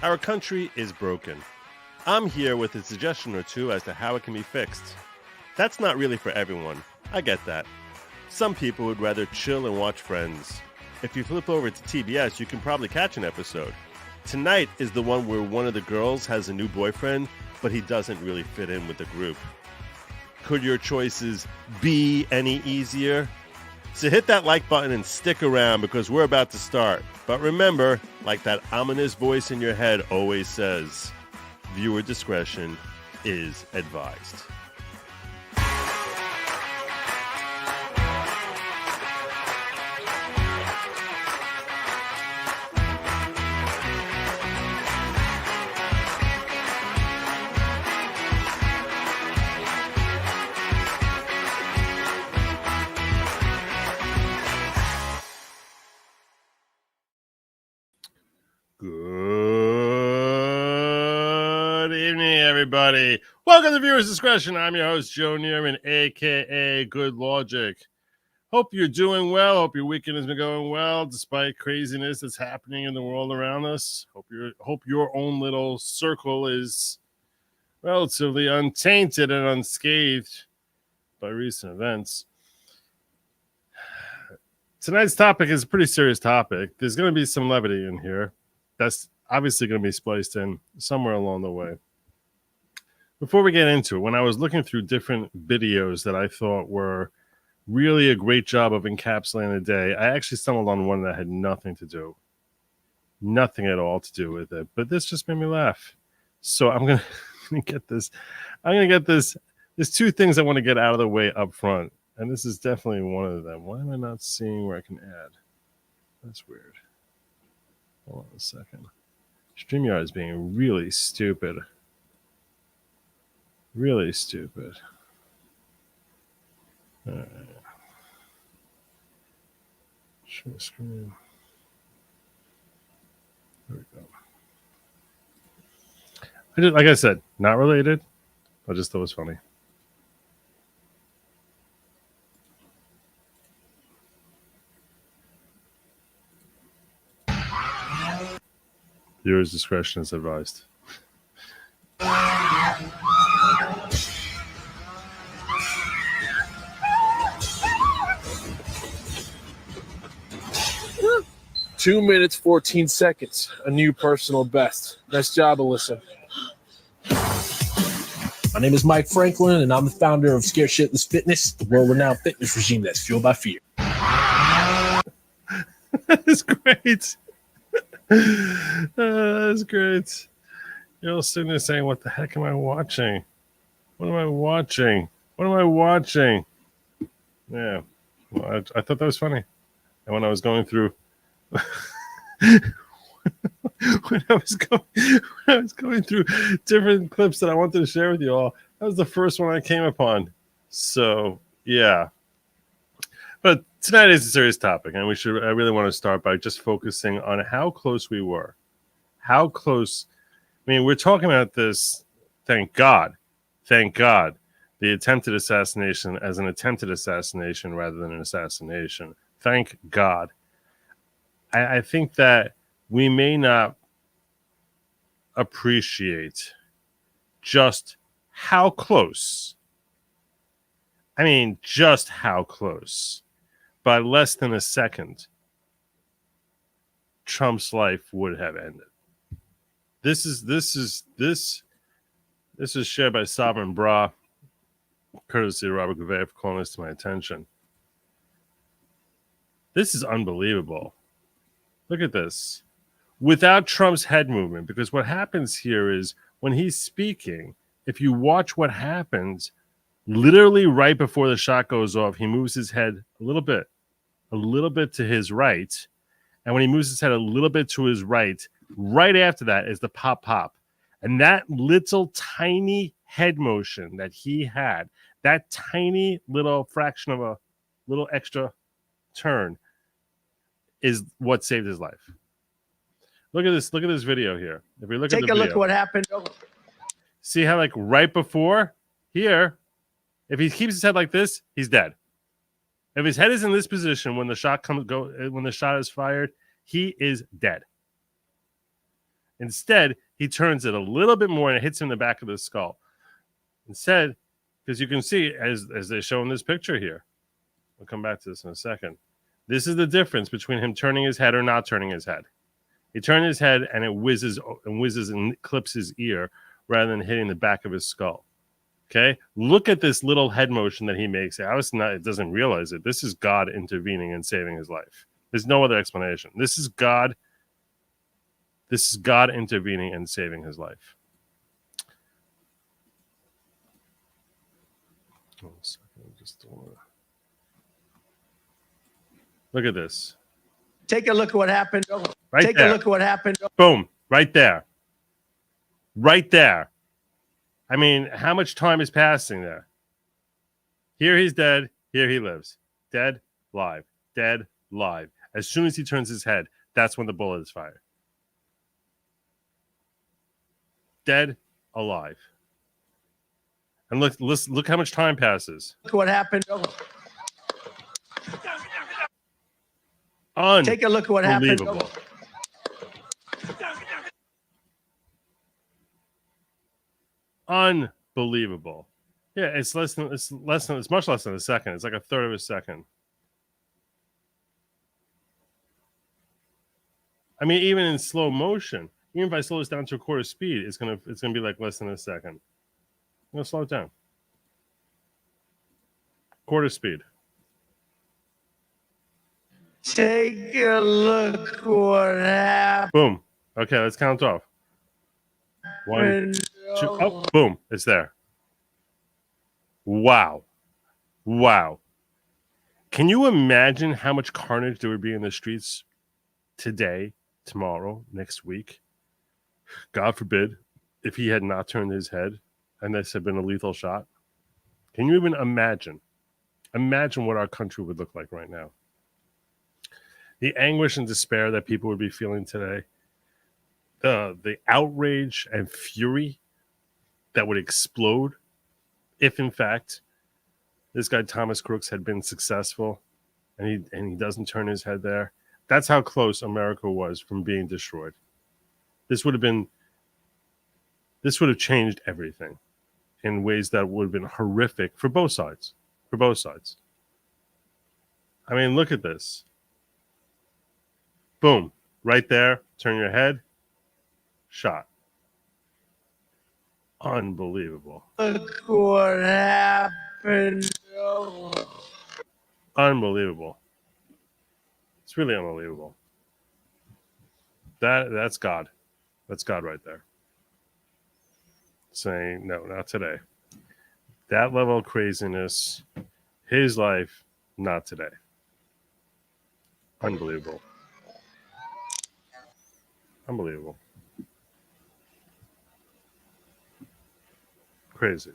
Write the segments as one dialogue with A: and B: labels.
A: Our country is broken. I'm here with a suggestion or two as to how it can be fixed. That's not really for everyone. I get that. Some people would rather chill and watch Friends. If you flip over to TBS, you can probably catch an episode. Tonight is the one where one of the girls has a new boyfriend, but he doesn't really fit in with the group. Could your choices be any easier? So hit that like button and stick around because we're about to start. But remember, like that ominous voice in your head always says, viewer discretion is advised. Good evening, everybody. Welcome to Viewers Discretion. I'm your host, Joe Neerman, a.k.a. Good Lawgic. Hope you're doing well. Hope your weekend has been going well, despite craziness that's happening in the world around us. Hope your own little circle is relatively untainted and unscathed by recent events. Tonight's topic is a pretty serious topic. There's going to be some levity in here. That's obviously going to be spliced in somewhere along the way. Before we get into it, when I was looking through different videos that I thought were really a great job of encapsulating the day, I actually stumbled on one that had nothing at all to do with it. But this just made me laugh. So I'm going to get this. There's two things I want to get out of the way up front. And this is definitely one of them. Why am I not seeing where I can add? That's weird. Hold on a second. StreamYard is being really stupid. Really stupid. All right. Share screen. There we go. Like I said, not related. I just thought it was funny. Viewers' discretion is advised.
B: 2 minutes, 14 seconds. A new personal best. Nice job, Alyssa. My name is Mike Franklin, and I'm the founder of Scared Shitless Fitness, the world-renowned fitness regime that's fueled by fear.
A: That is great. That's great. You're all sitting there saying, what the heck am I watching? What am I watching? What am I watching? Yeah. Well, I thought that was funny. And when I was going through when I was going through different clips that I wanted to share with you all, that was the first one I came upon. So yeah. But tonight is a serious topic, and I really want to start by just focusing on how close we were. How close. I mean, we're talking about this, thank God, the attempted assassination as an attempted assassination rather than an assassination. Thank God. I think that we may not appreciate just how close. I mean, just how close. By less than a second, Trump's life would have ended. This is shared by Sovereign Bra, courtesy of Robert Gouveia, for calling this to my attention. This is unbelievable. Look at this. Without Trump's head movement, because what happens here is when he's speaking, if you watch what happens, literally right before the shot goes off, he moves his head a little bit to his right. And when he moves his head a little bit to his right after that is the pop. And that little tiny head motion that he had, that tiny little fraction of a little extra turn is what saved his life. Look at this video here. If we look at the video,
C: take a look at what happened.
A: See how like right before here, if he keeps his head like this, he's dead. If his head is in this position when the shot is fired, he is dead. Instead, he turns it a little bit more and it hits him in the back of the skull. Instead, because you can see, as they show in this picture here, we'll come back to this in a second. This is the difference between him turning his head or not turning his head. He turned his head and it whizzes and clips his ear rather than hitting the back of his skull. Okay? Look at this little head motion that he makes. It doesn't realize it. This is God intervening and saving his life. There's no other explanation. This is God intervening and saving his life. Look at this.
C: Take a look at what happened.
A: Take a look at what happened. Boom. Right there. Right there. I mean, how much time is passing there? Here he's dead. Here he lives. Dead, live. Dead, live. As soon as he turns his head, that's when the bullet is fired. Dead, alive. And look how much time passes.
C: Look what happened.
A: Take a look at what happened. Unbelievable. Yeah, it's much less than a second. It's like a third of a second. I mean, even in slow motion, even if I slow this down to a quarter speed, it's gonna be like less than a second. I'm gonna slow it down. Quarter speed.
C: Take a look what happened.
A: Boom. Okay, let's count off. 1, 2. Oh, boom. It's there. Wow. Wow. Can you imagine how much carnage there would be in the streets today, tomorrow, next week? God forbid if he had not turned his head and this had been a lethal shot. Can you even imagine? Imagine what our country would look like right now. The anguish and despair that people would be feeling today, the outrage and fury that would explode if, in fact, this guy Thomas Crooks had been successful and he doesn't turn his head there. That's how close America was from being destroyed. This would have changed everything in ways that would have been horrific for both sides. For both sides. I mean, look at this. Boom. Right there. Turn your head. Shot. Unbelievable.
C: Look what happened.
A: Unbelievable. It's really unbelievable. That's God. That's God right there. Saying, no, not today. That level of craziness, his life, not today. Unbelievable. Unbelievable. Crazy.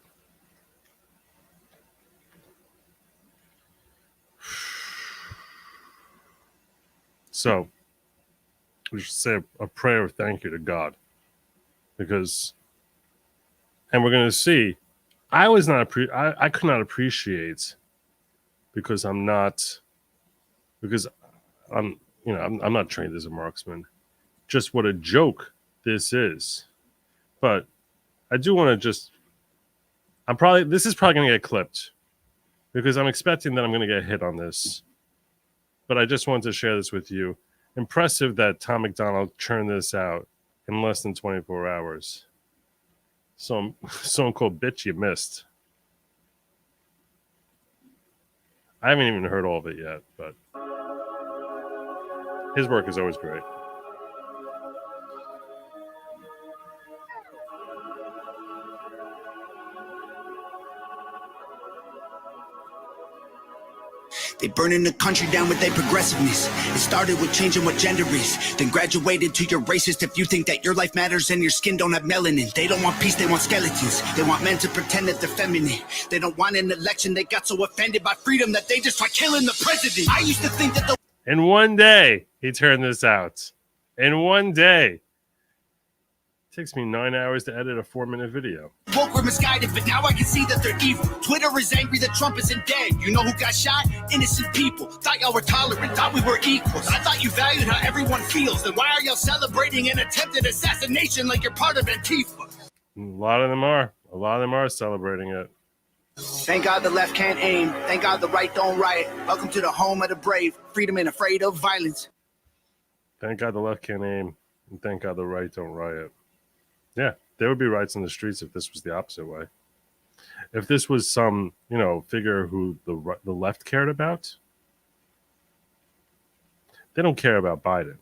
A: So, we should say a prayer of thank you to God. Because, and we're going to see, I could not appreciate because I'm not trained as a marksman, just what a joke this is. But I do want to this is probably going to get clipped because I'm expecting that I'm going to get hit on this. But I just wanted to share this with you. Impressive that Tom McDonald churned this out in less than 24 hours. Some called bitch you missed. I haven't even heard all of it yet, but his work is always great.
D: They burning the country down with their progressiveness. It started with changing what gender is, then graduated to your racist if you think that your life matters and your skin don't have melanin. They don't want peace, they want skeletons. They want men to pretend that they're feminine. They don't want an election. They got so offended by freedom that they just start killing the president. I used to think that
A: in one day, he turned this out. In one day. takes me 9 hours to edit a 4-minute video.
D: Woke were misguided, but now I can see that they're evil. Twitter is angry that Trump isn't dead. You know who got shot? Innocent people. Thought y'all were tolerant, thought we were equals. I thought you valued how everyone feels. Then why are y'all celebrating an attempted assassination like you're part of Antifa?
A: A lot of them are. A lot of them are celebrating it.
D: Thank God the left can't aim. Thank God the right don't riot. Welcome to the home of the brave. Freedom and afraid of violence.
A: Thank God the left can't aim. And thank God the right don't riot. Yeah, there would be riots in the streets if this was the opposite way. If this was some, figure who the left cared about, they don't care about Biden.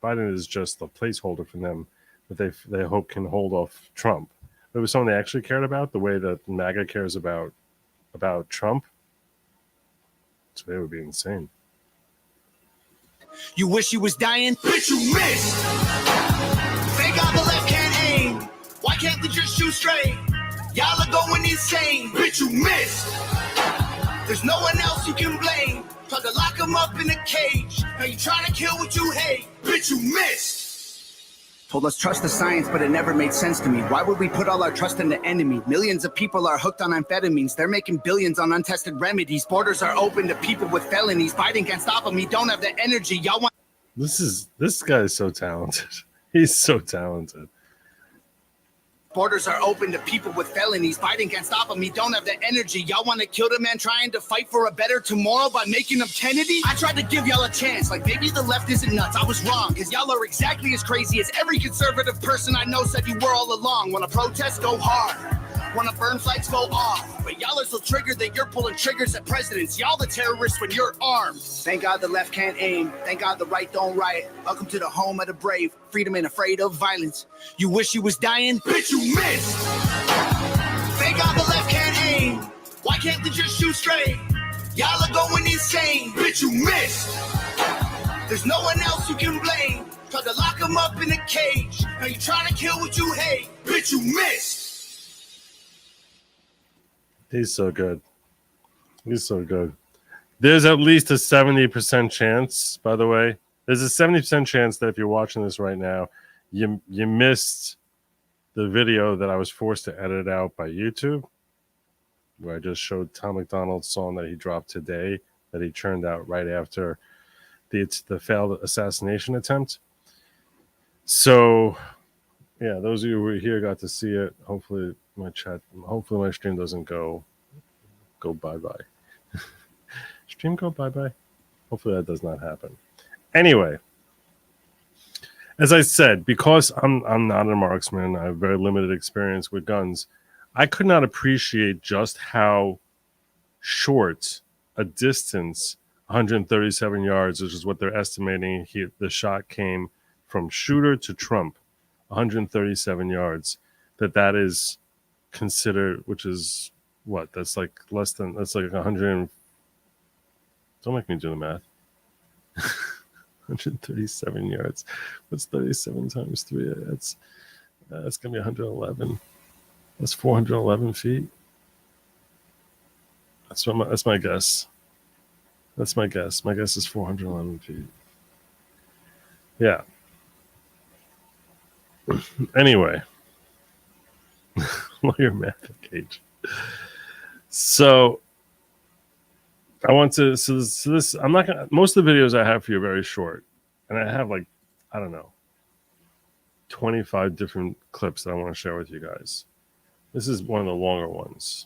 A: Biden is just a placeholder for them that they hope can hold off Trump. If it was someone they actually cared about, the way that MAGA cares about Trump, so they would be insane.
D: You wish you was dying? Bitch, you missed! Thank God the left can't aim. Why can't they just shoot straight? Y'all are going insane. Bitch, you missed! There's no one else you can blame. Tried to lock them up in a cage. Now you trying to kill what you hate. Bitch, you missed! Told us trust the science, but it never made sense to me. Why would we put all our trust in the enemy? Millions of people are hooked on amphetamines. They're making billions on untested remedies. Borders are open to people with felonies. Biden can't stop them. He don't have the energy. Y'all want...
A: This guy is so talented. He's so talented.
D: Borders are open to people with felonies. Biden can't stop him. He don't have the energy. Y'all want to kill the man trying to fight for a better tomorrow by making him Kennedy? I tried to give y'all a chance. Like maybe the left isn't nuts. I was wrong. Because y'all are exactly as crazy as every conservative person I know said you were all along. When a protest, go hard. When a burn sites go off. But y'all are so triggered that you're pulling triggers at presidents. Y'all the terrorists when you're armed. Thank God the left can't aim. Thank God the right don't riot. Welcome to the home of the brave. Freedom and afraid of violence. You wish you was dying? Bitch, you missed! Thank God the left can't aim. Why can't they just shoot straight? Y'all are going insane. Bitch, you missed! There's no one else you can blame. Tried to lock them up in a cage. Now you trying to kill what you hate. Bitch, you missed!
A: He's so good. He's so good. There's at least a 70% chance, by the way. There's a 70% chance that if you're watching this right now, you missed the video that I was forced to edit out by YouTube, where I just showed Tom McDonald's song that he dropped today, that he churned out right after the failed assassination attempt. So, yeah, those of you who were here got to see it. Hopefully my stream doesn't go bye-bye. Stream go bye-bye? Hopefully that does not happen. Anyway, as I said, because I'm not a marksman, I have very limited experience with guns, I could not appreciate just how short a distance, 137 yards, which is what they're estimating the shot came from shooter to Trump, 137 yards, that is considered, which is what? That's like 100. Don't make me do the math. 137 yards. What's 37 times 3? That's going to be 111. That's 411 feet. That's my guess. That's my guess. My guess is 411 feet. Yeah. Anyway. Lawyer math Cage. So I want to this I'm not gonna, most of the videos I have for you are very short, and I have like, I don't know, 25 different clips that I want to share with you guys. This is one of the longer ones.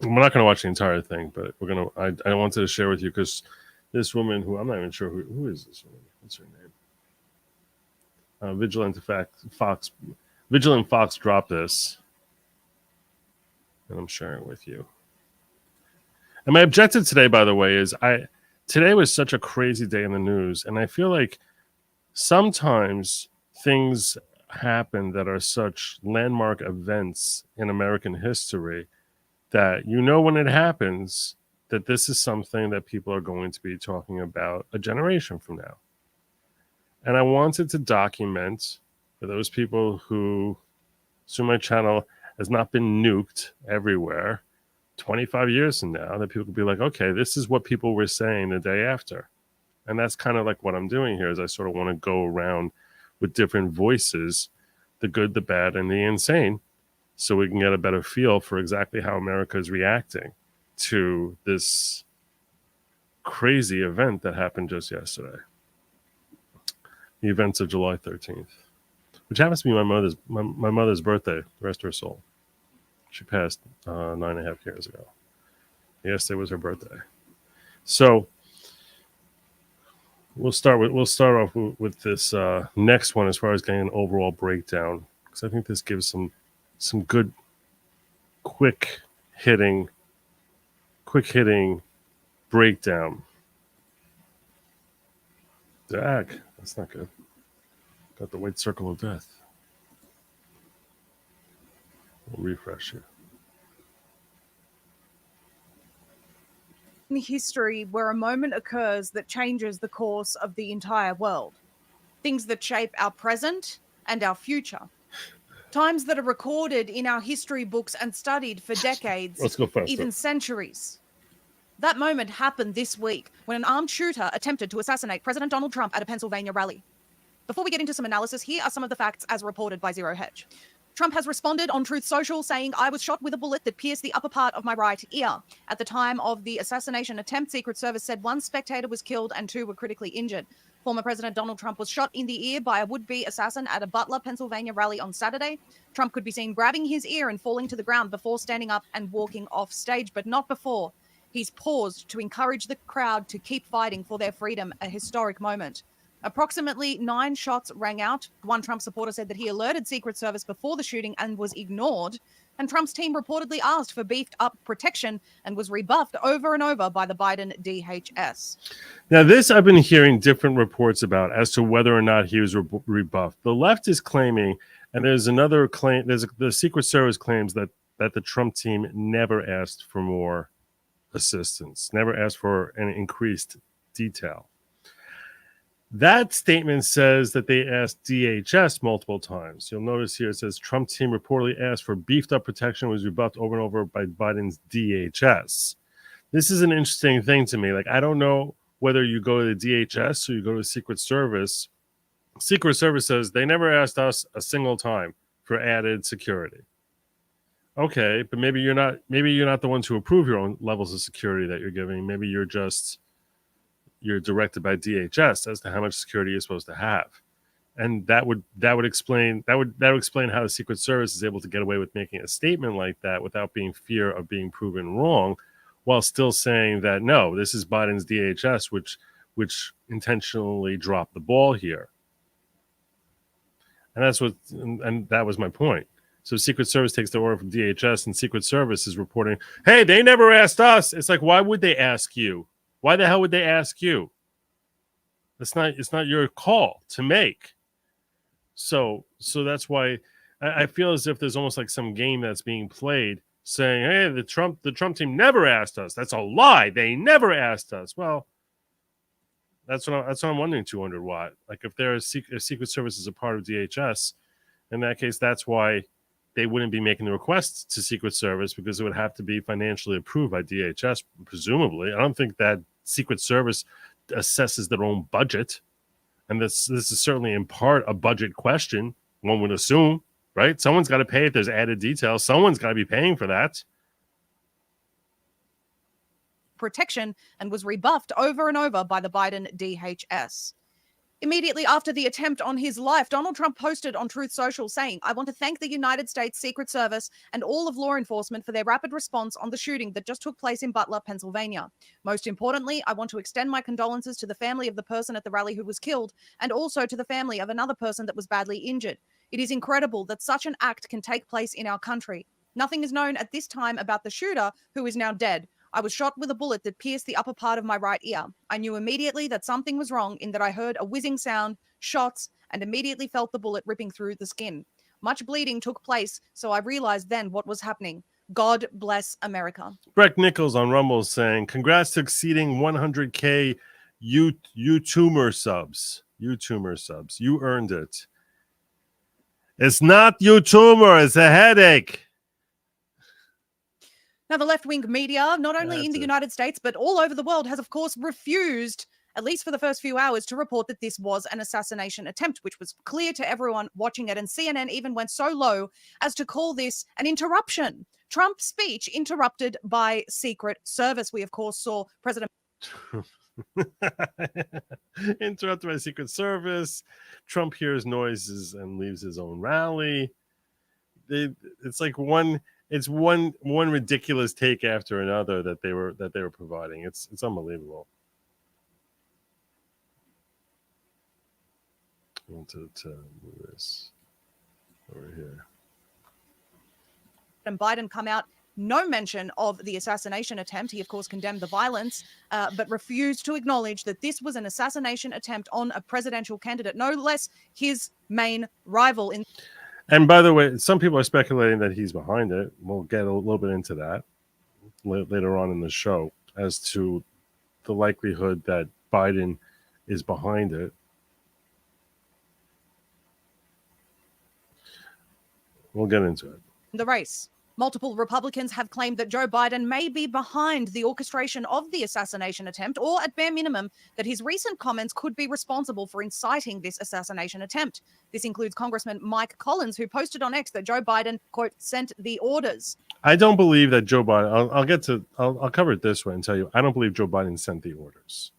A: We're not going to watch the entire thing, but I wanted to share with you because this woman, who I'm not even sure who is this woman. What's her name? Vigilant Fox dropped this, and I'm sharing it with you. And my objective today, by the way, is today was such a crazy day in the news, and I feel like sometimes things happen that are such landmark events in American history that when it happens that this is something that people are going to be talking about a generation from now. And I wanted to document for those people who assume my channel has not been nuked everywhere 25 years from now, that people could be like, okay, this is what people were saying the day after. And that's kind of like what I'm doing here, is I sort of want to go around with different voices, the good, the bad, and the insane, so we can get a better feel for exactly how America is reacting to this crazy event that happened just yesterday. The events of July 13th, which happens to be my mother's birthday, rest her soul. She passed 9.5 years ago. Yesterday was her birthday. So we'll start off with this next one as far as getting an overall breakdown, because I think this gives some good quick hitting breakdown. Dag, that's not good. Got the white circle of death. We'll refresh here.
E: In history where a moment occurs that changes the course of the entire world. Things that shape our present and our future. Times that are recorded in our history books and studied for decades,
A: Let's go faster.
E: even centuries. That moment happened this week when an armed shooter attempted to assassinate President Donald Trump at a Pennsylvania rally. Before we get into some analysis, here are some of the facts as reported by Zero Hedge. Trump has responded on Truth Social saying, "I was shot with a bullet that pierced the upper part of my right ear. At the time of the assassination attempt, Secret Service said 1 spectator was killed and 2 were critically injured. Former President Donald Trump was shot in the ear by a would-be assassin at a Butler, Pennsylvania rally on Saturday. Trump could be seen grabbing his ear and falling to the ground before standing up and walking off stage, but not before. He's paused to encourage the crowd to keep fighting for their freedom, a historic moment." Approximately 9 shots rang out. One Trump supporter said that he alerted Secret Service before the shooting and was ignored. And Trump's team reportedly asked for beefed up protection and was rebuffed over and over by the Biden DHS.
A: Now, this I've been hearing different reports about as to whether or not he was rebuffed. The left is claiming, and there's another claim, the Secret Service claims that the Trump team never asked for more assistance, never asked for an increased detail. That statement says that they asked DHS multiple times. You'll notice here it says Trump team reportedly asked for beefed up protection, was rebuffed over and over by Biden's DHS. This is an interesting thing to me. Like, I don't know whether you go to the DHS or you go to Secret Service. Secret Service says they never asked us a single time for added security. Okay, but maybe you're not the ones who approve your own levels of security that you're giving. Maybe you're directed by DHS as to how much security you're supposed to have, and that would explain how the Secret Service is able to get away with making a statement like that without being fear of being proven wrong, while still saying that no, this is Biden's DHS which intentionally dropped the ball here, and that was my point. So Secret Service takes the order from DHS, and Secret Service is reporting, "Hey, they never asked us." It's like, why would they ask you? Why the hell would they ask you? It's not your call to make. So that's why I feel as if there's almost like some game that's being played, saying, "Hey, the Trump team never asked us." That's a lie. They never asked us. Well, that's what I'm wondering. 200 watt. Like, if Secret Service is a part of DHS, in that case, that's why they wouldn't be making the request to Secret Service, because it would have to be financially approved by DHS, presumably. I don't think that Secret Service assesses their own budget, and this is certainly in part a budget question, one would assume, right? Someone's got to pay if there's added details. Someone's got to be paying for that.
E: Protection and was rebuffed over and over by the Biden DHS. Immediately after the attempt on his life, Donald Trump posted on Truth Social saying, "I want to thank the United States Secret Service and all of law enforcement for their rapid response on the shooting that just took place in Butler, Pennsylvania. Most importantly, I want to extend my condolences to the family of the person at the rally who was killed, and also to the family of another person that was badly injured. It is incredible that such an act can take place in our country. Nothing is known at this time about the shooter, who is now dead. I was shot with a bullet that pierced the upper part of my right ear. I knew immediately that something was wrong in that I heard a whizzing sound, shots, and immediately felt the bullet ripping through the skin. Much bleeding took place, so I realized then what was happening. God bless America."
A: Breck Nichols on Rumble is saying, "Congrats to exceeding 100K YouTuber subs. YouTuber subs. You earned it. It's not YouTuber, it's a headache."
E: Now, the left-wing media, not only in the United States, but all over the world, has, of course, refused at least for the first few hours, to report that this was an assassination attempt, which was clear to everyone watching it. And CNN even went so low as to call this an interruption. Trump's speech interrupted by Secret Service. We, of course, saw President
A: interrupted by Secret Service. Trump hears noises and leaves his own rally. It's like one ridiculous take after another that they were providing. It's unbelievable. I want to move this over here.
E: and Biden come out, no mention of the assassination attempt. He, of course, condemned the violence, but refused to acknowledge that this was an assassination attempt on a presidential candidate, no less his main rival.
A: And by the way, some people are speculating that he's behind it. We'll get a little bit into that later on in the show as to the likelihood that Biden is behind it. We'll get into it.
E: The race. Multiple Republicans have claimed that Joe Biden may be behind the orchestration of the assassination attempt, or at bare minimum, that his recent comments could be responsible for inciting this assassination attempt. This includes Congressman Mike Collins, who posted on X that Joe Biden, quote, sent the orders.
A: I don't believe that Joe Biden, I'll cover it this way and tell you, I don't believe Joe Biden sent the orders.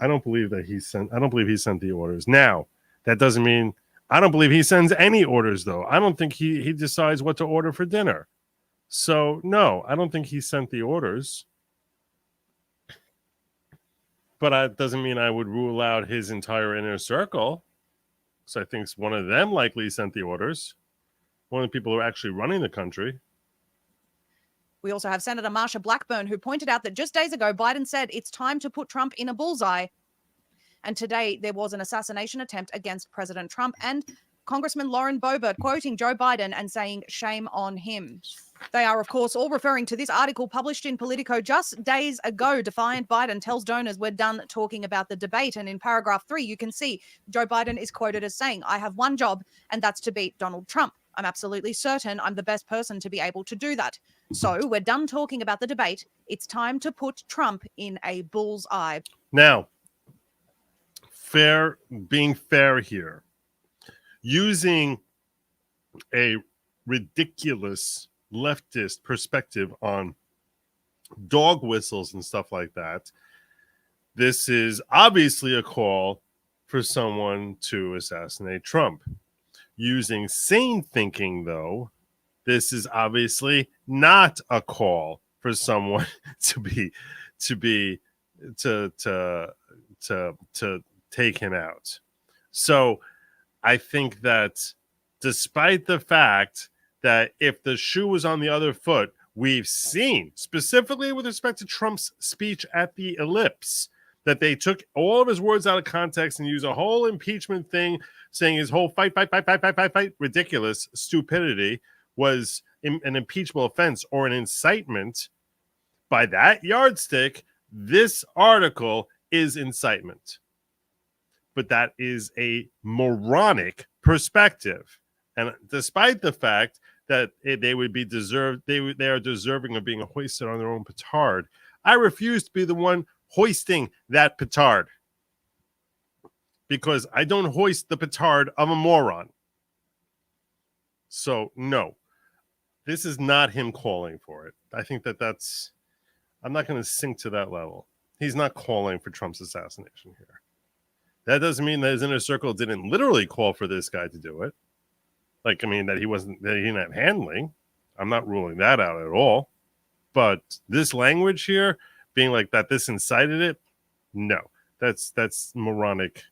A: I don't believe he sent the orders. Now, that doesn't mean I don't believe he sends any orders, though. I don't think he decides what to order for dinner. So, no, I don't think he sent the orders. But that doesn't mean I would rule out his entire inner circle. So I think one of them likely sent the orders. One of the people who are actually running the country.
E: We also have Senator Marsha Blackburn, who pointed out that just days ago, Biden said it's time to put Trump in a bullseye. And today there was an assassination attempt against President Trump, and Congressman Lauren Boebert quoting Joe Biden and saying, shame on him. They are, of course, all referring to this article published in Politico just days ago. Defiant Biden tells donors we're done talking about the debate. And in paragraph 3, you can see Joe Biden is quoted as saying, I have one job, and that's to beat Donald Trump. I'm absolutely certain I'm the best person to be able to do that. So we're done talking about the debate. It's time to put Trump in a bullseye.
A: Now, being fair here, using a ridiculous leftist perspective on dog whistles and stuff like that, this is obviously a call for someone to assassinate Trump. Using sane thinking, though, this is obviously not a call for someone to take him out. So I think that despite the fact that if the shoe was on the other foot, we've seen, specifically with respect to Trump's speech at the Ellipse, that they took all of his words out of context and used a whole impeachment thing, saying his whole fight, ridiculous stupidity was an impeachable offense or an incitement. By that yardstick, this article is incitement. But that is a moronic perspective. And despite the fact that they would be they are deserving of being hoisted on their own petard, I refuse to be the one hoisting that petard, because I don't hoist the petard of a moron. So no, this is not him calling for it. I think that's I'm not going to sink to that level. He's not calling for Trump's assassination here. That doesn't mean that his inner circle didn't literally call for this guy to do it. Like, I mean, that he didn't have handling. I'm not ruling that out at all. But this language here, being like that, this incited it, no, that's moronic.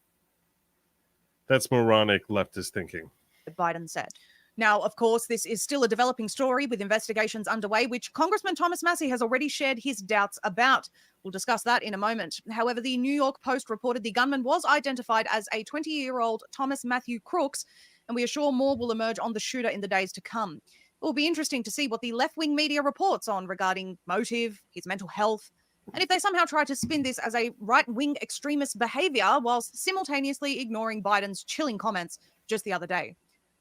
A: That's moronic leftist thinking.
E: Biden said. Now, of course, this is still a developing story with investigations underway, which Congressman Thomas Massie has already shared his doubts about. We'll discuss that in a moment. However, the New York Post reported the gunman was identified as a 20-year-old Thomas Matthew Crooks, and we are sure more will emerge on the shooter in the days to come. It will be interesting to see what the left-wing media reports on regarding motive, his mental health, and if they somehow try to spin this as a right-wing extremist behavior whilst simultaneously ignoring Biden's chilling comments just the other day.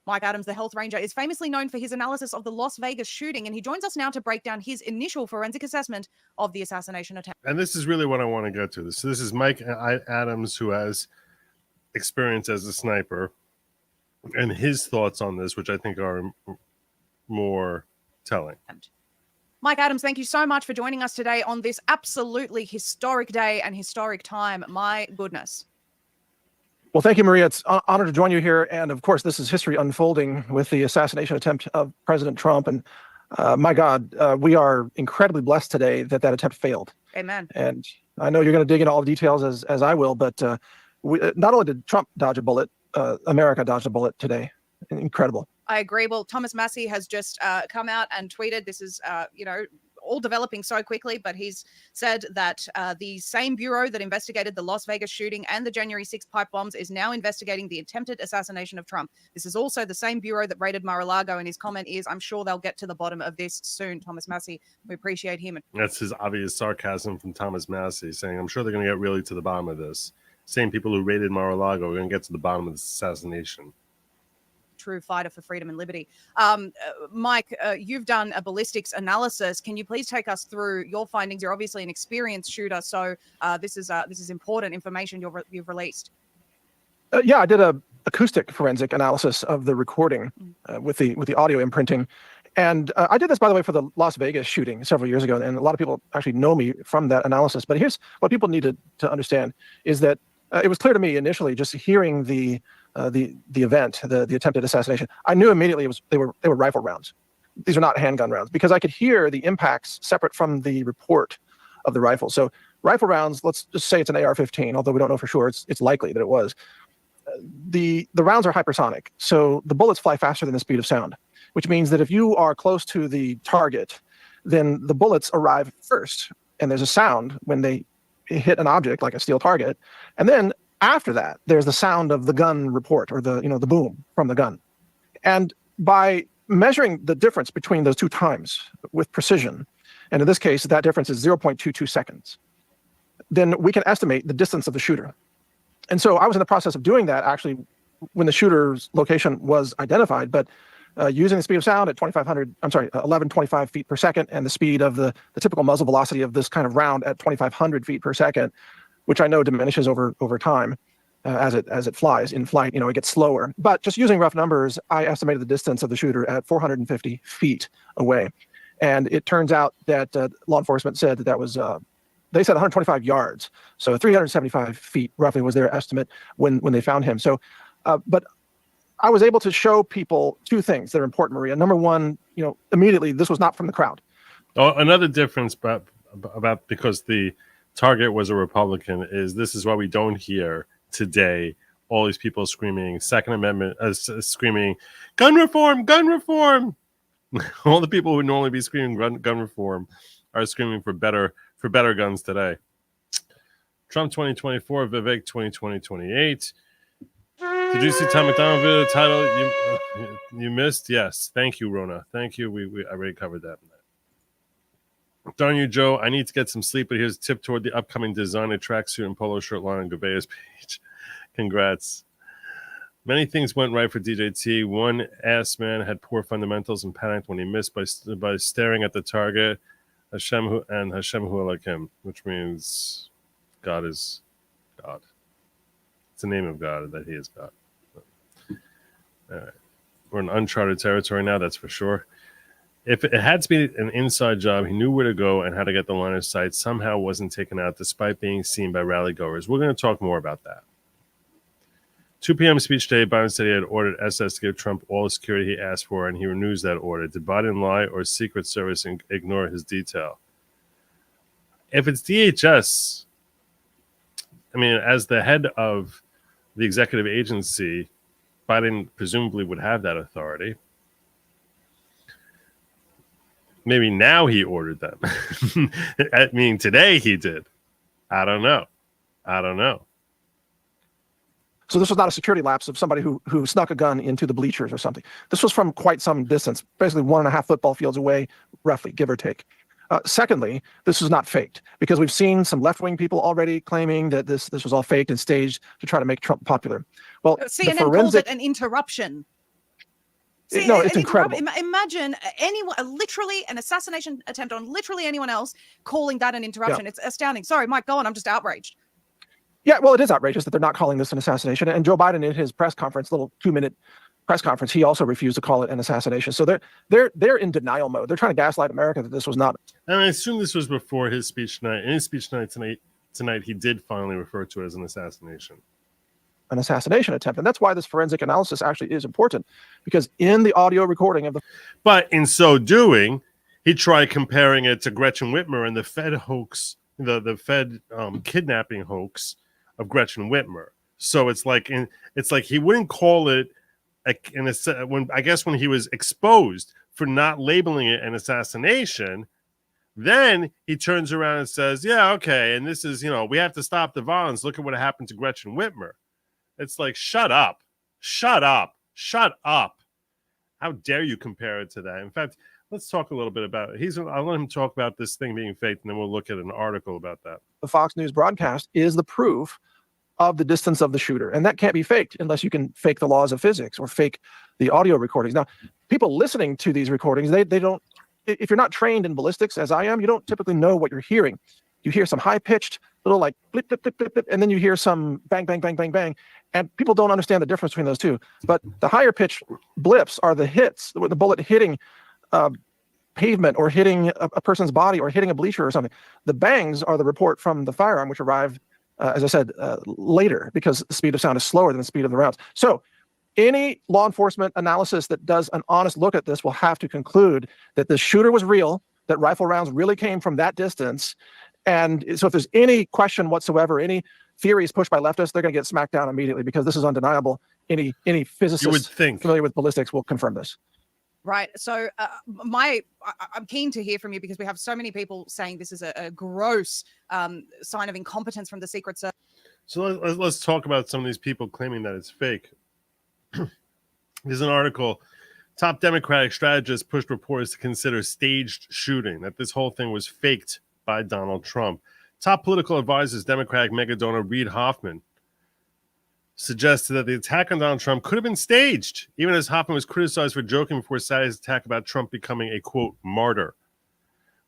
E: Mike Adams, the health ranger, is famously known for his analysis of the Las Vegas shooting, and he joins us now to break down his initial forensic assessment of the assassination attempt.
A: And this is really what I want to get to. So this is Mike Adams, who has experience as a sniper, and his thoughts on this, which I think are more telling.
E: Mike Adams, thank you so much for joining us today on this absolutely historic day and historic time. My goodness.
F: Well, thank you, Maria. It's an honor to join you here. And of course, this is history unfolding with the assassination attempt of President Trump. And my God, we are incredibly blessed today that attempt failed.
E: Amen.
F: And I know you're going to dig into all the details as I will, but not only did Trump dodge a bullet, America dodged a bullet today. Incredible.
E: I agree. Well, Thomas Massie has just come out and tweeted, this is, all developing so quickly, but he's said that the same bureau that investigated the Las Vegas shooting and the January 6th pipe bombs is now investigating the attempted assassination of Trump. This is also the same bureau that raided Mar-a-Lago, and his comment is, I'm sure they'll get to the bottom of this soon. Thomas Massie, we appreciate him.
A: That's his obvious sarcasm from Thomas Massie, saying, I'm sure they're going to get really to the bottom of this. Same people who raided Mar-a-Lago are going to get to the bottom of this assassination.
E: True fighter for freedom and liberty. Mike, you've done a ballistics analysis. Can you please take us through your findings? You're obviously an experienced shooter, so this is important information you've released.
F: Yeah, I did a acoustic forensic analysis of the recording with the audio imprinting, and I did this, by the way, for the Las Vegas shooting several years ago. And a lot of people actually know me from that analysis. But here's what people need to understand: is that it was clear to me initially, just hearing the event, the attempted assassination, I knew immediately they were rifle rounds. These are not handgun rounds, because I could hear the impacts separate from the report of the rifle. So rifle rounds, let's just say it's an AR-15, although we don't know for sure. It's likely that it was. The rounds are hypersonic, so the bullets fly faster than the speed of sound, which means that if you are close to the target, then the bullets arrive first, and there's a sound when they hit an object like a steel target, and then after that, there's the sound of the gun report, or the boom from the gun. And by measuring the difference between those two times with precision, and in this case, that difference is 0.22 seconds, then we can estimate the distance of the shooter. And so I was in the process of doing that actually when the shooter's location was identified, but using the speed of sound at 1125 feet per second, and the speed of the typical muzzle velocity of this kind of round at 2,500 feet per second, which I know diminishes over time as it flies in flight. It gets slower. But just using rough numbers, I estimated the distance of the shooter at 450 feet away. And it turns out that law enforcement said that was, they said 125 yards. So 375 feet roughly was their estimate when they found him. So, but I was able to show people two things that are important, Maria. Number one, immediately, this was not from the crowd.
A: Oh, another difference about because the target was a Republican this is why we don't hear today all these people screaming Second Amendment, screaming gun reform, gun reform. All the people who would normally be screaming gun reform are screaming for better guns today. Trump 2024, Vivek 2028. Did you see Tom McDonald video title you missed? Yes. Thank you, Rona. Thank you. I already covered that. Darn you, Joe. I need to get some sleep, but here's a tip toward the upcoming designer tracksuit and polo shirt line on Gabea's page. Congrats. Many things went right for DJT. One ass man had poor fundamentals and panicked when he missed by staring at the target. Hashem hu Elokim, which means God is God. It's the name of God that he is God. All right. We're in uncharted territory now, that's for sure. If it had to be an inside job, he knew where to go and how to get the line of sight. Somehow wasn't taken out despite being seen by rally goers. We're going to talk more about that. 2 p.m. speech day, Biden said he had ordered SS to give Trump all the security he asked for, and he renews that order. Did Biden lie or Secret Service ignore his detail? If it's DHS, as the head of the executive agency, Biden presumably would have that authority. Maybe now he ordered them. Today he did. I don't know.
F: So this was not a security lapse of somebody who snuck a gun into the bleachers or something. This was from quite some distance, basically 1.5 football fields away, roughly, give or take. Secondly, this was not faked, because we've seen some left-wing people already claiming that this was all faked and staged to try to make Trump popular. Well,
E: CNN called it an interruption.
F: No, it's incredible.
E: Imagine anyone, literally an assassination attempt on literally anyone else, calling that an interruption.
F: Yeah.
E: It's astounding. Sorry, Mike, go on. I'm just outraged.
F: Yeah, well, it is outrageous that they're not calling this an assassination. And Joe Biden, in his press conference, little 2-minute press conference, he also refused to call it an assassination. So they're in denial mode. They're trying to gaslight America that this was not.
A: And I assume this was before his speech tonight. In his speech tonight, he did finally refer to it as an assassination.
F: An assassination attempt. And that's why this forensic analysis actually is important, because in the audio recording of the.
A: But in so doing, he tried comparing it to Gretchen Whitmer and the Fed hoax, the Fed kidnapping hoax of Gretchen Whitmer. So it's like he wouldn't call it when he was exposed for not labeling it an assassination. Then he turns around and says, "Yeah, okay, and this is, we have to stop the violence. Look at what happened to Gretchen Whitmer." It's like, shut up. How dare you compare it to that? In fact, let's talk a little bit about it. I'll let him talk about this thing being faked, and then we'll look at an article about that.
F: The Fox News broadcast is the proof of the distance of the shooter. And that can't be faked unless you can fake the laws of physics or fake the audio recordings. Now, people listening to these recordings, they don't, if you're not trained in ballistics as I am, you don't typically know what you're hearing. You hear some high-pitched little like blip, blip, blip, blip, blip, and then you hear some bang, bang, bang, bang, bang. And people don't understand the difference between those two. But the higher-pitched blips are the hits, the bullet hitting pavement or hitting a person's body or hitting a bleacher or something. The bangs are the report from the firearm, which arrived, as I said, later, because the speed of sound is slower than the speed of the rounds. So any law enforcement analysis that does an honest look at this will have to conclude that the shooter was real, that rifle rounds really came from that distance. And so if there's any question whatsoever, any theories pushed by leftists, they're going to get smacked down immediately, because this is undeniable. Any physicist familiar with ballistics will confirm this.
E: Right. So I'm keen to hear from you, because we have so many people saying this is a gross sign of incompetence from the Secret Service.
A: So let's talk about some of these people claiming that it's fake. There's an article. Top Democratic strategists pushed reporters to consider staged shooting, that this whole thing was faked by Donald Trump. Top political advisors, Democratic mega donor Reid Hoffman, suggested that the attack on Donald Trump could have been staged, even as Hoffman was criticized for joking before Saturday's attack about Trump becoming a, quote, martyr.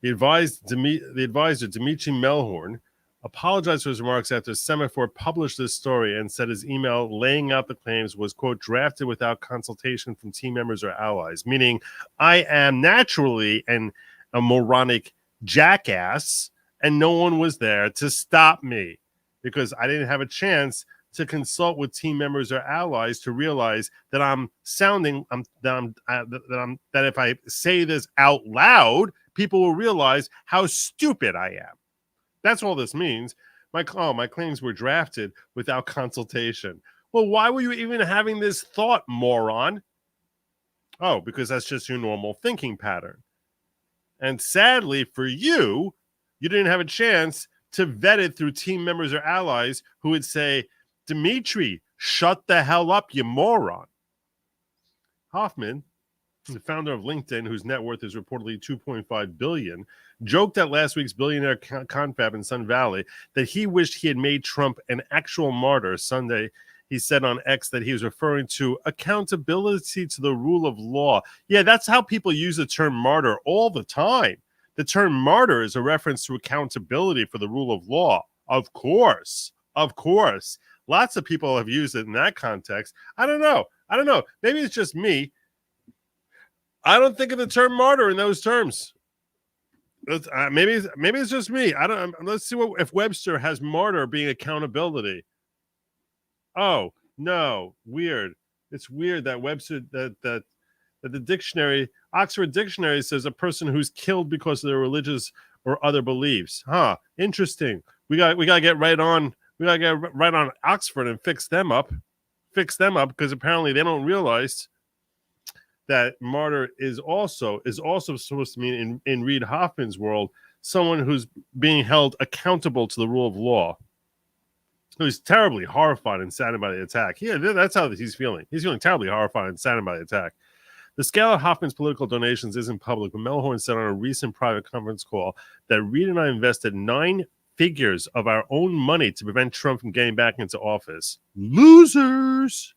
A: The advisor, Dimitri Melhorn, apologized for his remarks after Semaphore published this story and said his email laying out the claims was, quote, drafted without consultation from team members or allies, meaning I am naturally a moronic jackass, and no one was there to stop me because I didn't have a chance to consult with team members or allies to realize that that if I say this out loud, people will realize how stupid I am. That's all this means. My claims were drafted without consultation. Well, why were you even having this thought, moron? Oh, because that's just your normal thinking pattern. And sadly for you, you didn't have a chance to vet it through team members or allies who would say, Dimitri, shut the hell up, you moron. Hoffman, the founder of LinkedIn, whose net worth is reportedly $2.5 billion, joked at last week's billionaire confab in Sun Valley that he wished he had made Trump an actual martyr. Sunday, he said on X that he was referring to accountability to the rule of law. Yeah, that's how people use the term martyr all the time. The term martyr is a reference to accountability for the rule of law. Of course. Lots of people have used it in that context. I don't know. Maybe it's just me. I don't think of the term martyr in those terms. Maybe it's just me. Let's see if Webster has martyr being accountability. Oh no, weird. It's weird that Webster that the dictionary, Oxford Dictionary, says a person who's killed because of their religious or other beliefs. Huh? Interesting. We gotta get right on. We gotta get right on Oxford and fix them up because apparently they don't realize that martyr is also supposed to mean in Reid Hoffman's world someone who's being held accountable to the rule of law. Who's terribly horrified and saddened by the attack. Yeah, that's how he's feeling. He's feeling terribly horrified and saddened by the attack. The scale of Hoffman's political donations isn't public, but Melhorn said on a recent private conference call that Reid and I invested 9 figures of our own money to prevent Trump from getting back into office. Losers.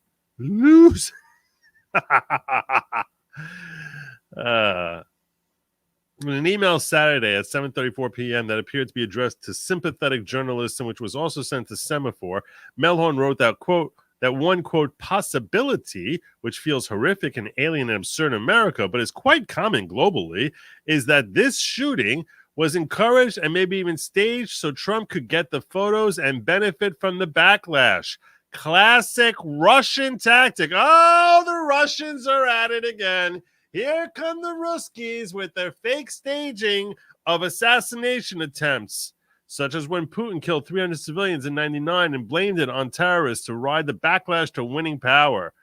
A: In an email Saturday at 7:34 p.m. that appeared to be addressed to sympathetic journalists and which was also sent to Semaphore, Melhorn wrote that, quote, that one, quote, possibility, which feels horrific and alien and absurd in America, but is quite common globally, is that this shooting was encouraged and maybe even staged so Trump could get the photos and benefit from the backlash. Classic Russian tactic. Oh, the Russians are at it again. Here come the Ruskies with their fake staging of assassination attempts, such as when Putin killed 300 civilians in 99 and blamed it on terrorists to ride the backlash to winning power.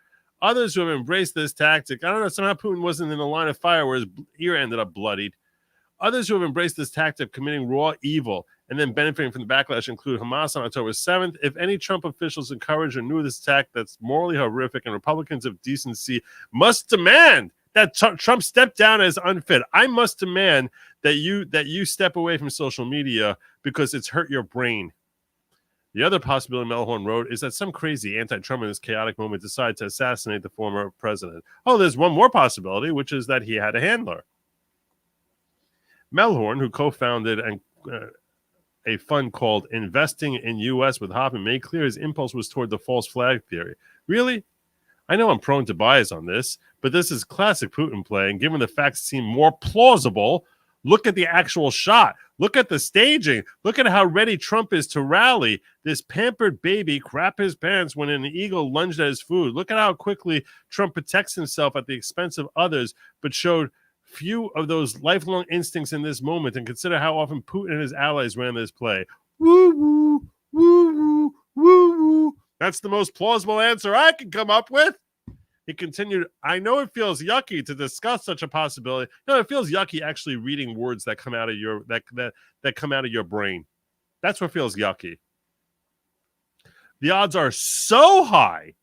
A: Others who have embraced this tactic, I don't know, somehow Putin wasn't in the line of fire where his ear ended up bloodied. Others who have embraced this tactic of committing raw evil and then benefiting from the backlash include Hamas on October 7th. If any Trump officials encourage or knew this attack that's morally horrific and Republicans of decency must demand that Trump step down as unfit. I must demand that you step away from social media because it's hurt your brain. The other possibility Melhorn wrote is that some crazy anti-Trump in this chaotic moment decided to assassinate the former president. Oh, there's one more possibility, which is that he had a handler. Melhorn, who co-founded a fund called Investing in U.S. with Hoffman, made clear his impulse was toward the false flag theory. Really? I know I'm prone to bias on this, but this is classic Putin play, and given the facts seem more plausible, look at the actual shot. Look at the staging. Look at how ready Trump is to rally. This pampered baby crap his pants when an eagle lunged at his food. Look at how quickly Trump protects himself at the expense of others, but showed few of those lifelong instincts in this moment, and consider how often Putin and his allies ran this play. Woo, woo, woo, woo, woo, woo. That's the most plausible answer I can come up with. He continued, I know it feels yucky to discuss such a possibility. No, it feels yucky actually reading words that come out of your that come out of your brain. That's what feels yucky. The odds are so high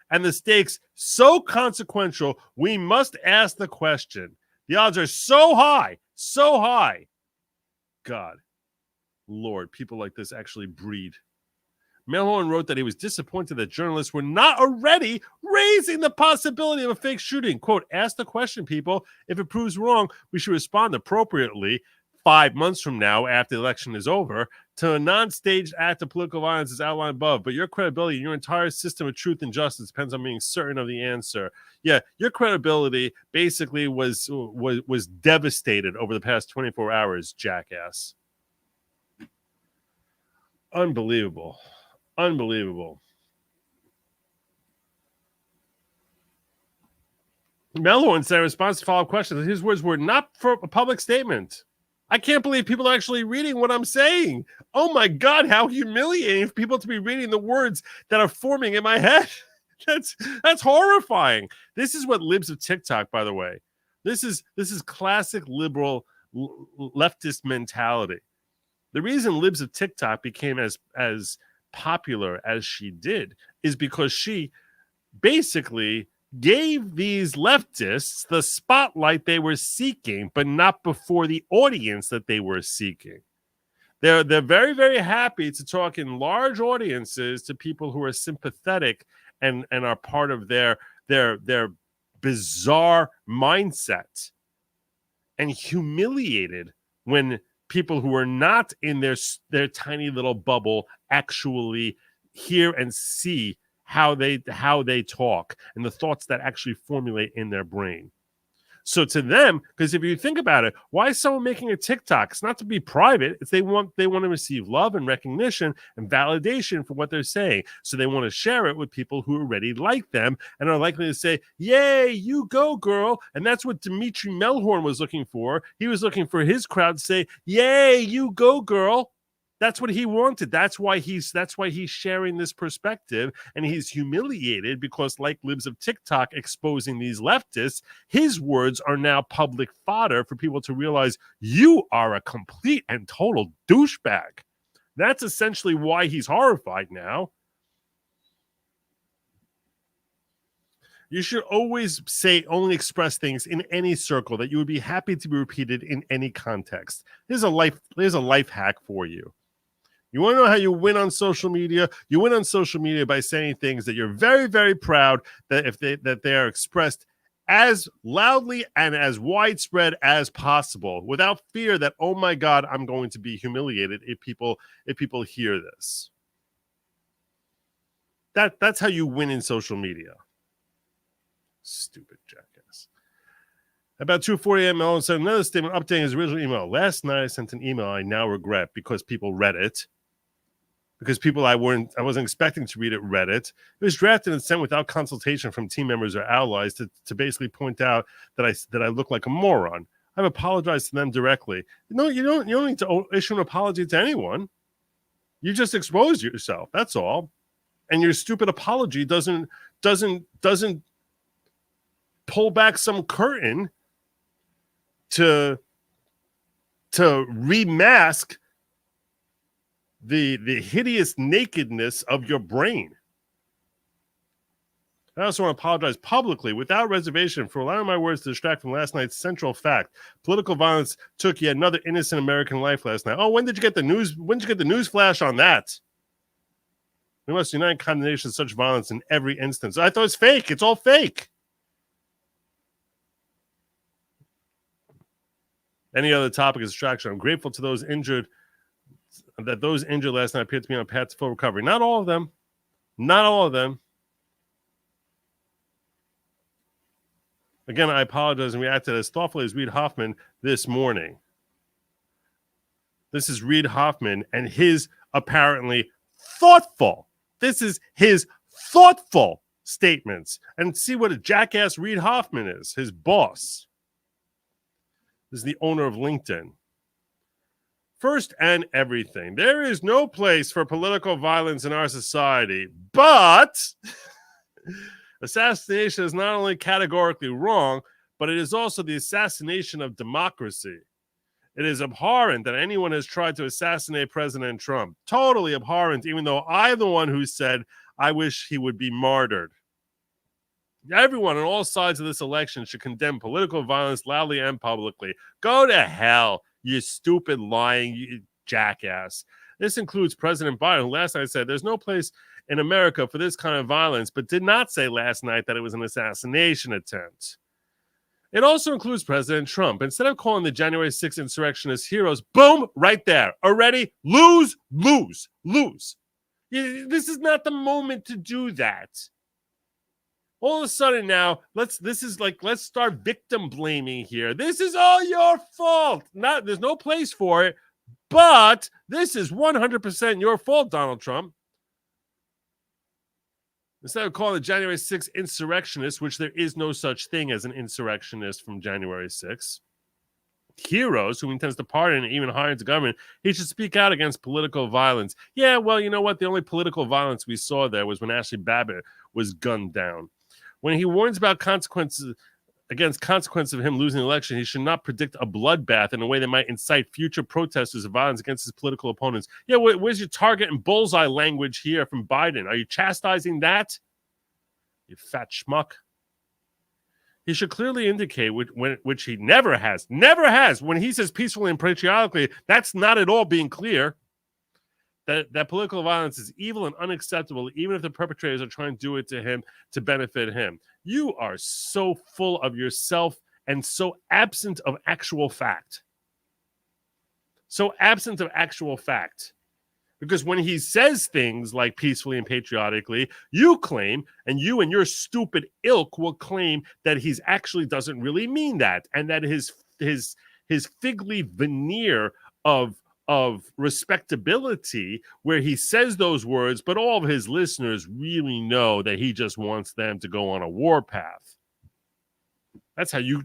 A: and the stakes so consequential, we must ask the question. The odds are so high, so high. God, Lord, people like this actually breed. Melhorn wrote that he was disappointed that journalists were not already raising the possibility of a fake shooting. Quote, ask the question, people. If it proves wrong, we should respond appropriately 5 months from now after the election is over to a non-staged act of political violence as outlined above. But your credibility, your entire system of truth and justice depends on being certain of the answer. Yeah, your credibility basically was devastated over the past 24 hours, jackass. Unbelievable. Unbelievable. Melhorn said in response to follow-up questions that his words were not for a public statement. I can't believe people are actually reading what I'm saying. Oh my God, how humiliating for people to be reading the words that are forming in my head. That's horrifying. This is what libs of TikTok, by the way. This is classic liberal leftist mentality. The reason libs of TikTok became as popular as she did is because she basically gave these leftists the spotlight they were seeking, but not before the audience that they were seeking. They're very, very happy to talk in large audiences to people who are sympathetic and are part of their bizarre mindset, and humiliated when people who are not in their tiny little bubble actually hear and see how they talk and the thoughts that actually formulate in their brain. So to them, because if you think about it, why is someone making a TikTok? It's not to be private. It's they want to receive love and recognition and validation for what they're saying. So they want to share it with people who already like them and are likely to say, yay, you go, girl. And that's what Dmitry Melhorn was looking for. He was looking for his crowd to say, yay, you go, girl. That's what he wanted. That's why he's sharing this perspective, and he's humiliated because, like libs of TikTok exposing these leftists, his words are now public fodder for people to realize you are a complete and total douchebag. That's essentially why he's horrified now. You should always only express things in any circle that you would be happy to be repeated in any context. Here's a life hack for you. You want to know how you win on social media? You win on social media by saying things that you're very, very proud that they are expressed as loudly and as widespread as possible, without fear that, oh my God, I'm going to be humiliated if people hear this. That's how you win in social media. Stupid jackass. About 2:40 a.m., Ellen sent another statement updating his original email. Last night I sent an email I now regret because people read it. Because people I wasn't expecting to read it read it. It was drafted and sent without consultation from team members or allies to basically point out that I look like a moron. I've apologized to them directly. No, you don't need to issue an apology to anyone. You just expose yourself. That's all. And your stupid apology doesn't pull back some curtain to remask the hideous nakedness of your brain. I also want to apologize publicly, without reservation, for allowing my words to distract from last night's central fact. Political violence took yet another innocent American life last night. Oh, when did you get the news? When did you get the news flash on that? We must unite in condemnation of such violence in every instance. I thought it's fake. It's all fake. Any other topic is distraction. I'm grateful to those injured last night appear to be on a path to full recovery. Not all of them. Not all of them. Again, I apologize and reacted as thoughtfully as Reid Hoffman this morning. This is Reid Hoffman and his apparently thoughtful. This is his thoughtful statements. And see what a jackass Reid Hoffman is, his boss. This is the owner of LinkedIn. First and everything, there is no place for political violence in our society, but assassination is not only categorically wrong, but it is also the assassination of democracy. It is abhorrent that anyone has tried to assassinate President Trump. Totally abhorrent, even though I'm the one who said, I wish he would be martyred. Everyone on all sides of this election should condemn political violence loudly and publicly. Go to hell, you stupid, lying jackass. This includes President Biden, who last night said there's no place in America for this kind of violence, but did not say last night that it was an assassination attempt. It also includes President Trump. Instead of calling the January 6th insurrectionists heroes, boom, right there. Already lose. This is not the moment to do that. All of a sudden now, let's start victim blaming here. This is all your fault. There's no place for it, but this is 100% your fault, Donald Trump. Instead of calling the January 6th insurrectionists, which there is no such thing as an insurrectionist from January 6th, heroes who he intends to pardon and even hire into government, he should speak out against political violence. Yeah, well, you know what? The only political violence we saw there was when Ashley Babbitt was gunned down. When he warns about consequences of him losing the election, he should not predict a bloodbath in a way that might incite future protesters of violence against his political opponents. Yeah, where's your target and bullseye language here from Biden? Are you chastising that? You fat schmuck. He should clearly indicate, which he never has, when he says peacefully and patriotically, that's not at all being clear, that political violence is evil and unacceptable, even if the perpetrators are trying to do it to him to benefit him. You are so full of yourself and so absent of actual fact. Because when he says things like peacefully and patriotically, you claim, and you and your stupid ilk will claim that he actually doesn't really mean that, and that his fig leaf veneer of respectability, where he says those words, but all of his listeners really know that he just wants them to go on a warpath. That's how you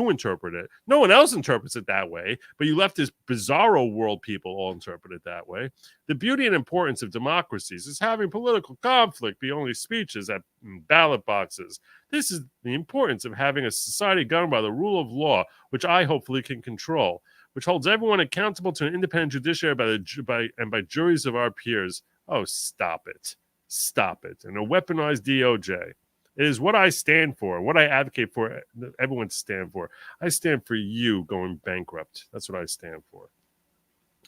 A: interpret it. No one else interprets it that way, but you left this bizarro world people all interpret it that way. The beauty and importance of democracies is having political conflict be only speeches at ballot boxes. This is the importance of having a society governed by the rule of law, which I hopefully can control, which holds everyone accountable to an independent judiciary by juries of our peers. Oh, stop it. And a weaponized DOJ. It is what I stand for, what I advocate for everyone to stand for. I stand for you going bankrupt. That's what I stand for.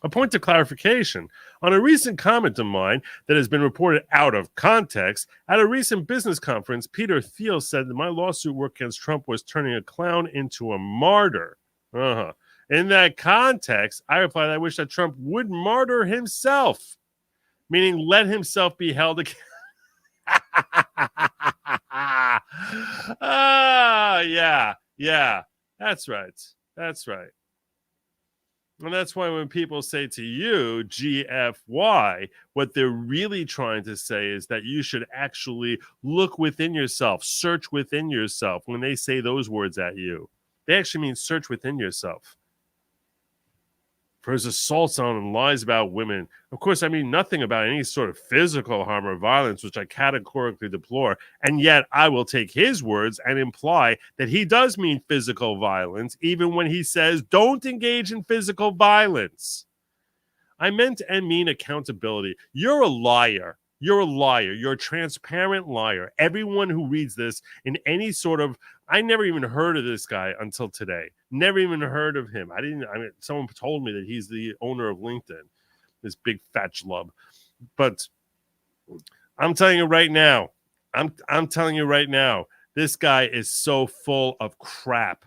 A: A point of clarification. On a recent comment of mine that has been reported out of context, at a recent business conference, Peter Thiel said that my lawsuit work against Trump was turning a clown into a martyr. In that context, I replied, I wish that Trump would martyr himself, meaning let himself be held accountable. Yeah. That's right. And that's why when people say to you, GFY, what they're really trying to say is that you should actually look within yourself, search within yourself. When they say those words at you, they actually mean search within yourself. For his assaults on and lies about women. Of course, I mean nothing about any sort of physical harm or violence, which I categorically deplore. And yet I will take his words and imply that he does mean physical violence, even when he says, don't engage in physical violence. I meant and mean accountability. You're a liar. You're a liar. You're a transparent liar. Everyone who reads this in any sort of, I never even heard of this guy until today. Never even heard of him. Someone told me that he's the owner of LinkedIn, this big fat schlub. But I'm telling you right now, I'm telling you right now, this guy is so full of crap.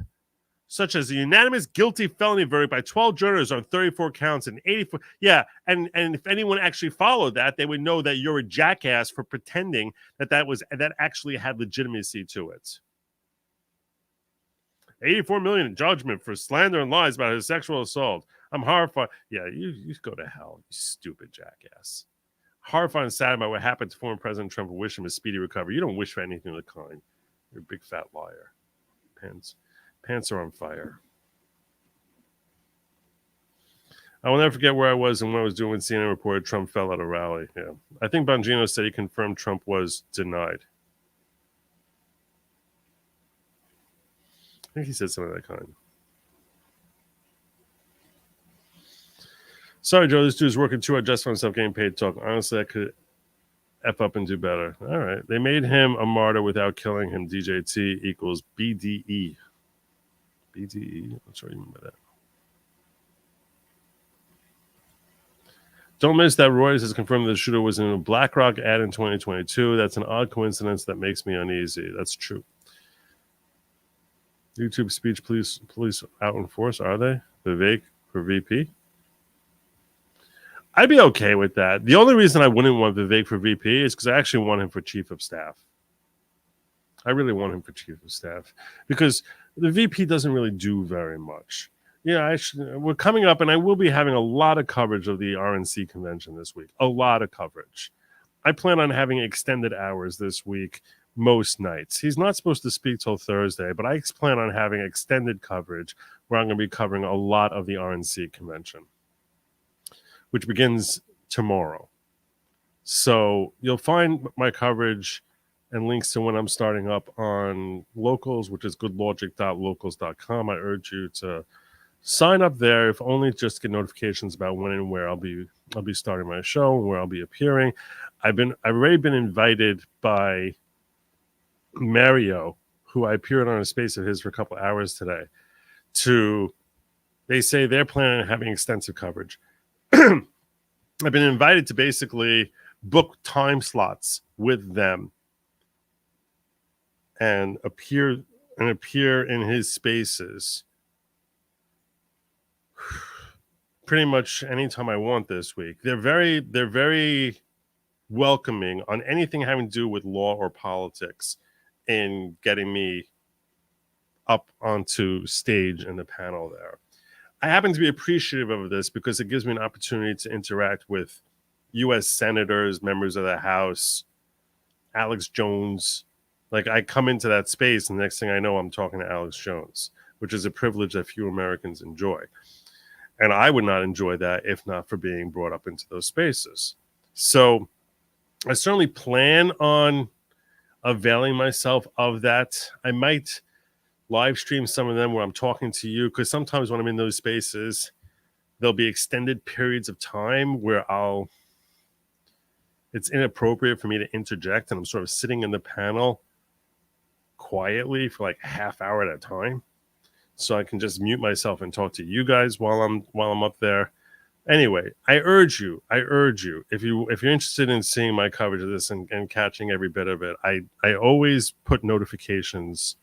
A: Such as a unanimous guilty felony verdict by 12 jurors on 34 counts and 84. Yeah, and if anyone actually followed that, they would know that you're a jackass for pretending that actually had legitimacy to it. 84 million in judgment for slander and lies about his sexual assault. I'm horrified. Yeah, you go to hell, you stupid jackass. Horrified and sad about what happened to former President Trump and wish him a speedy recovery. You don't wish for anything of the kind. You're a big fat liar. Pants are on fire. I will never forget where I was and what I was doing when CNN reported Trump fell at a rally. Yeah, I think Bongino said he confirmed Trump was denied. I think he said something of that kind. Sorry, Joe, this dude's working too hard just for himself getting paid to talk. Honestly, I could F up and do better. All right. They made him a martyr without killing him. DJT equals BDE. BDE? What's what you mean by that? Don't miss that Reuters has confirmed that the shooter was in a BlackRock ad in 2022. That's an odd coincidence that makes me uneasy. That's true. YouTube speech police out in force, are they? Vivek for VP? I'd be okay with that. The only reason I wouldn't want Vivek for VP is because I actually want him for chief of staff. I really want him for chief of staff because the VP doesn't really do very much. Yeah, we're coming up, and I will be having a lot of coverage of the RNC convention this week. A lot of coverage. I plan on having extended hours this week most nights. He's not supposed to speak till Thursday, but I plan on having extended coverage where I'm going to be covering a lot of the RNC convention, which begins tomorrow. So you'll find my coverage and links to when I'm starting up on Locals, which is goodlogic.locals.com. I urge you to sign up there, if only just to get notifications about when and where I'll be starting my show and where I'll be appearing. I've already been invited by Mario, who I appeared on a space of his for a couple hours today, they say they're planning on having extensive coverage. I've been invited to basically book time slots with them and appear in his spaces pretty much anytime I want this week. They're very welcoming on anything having to do with law or politics in getting me up onto stage in the panel there. I happen to be appreciative of this because it gives me an opportunity to interact with U.S. senators, members of the House, Alex Jones. Like, I come into that space, and the next thing I know, I'm talking to Alex Jones, which is a privilege that few Americans enjoy. And I would not enjoy that if not for being brought up into those spaces. So I certainly plan on availing myself of that. I might live stream some of them where I'm talking to you, because sometimes when I'm in those spaces, there'll be extended periods of time where it's inappropriate for me to interject, and I'm sort of sitting in the panel quietly for like a half hour at a time, so I can just mute myself and talk to you guys while I'm up there. Anyway, I urge you, if you're interested in seeing my coverage of this and catching every bit of it, I always put notifications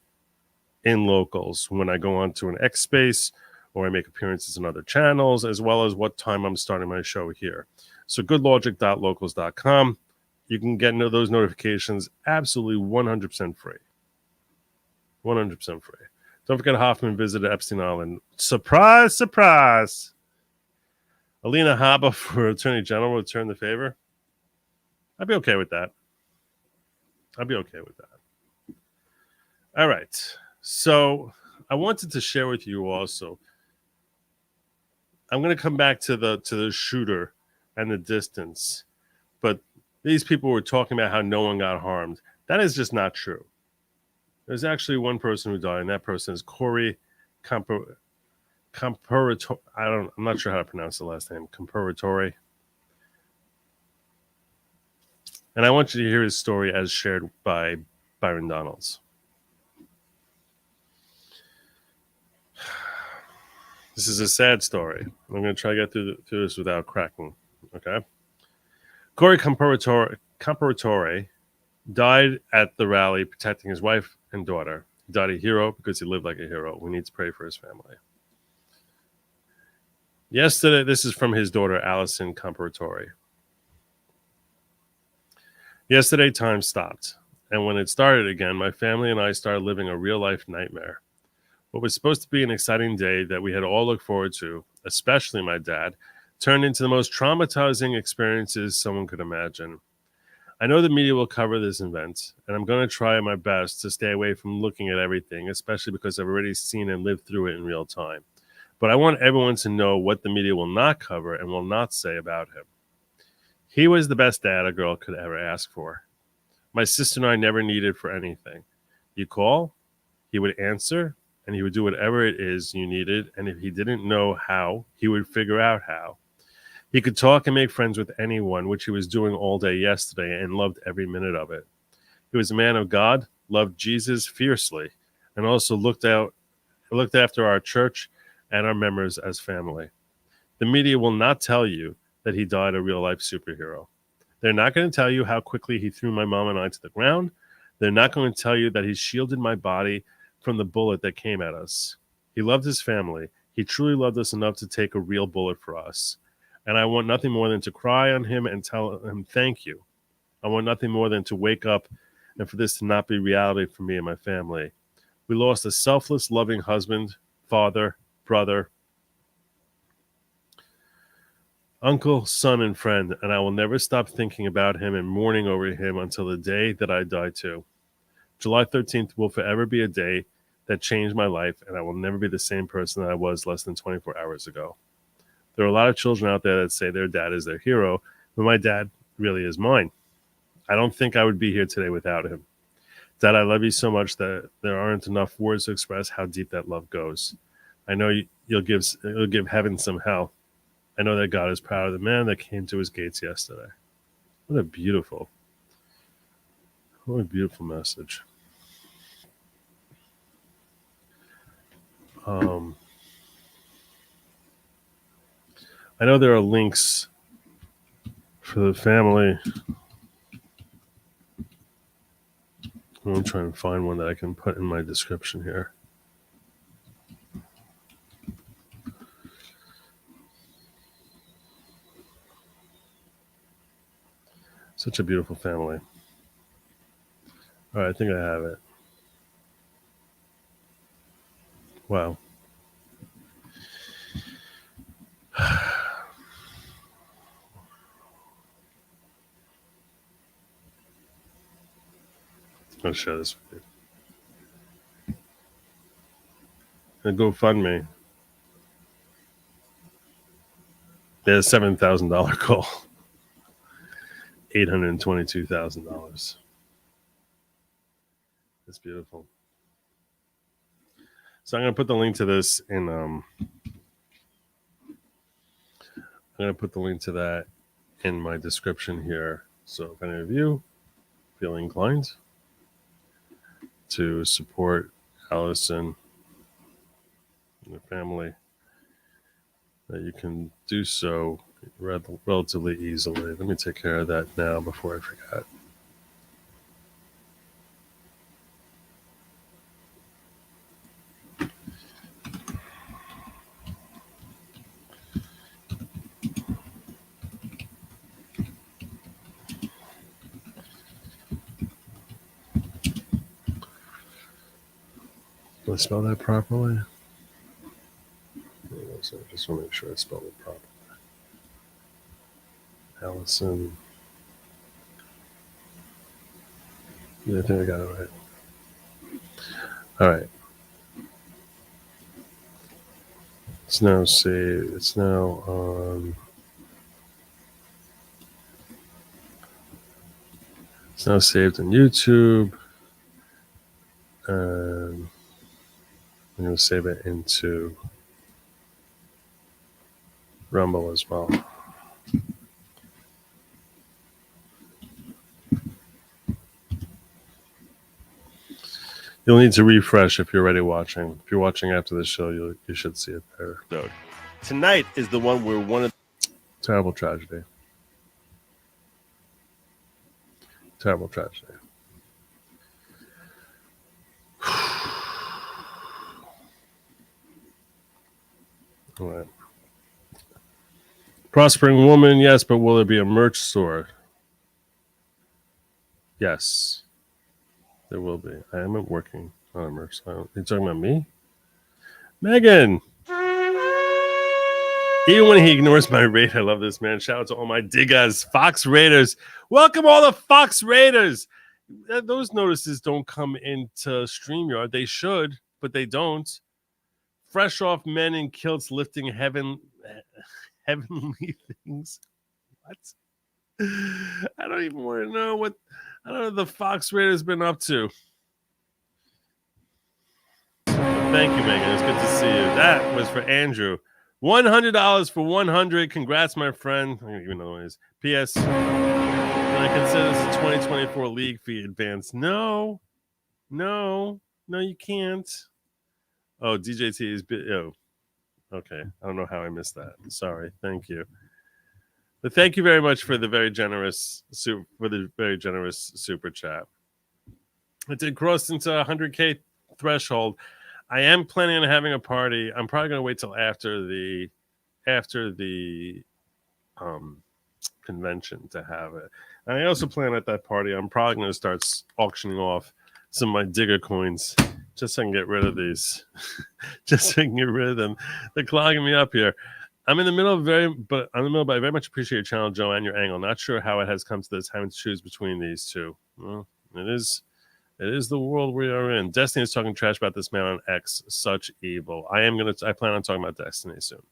A: in locals when I go onto an X space or I make appearances in other channels, as well as what time I'm starting my show here. So goodlogic.locals.com. You can get those notifications absolutely 100% free. 100% free. Don't forget Hoffman visited Epstein Island. Surprise, surprise. Alina Habba for Attorney General return the favor. I'd be okay with that. All right. So I wanted to share with you also. I'm going to come back to the shooter and the distance, but these people were talking about how no one got harmed. That is just not true. There's actually one person who died, and that person is Corey Comperatore. I'm not sure how to pronounce the last name. Comperatore. And I want you to hear his story as shared by Byron Donalds. This is a sad story. I'm going to try to get through this without cracking. Okay. Corey Comperatore died at the rally protecting his wife and daughter. He died a hero because he lived like a hero. We need to pray for his family. Yesterday, this is from his daughter, Allison Comperatore. Yesterday, time stopped. And when it started again, my family and I started living a real-life nightmare. What was supposed to be an exciting day that we had all looked forward to, especially my dad, turned into the most traumatizing experiences someone could imagine. I know the media will cover this event, and I'm going to try my best to stay away from looking at everything, especially because I've already seen and lived through it in real time. But I want everyone to know what the media will not cover and will not say about him. He was the best dad a girl could ever ask for. My sister and I never needed for anything. You call, he would answer, and he would do whatever it is you needed, and if he didn't know how, he would figure out how. He could talk and make friends with anyone, which he was doing all day yesterday, and loved every minute of it. He was a man of God, loved Jesus fiercely, and also looked after our church and our members as family. The media will not tell you that he died a real-life superhero. They're not going to tell you how quickly he threw my mom and I to the ground. They're not going to tell you that he shielded my body from the bullet that came at us. He loved his family. He truly loved us enough to take a real bullet for us. And I want nothing more than to cry on him and tell him thank you. I want nothing more than to wake up and for this to not be reality for me and my family. We lost a selfless, loving husband, father, brother, uncle, son, and friend, and I will never stop thinking about him and mourning over him until the day that I die too. July 13th will forever be a day that changed my life, and I will never be the same person that I was less than 24 hours ago. There are a lot of children out there that say their dad is their hero, but my dad really is mine. I don't think I would be here today without him. Dad, I love you so much that there aren't enough words to express how deep that love goes. I know you'll give heaven some hell. I know that God is proud of the man that came to his gates yesterday. What a beautiful message. I know there are links for the family. I'm trying to find one that I can put in my description here. Such a beautiful family. All right, I think I have it. Wow. I'll share this with you. And GoFundMe. There's $7,000 call. $822,000. It's beautiful. So I'm going to put the link to this in. I'm going to put the link to that in my description here. So if any of you feel inclined to support Allison and the family, that you can do so relatively easily. Let me take care of that now before I forget. Did I spell that properly? I just want to make sure I spelled it properly. Allison. Yeah, I think I got it right. All right. It's now saved. It's now on. It's now saved on YouTube. And I'm going to save it into Rumble as well. You'll need to refresh if you're already watching. If you're watching after the show, you should see it there. So, tonight is the one where one of terrible tragedy. Terrible tragedy. All right. Prospering woman, yes, but will there be a merch store? Yes. There will be. I am working on a merch. Are you talking about me? Megan! Even when he ignores my rate, I love this, man. Shout out to all my diggers, Fox Raiders. Welcome all the Fox Raiders. Those notices don't come into StreamYard. They should, but they don't. Fresh off men in kilts lifting heavenly things. What? I don't even want to know what... I don't know what the Fox Raiders been up to. Thank you, Megan. It's good to see you. That was for Andrew. $100 for 100. Congrats, my friend. I don't even know what it is. P.S. Can I consider this a 2024 league fee advance? No, you can't. Oh, DJT is... Oh, okay. I don't know how I missed that. Sorry. Thank you. But thank you very much for the very generous super chat. It did cross into 100K threshold. I am planning on having a party. I'm probably going to wait till after the convention to have it. And I also plan at that party, I'm probably going to start auctioning off some of my digger coins just so I can get rid of these. Just so I can get rid of them. They're clogging me up here. I'm in the middle, but I very much appreciate your channel, Joe, and your angle. Not sure how it has come to this, having to choose between these two. Well, it is the world we are in. Destiny is talking trash about this man on X. Such evil. I plan on talking about Destiny soon.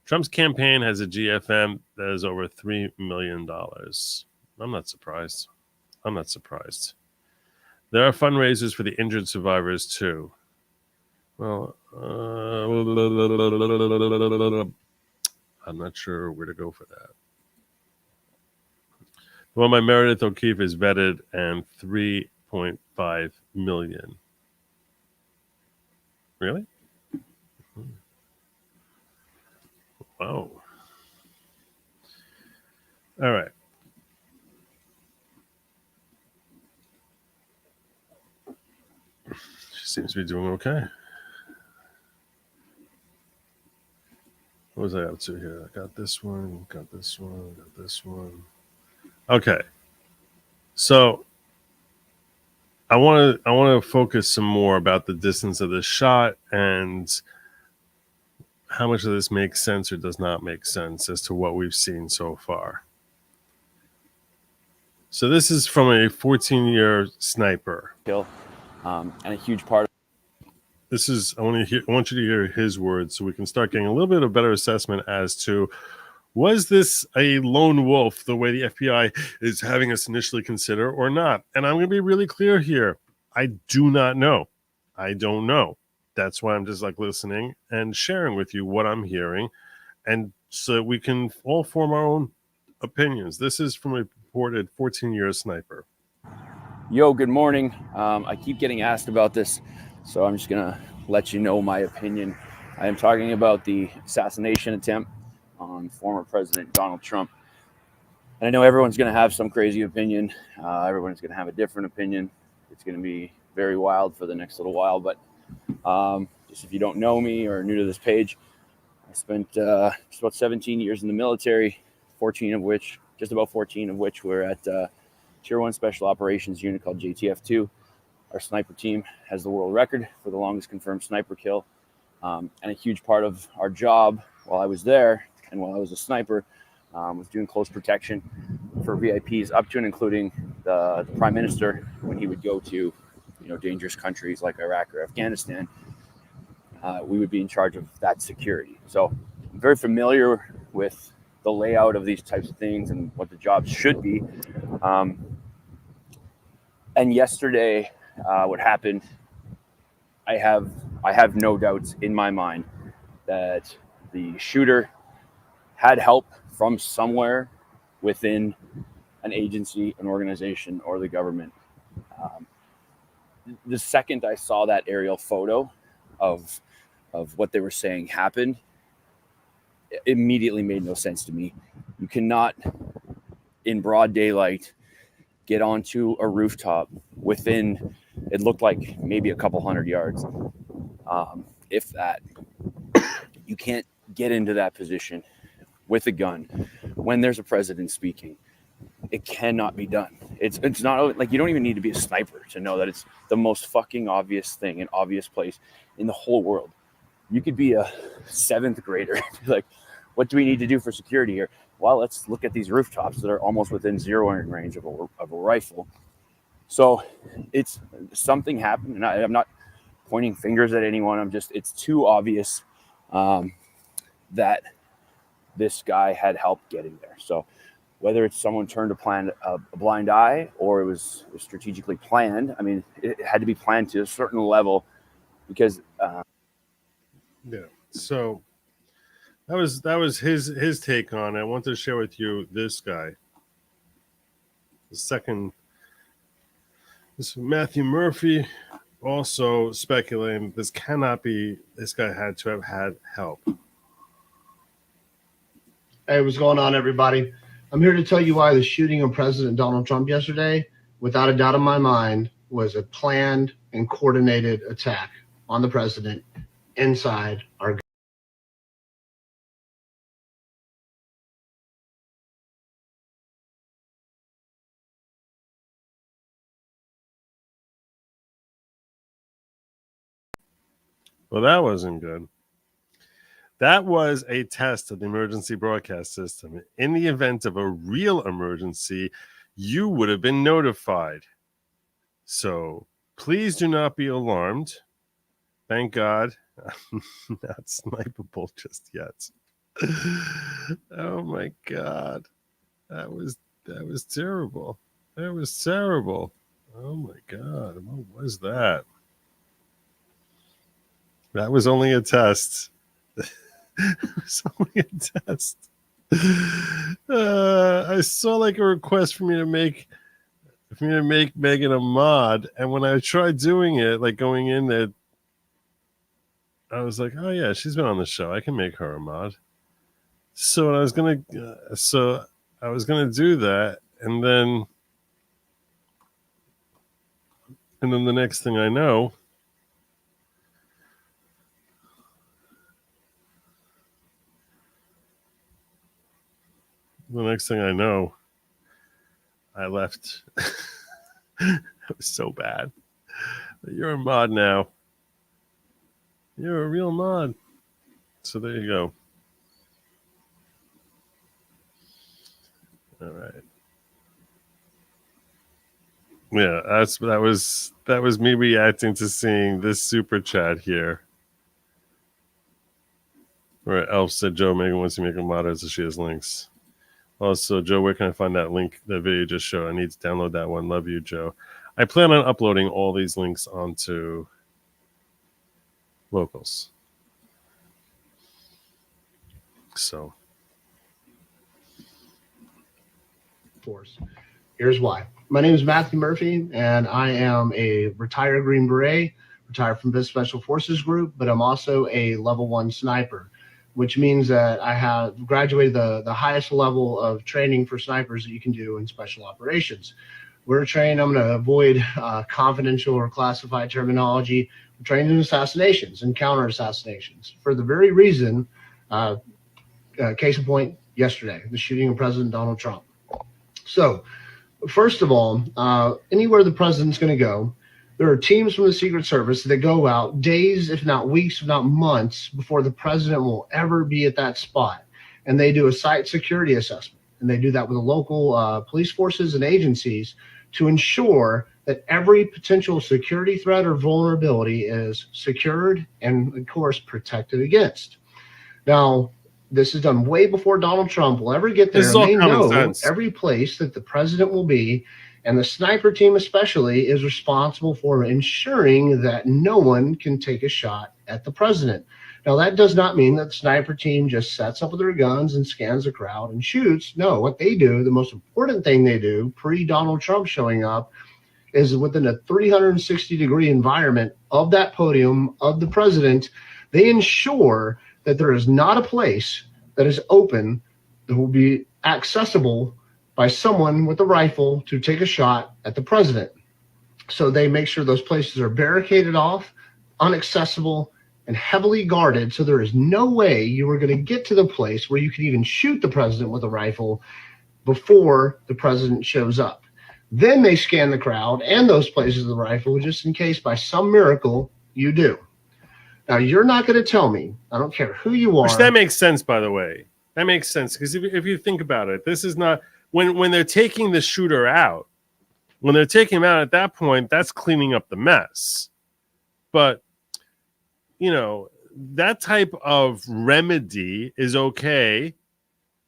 A: Trump's campaign has a GFM that is over $3 million. I'm not surprised. There are fundraisers for the injured survivors too. Well, I'm not sure where to go for that. Well, my Meredith O'Keefe is vetted and 3.5 million. Really? Wow. All right. She seems to be doing okay. What was I up to here? I got this one, got this one, got this one. Okay. So I want to focus some more about the distance of this shot and how much of this makes sense or does not make sense as to what we've seen so far. So this is from a 14-year sniper.
G: Kill, and a huge part.
A: This is I want you to hear his words so we can start getting a little bit of a better assessment as to, was this a lone wolf the way the FBI is having us initially consider or not? And I'm going to be really clear here. I do not know. I don't know. That's why I'm just like listening and sharing with you what I'm hearing, and so we can all form our own opinions. This is from a reported 14-year sniper.
G: Yo, good morning. I keep getting asked about this, so I'm just gonna let you know my opinion. I am talking about the assassination attempt on former President Donald Trump. And I know everyone's going to have some crazy opinion. Everyone's going to have a different opinion. It's going to be very wild for the next little while. But just if you don't know me or are new to this page, I spent just about 17 years in the military, just about 14 of which were at Tier 1 Special Operations Unit called JTF-2. Our sniper team has the world record for the longest confirmed sniper kill. And a huge part of our job while I was there and while I was a sniper was doing close protection for VIPs up to and including the Prime Minister when he would go to dangerous countries like Iraq or Afghanistan. We would be in charge of that security. So I'm very familiar with the layout of these types of things and what the jobs should be. And yesterday, what happened, I have no doubts in my mind that the shooter had help from somewhere within an agency, an organization, or the government. The second I saw that aerial photo of what they were saying happened, it immediately made no sense to me. You cannot, in broad daylight, get onto a rooftop within, it looked like maybe a couple hundred yards, if that. You can't get into that position with a gun when there's a president speaking. It cannot be done. It's not like you don't even need to be a sniper to know that it's the most fucking obvious thing, an obvious place in the whole world. You could be a 7th grader, like, what do we need to do for security here? Well, let's look at these rooftops that are almost within zeroing range of a rifle. So it's something happened, and I'm not pointing fingers at anyone. It's too obvious that this guy had help getting there. So whether it's someone turned a blind eye or it was strategically planned, I mean, it had to be planned to a certain level because.
A: Yeah. So that was his take on it. I want to share with you this guy. The second, this Matthew Murphy, also speculating this cannot be. This guy had to have had help.
H: Hey, what's going on, everybody? I'm here to tell you why the shooting of President Donald Trump yesterday, without a doubt in my mind, was a planned and coordinated attack on the president inside our.
A: Well, that wasn't good. That was a test of the emergency broadcast system. In the event of a real emergency, you would have been notified. So please do not be alarmed. Thank God, I'm not snipeable just yet. Oh my God, that was terrible. That was terrible. Oh my God, what was that? That was only a test. It was only a test. I saw like a request for me to make Megan a mod, and when I tried doing it, like going in there, I was like, "Oh yeah, she's been on the show. I can make her a mod." So I was gonna do that, and then the next thing I know. The next thing I know, I left. That was so bad. You're a mod now. You're a real mod. So there you go. All right. Yeah, that was me reacting to seeing this super chat here. Where Elf said Joe Megan wants to make a mod so she has links. Also, Joe, where can I find that link that video just showed? I need to download that one. Love you, Joe. I plan on uploading all these links onto Locals. So.
H: Force. Here's why. My name is Matthew Murphy, and I am a retired Green Beret, retired from this Special Forces group, but I'm also a level 1 sniper, which means that I have graduated the highest level of training for snipers that you can do in special operations. We're trained, I'm going to avoid confidential or classified terminology. We're trained in assassinations and counter assassinations for the very reason, case in point, yesterday, the shooting of President Donald Trump. So, first of all, anywhere the president's going to go, there are teams from the Secret Service that go out days, if not weeks, if not months, before the president will ever be at that spot. And they do a site security assessment. And they do that with the local police forces and agencies to ensure that every potential security threat or vulnerability is secured and, of course, protected against. Now, this is done way before Donald Trump will ever get there.
A: This is
H: and
A: all
H: they
A: common
H: know
A: sense.
H: every place that the president will be, and the sniper team especially is responsible for ensuring that no one can take a shot at the president. Now, that does not mean that the sniper team just sets up with their guns and scans the crowd and shoots. No, what they do, the most important thing they do pre-Donald Trump showing up, is within a 360-degree environment of that podium of the president, they ensure that there is not a place that is open that will be accessible by someone with a rifle to take a shot at the president. So they make sure those places are barricaded off, inaccessible, and heavily guarded, so there is no way you are going to get to the place where you can even shoot the president with a rifle before the president shows up. Then they scan the crowd and those places with the rifle, just in case by some miracle you do. Now, you're not going to tell me, I don't care who you are.
A: Which that makes sense, by the way. That makes sense, because if you think about it, this is not when they're taking the shooter out. When they're taking him out at that point, that's cleaning up the mess. But you know, that type of remedy is okay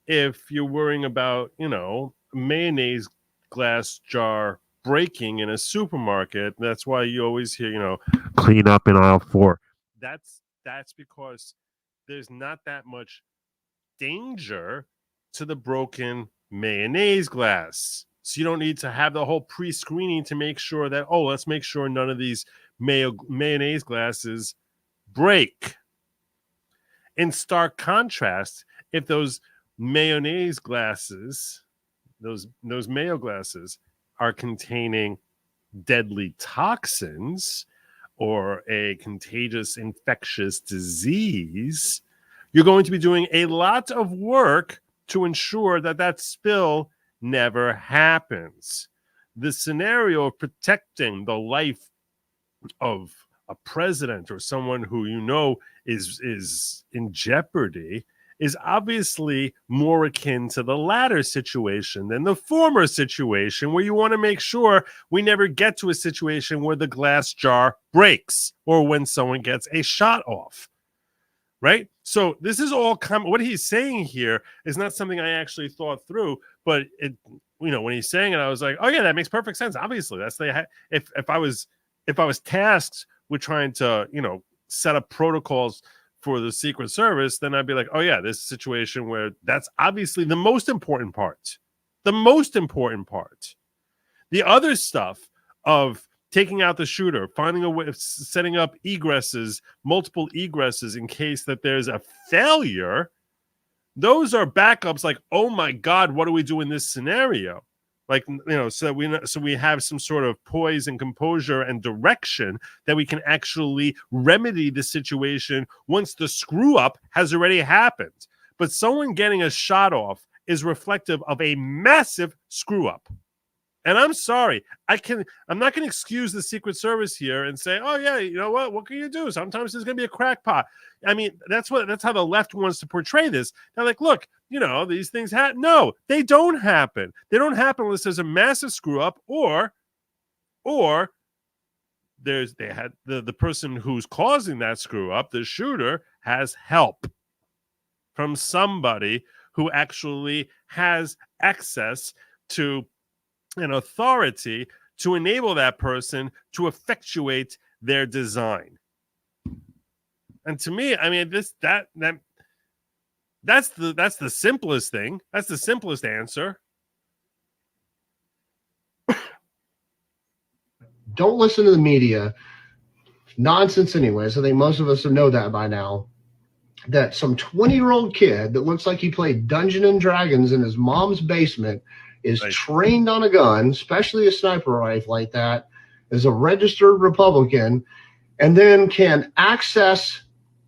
A: if you're worrying about, you know, mayonnaise glass jar breaking in a supermarket. That's why you always hear, you know, clean up in aisle 4. That's because there's not that much danger to the broken mayonnaise glass. So you don't need to have the whole pre-screening to make sure that, oh, let's make sure none of these mayonnaise glasses break. In stark contrast, if those mayonnaise glasses, those mayo glasses are containing deadly toxins or a contagious infectious disease, you're going to be doing a lot of work to ensure that that spill never happens. The scenario of protecting the life of a president or someone who you know is in jeopardy is obviously more akin to the latter situation than the former situation, where you want to make sure we never get to a situation where the glass jar breaks or when someone gets a shot off. Right? So this is all what he's saying here is not something I actually thought through, but it, you know, when he's saying it, I was like, oh yeah, that makes perfect sense. Obviously, that's if I was tasked with trying to, you know, set up protocols for the Secret Service, then I'd be like, oh yeah, this situation where that's obviously the most important part. The most important part. The other stuff of taking out the shooter, finding a way of setting up egresses, multiple egresses in case that there's a failure, those are backups like, oh my God, what do we do in this scenario? Like, you know, so we have some sort of poise and composure and direction that we can actually remedy the situation once the screw up has already happened. But someone getting a shot off is reflective of a massive screw up. And I'm sorry, I'm not going to excuse the Secret Service here and say, oh yeah, you know what can you do? Sometimes there's going to be a crackpot. I mean, that's how the left wants to portray this. They're like, look, you know, these things happen. No, they don't happen. They don't happen unless there's a massive screw up or the person who's causing that screw up, the shooter, has help from somebody who actually has access to an authority to enable that person to effectuate their design. And to me, I mean, that's the simplest thing. That's the simplest answer.
H: Don't listen to the media nonsense anyways. I think most of us know that by now. That some 20-year-old kid that looks like he played Dungeons and Dragons in his mom's basement is
A: Right.
H: trained on a gun, especially a sniper rifle like that, is a registered Republican, and then can access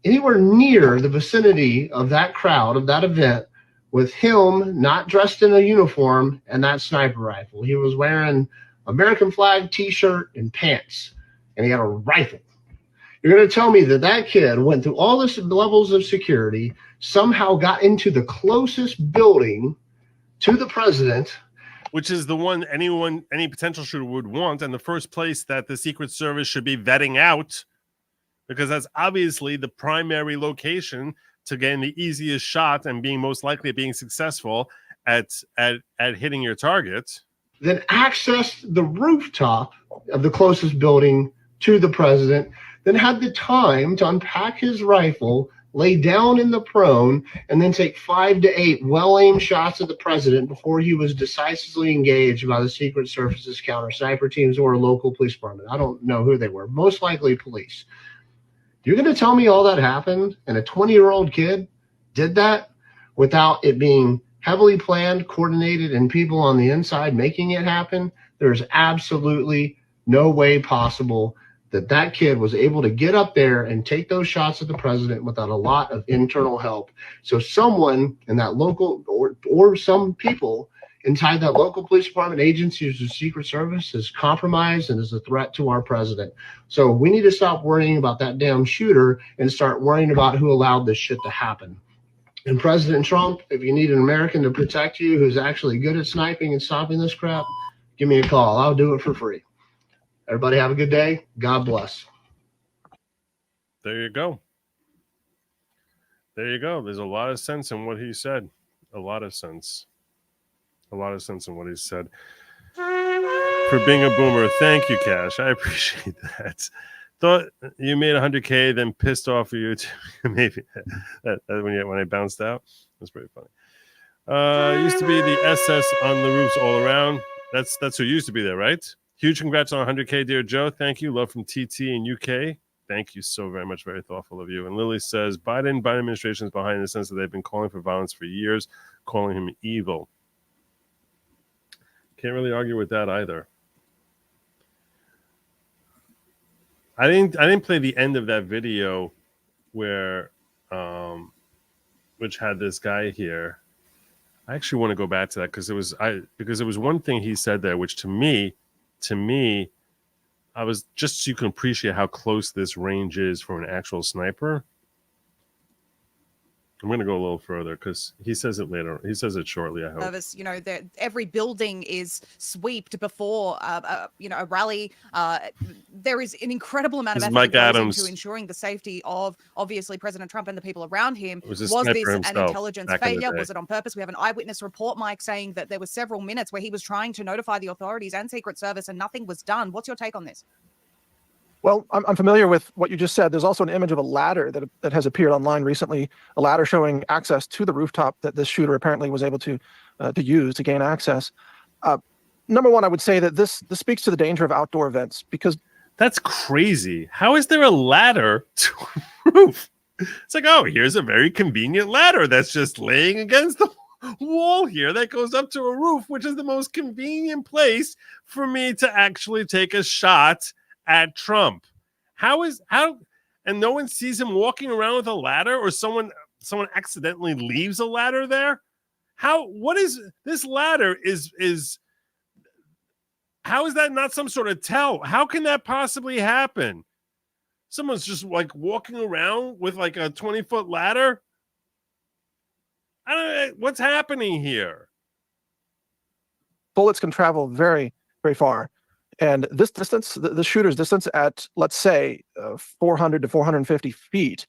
H: anywhere near the vicinity of that crowd, of that event, with him not dressed in a uniform and that sniper rifle. He was wearing American flag t-shirt and pants, and he had a rifle. You're going to tell me that that kid went through all this levels of security, somehow got into the closest building to the president,
A: which is the one any potential shooter would want, and the first place that the Secret Service should be vetting out, because that's obviously the primary location to getting the easiest shot and being most likely at being successful at hitting your target.
H: then accessed the rooftop of the closest building to the president, then had the time to unpack his rifle, lay down in the prone, and then take 5 to 8 well-aimed shots at the president before he was decisively engaged by the Secret Service's counter sniper teams or a local police department. I don't know who they were. Most likely police. You're going to tell me all that happened and a 20-year-old kid did that without it being heavily planned, coordinated, and people on the inside making it happen? There's absolutely no way possible that that kid was able to get up there and take those shots at the president without a lot of internal help. So someone in that local or some people inside that local police department, agencies, or Secret Service is compromised and is a threat to our president. So we need to stop worrying about that damn shooter and start worrying about who allowed this shit to happen. And President Trump, if you need an American to protect you who's actually good at sniping and stopping this crap, give me a call. I'll do it for free. Everybody have a good day. God bless.
A: There you go. There you go. There's a lot of sense in what he said. A lot of sense. A lot of sense in what he said. For being a boomer, thank you, Cash. I appreciate that. Thought you made 100K, then pissed off of you too. Maybe when I bounced out. That's pretty funny. Used to be the SS on the roofs all around. That's who used to be there, right? Huge congrats on 100K, dear Joe. Thank you. Love from TT in UK. Thank you so very much. Very thoughtful of you. And Lily says, Biden administration is behind in the sense that they've been calling for violence for years, calling him evil. Can't really argue with that either. I didn't play the end of that video where which had this guy here. I actually want to go back to that because it was one thing he said there, which to me, I was just so you can appreciate how close this range is for an actual sniper. I'm going to go a little further because he says it later. He says it shortly, I hope.
E: You know, every building is swept before, a rally. There is an incredible amount of effort that goes into ensuring the safety of, obviously, President Trump and the people around him.
A: Was this
E: an intelligence failure? Was it on purpose? We have an eyewitness report, Mike, saying that there were several minutes where he was trying to notify the authorities and Secret Service and nothing was done. What's your take on this?
F: Well, I'm familiar with what you just said. There's also an image of a ladder that has appeared online recently, a ladder showing access to the rooftop that this shooter apparently was able to use to gain access. Number one, I would say that this speaks to the danger of outdoor events because
A: that's crazy. How is there a ladder to a roof? It's like, oh, here's a very convenient ladder that's just laying against the wall here that goes up to a roof, which is the most convenient place for me to actually take a shot at Trump. How and no one sees him walking around with a ladder, or someone accidentally leaves a ladder there? What is this ladder is how is that not some sort of tell? How can that possibly happen? Someone's just like walking around with like a 20-foot ladder. I don't know what's happening here.
F: Bullets can travel very, very far. And this distance, the shooter's distance at, let's say, 400 to 450 feet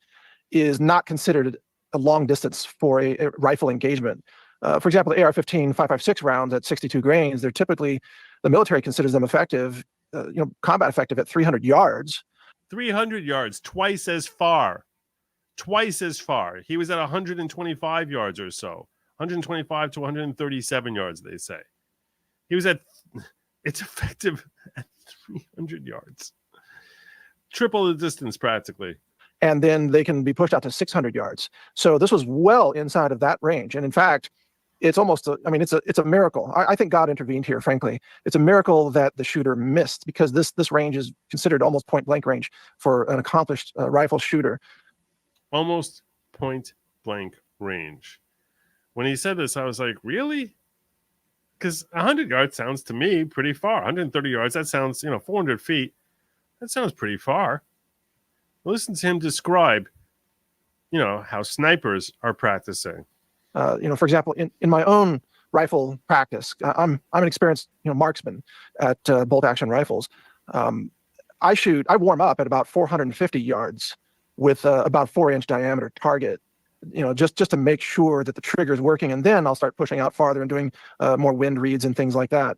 F: is not considered a long distance for a rifle engagement. For example, the AR-15 5.56 rounds at 62 grains, they're typically, the military considers them effective, combat effective at 300 yards.
A: 300 yards, twice as far. Twice as far. He was at 125 yards or so. 125 to 137 yards, they say. He was at... It's effective at 300 yards. triple the distance practically.
F: And then they can be pushed out to 600 yards. So this was well inside of that range. And in fact, it's almost, it's a miracle. I think God intervened here, frankly. It's a miracle that the shooter missed, because this range is considered almost point blank range for an accomplished rifle shooter.
A: Almost point blank range. When he said this, I was like, really? Because 100 yards sounds to me pretty far. 130 yards, that sounds, 400 feet. That sounds pretty far. Listen to him describe, how snipers are practicing.
F: For example, in my own rifle practice, I'm an experienced marksman at bolt action rifles. I warm up at about 450 yards with about 4-inch diameter target, just to make sure that the trigger is working, and then I'll start pushing out farther and doing more wind reads and things like that.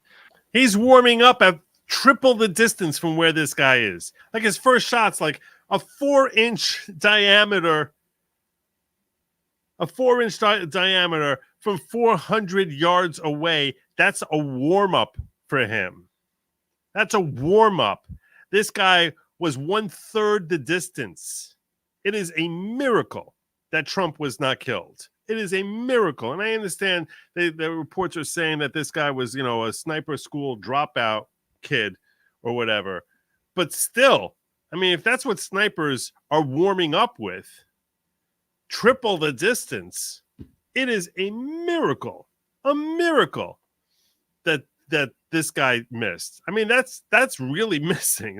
A: He's warming up at triple the distance from where this guy is. Like his first shot's like a 4-inch diameter. A 4-inch diameter from 400 yards away. That's a warm-up for him. That's a warm-up. This guy was 1/3 the distance. It is a miracle that Trump was not killed. It is a miracle. And I understand the reports are saying that this guy was, a sniper school dropout kid or whatever. But still, if that's what snipers are warming up with, triple the distance, it is a miracle that this guy missed. That's really missing.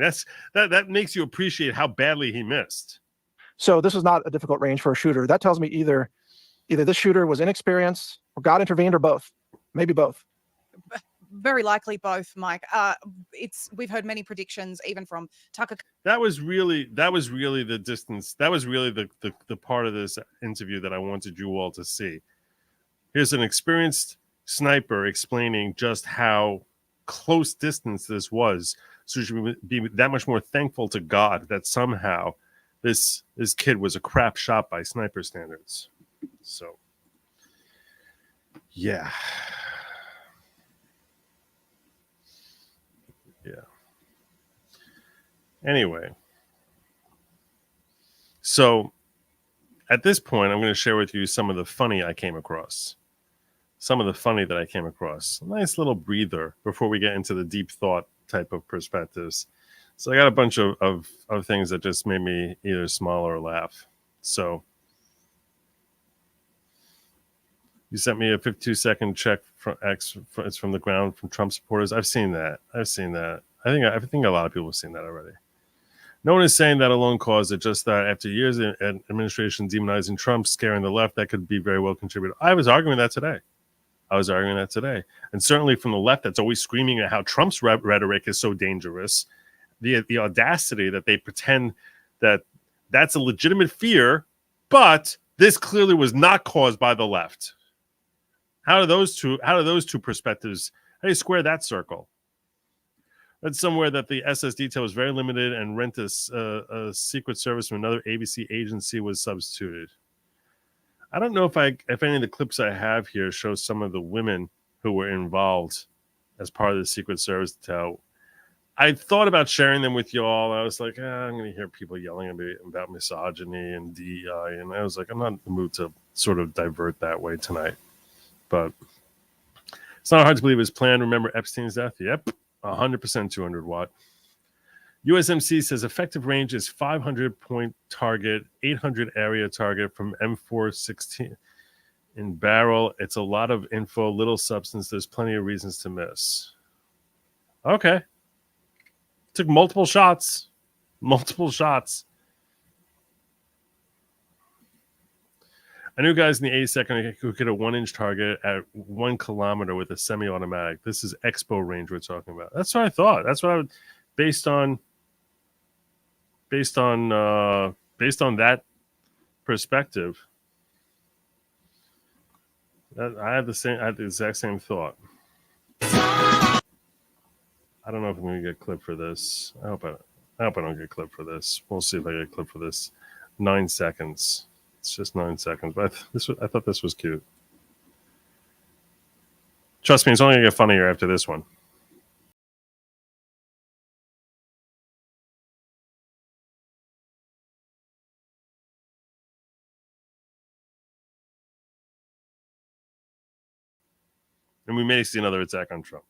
A: That makes you appreciate how badly he missed.
F: So this is not a difficult range for a shooter. That tells me either this shooter was inexperienced or God intervened, or both. Maybe both.
E: Very likely both, Mike. We've heard many predictions, even from Tucker.
A: That was really the distance. That was really the part of this interview that I wanted you all to see. Here's an experienced sniper explaining just how close distance this was. So you should be that much more thankful to God that somehow this kid was a crap shot by sniper standards. So, yeah. Anyway, so at this point, I'm going to share with you some of the funny I came across. Some of the funny that I came across. A nice little breather before we get into the deep thought type of perspectives. So I got a bunch of things that just made me either smile or laugh. So you sent me a 52-second check from X. It's from the ground from Trump supporters. I've seen that. I think a lot of people have seen that already. No one is saying that alone caused it, just that after years of administration demonizing Trump, scaring the left, that could be very well contributed. I was arguing that today. And certainly from the left, that's always screaming at how Trump's rhetoric is so dangerous. The audacity that they pretend that that's a legitimate fear, but this clearly was not caused by the left. How do those two perspectives, how do you square that circle? Read somewhere that the SS detail was very limited and rent a Secret Service from another ABC agency was substituted. I don't know if any of the clips I have here show some of the women who were involved as part of the Secret Service detail. I thought about sharing them with you all. I was like, I'm going to hear people yelling about misogyny and DEI, and I was like, I'm not in the mood to sort of divert that way tonight. But it's not hard to believe it was planned. Remember Epstein's death? Yep. 100% 200 watt. USMC says effective range is 500 point target, 800 area target from M416 in barrel. It's a lot of info, little substance. There's plenty of reasons to miss. Okay. Took multiple shots. I knew guys in the 82nd who hit a 1-inch target at 1 kilometer with a semi-automatic. This is expo range we're talking about. That's what I thought. That's what I would, based on that perspective. I had the exact same thought. I don't know if I'm going to get a clip for this. I hope I don't get a clip for this. We'll see if I get a clip for this. 9 seconds. It's just 9 seconds, but I thought this was cute. Trust me, it's only going to get funnier after this one. and we may see another attack on Trump.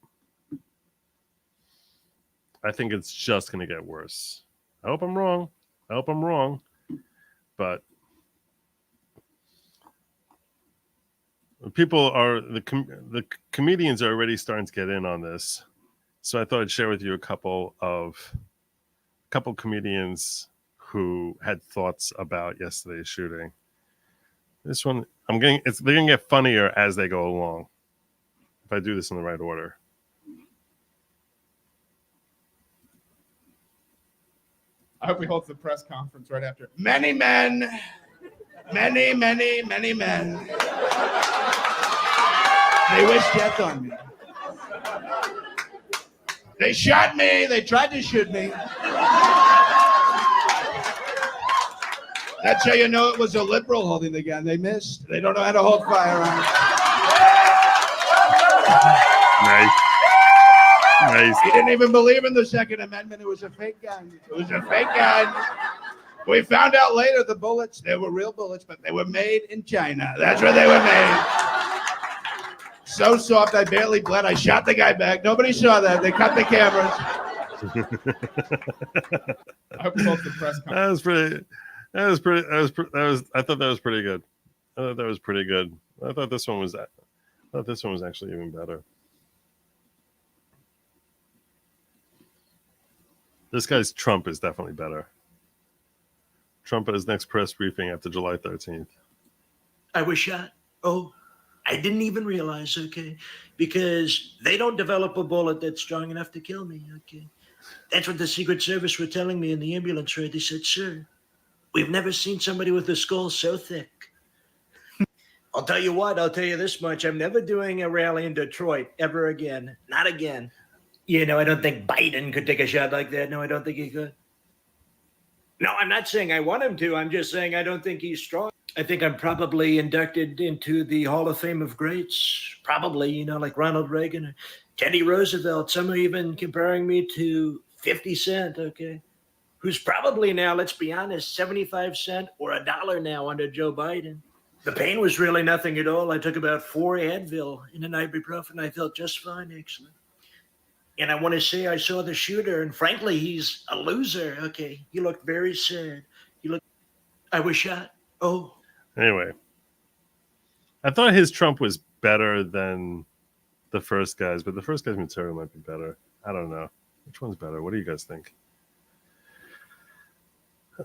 A: I think it's just going to get worse. I hope I'm wrong. But people are the comedians are already starting to get in on this. So I thought I'd share with you a couple comedians who had thoughts about yesterday's shooting. This one, they're gonna get funnier as they go along. If I do this in the right order.
I: I hope he holds the press conference right after.
C: Many men, many men, they wish death on me. They shot me. They tried to shoot me. That's how you know it was a liberal holding the gun. They missed. They don't know how to hold firearms.
A: Nice.
C: He didn't even believe in the Second Amendment. It was a fake gun. We found out later the bullets, they were real bullets, but they were made in China. That's where they were made. So soft, I barely bled. I shot the guy back. Nobody saw that. They cut the cameras.
I: I hope he holds the press conference.
A: I thought that was pretty good. I thought this one was actually even better. This guy's Trump is definitely better. Trump at his next press briefing after July 13th.
J: I was shot. Oh, I didn't even realize, okay? Because they don't develop a bullet that's strong enough to kill me, okay? That's what the Secret Service were telling me in the ambulance ride. They said, sir, we've never seen somebody with a skull so thick. I'll tell you what, I'll tell you this much. I'm never doing a rally in Detroit ever again. Not again. You know, I don't think Biden could take a shot like that. No, I don't think he could. No, I'm not saying I want him to. I'm just saying I don't think he's strong. I think I'm probably inducted into the Hall of Fame of Greats. Probably, you know, like Ronald Reagan or Teddy Roosevelt. Some are even comparing me to 50 Cent, okay? Who's probably now, let's be honest, 75 cents or $1 now under Joe Biden. The pain was really nothing at all. I took about 4 Advil and an ibuprofen. I felt just fine, actually. And I want to say I saw the shooter, and frankly, he's a loser. Okay, he looked very sad. I was shot. Oh.
A: Anyway, I thought his Trump was better than the first guy's, but the first guy's material might be better. I don't know. Which one's better? What do you guys think?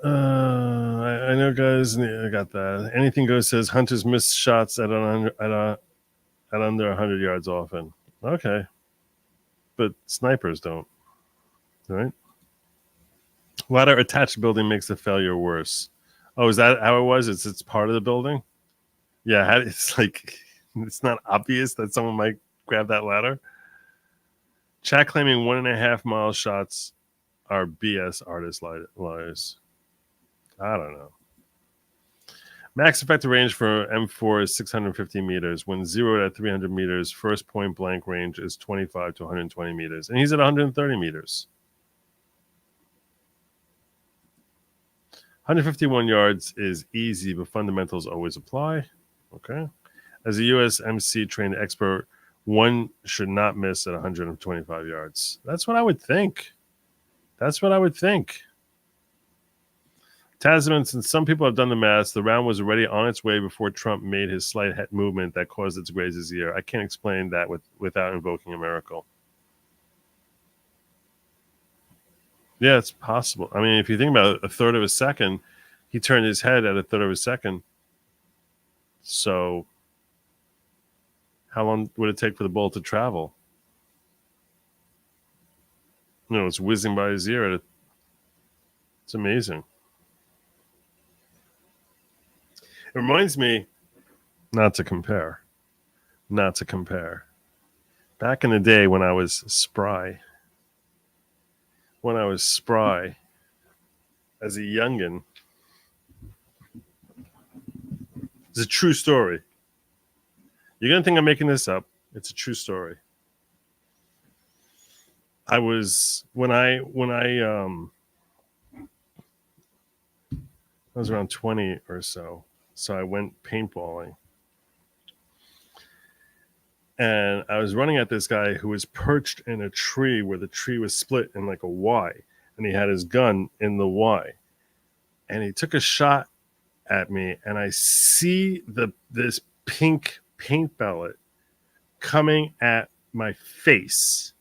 A: I know, guys. I got that. Anything Goes says hunters miss shots at under 100 yards often. Okay, but snipers don't, right? Ladder attached building makes the failure worse. Oh, is that how it was? It's part of the building. Yeah, it's like it's not obvious that someone might grab that ladder. Chat claiming 1.5 mile shots are BS artist liars. I don't know. Max effective range for M4 is 650 meters. When zeroed at 300 meters, first point blank range is 25 to 120 meters. And he's at 130 meters. 151 yards is easy, but fundamentals always apply. Okay. As a USMC trained expert, one should not miss at 125 yards. That's what I would think. Tasman, since some people have done the math, the round was already on its way before Trump made his slight head movement that caused it to graze his ear. I can't explain that without invoking a miracle. Yeah, it's possible. I mean, if you think about it, a third of a second, he turned his head at a third of a second. So how long would it take for the bullet to travel? You know, it's whizzing by his ear. It's amazing. It reminds me, not to compare. Back in the day when I was spry, as a youngin', it's a true story. You're going to think I'm making this up. It's a true story. I was when I was around 20 or so. So I went paintballing. And I was running at this guy who was perched in a tree where the tree was split in like a Y, and he had his gun in the Y, and he took a shot at me, and I see this pink paint pellet coming at my face,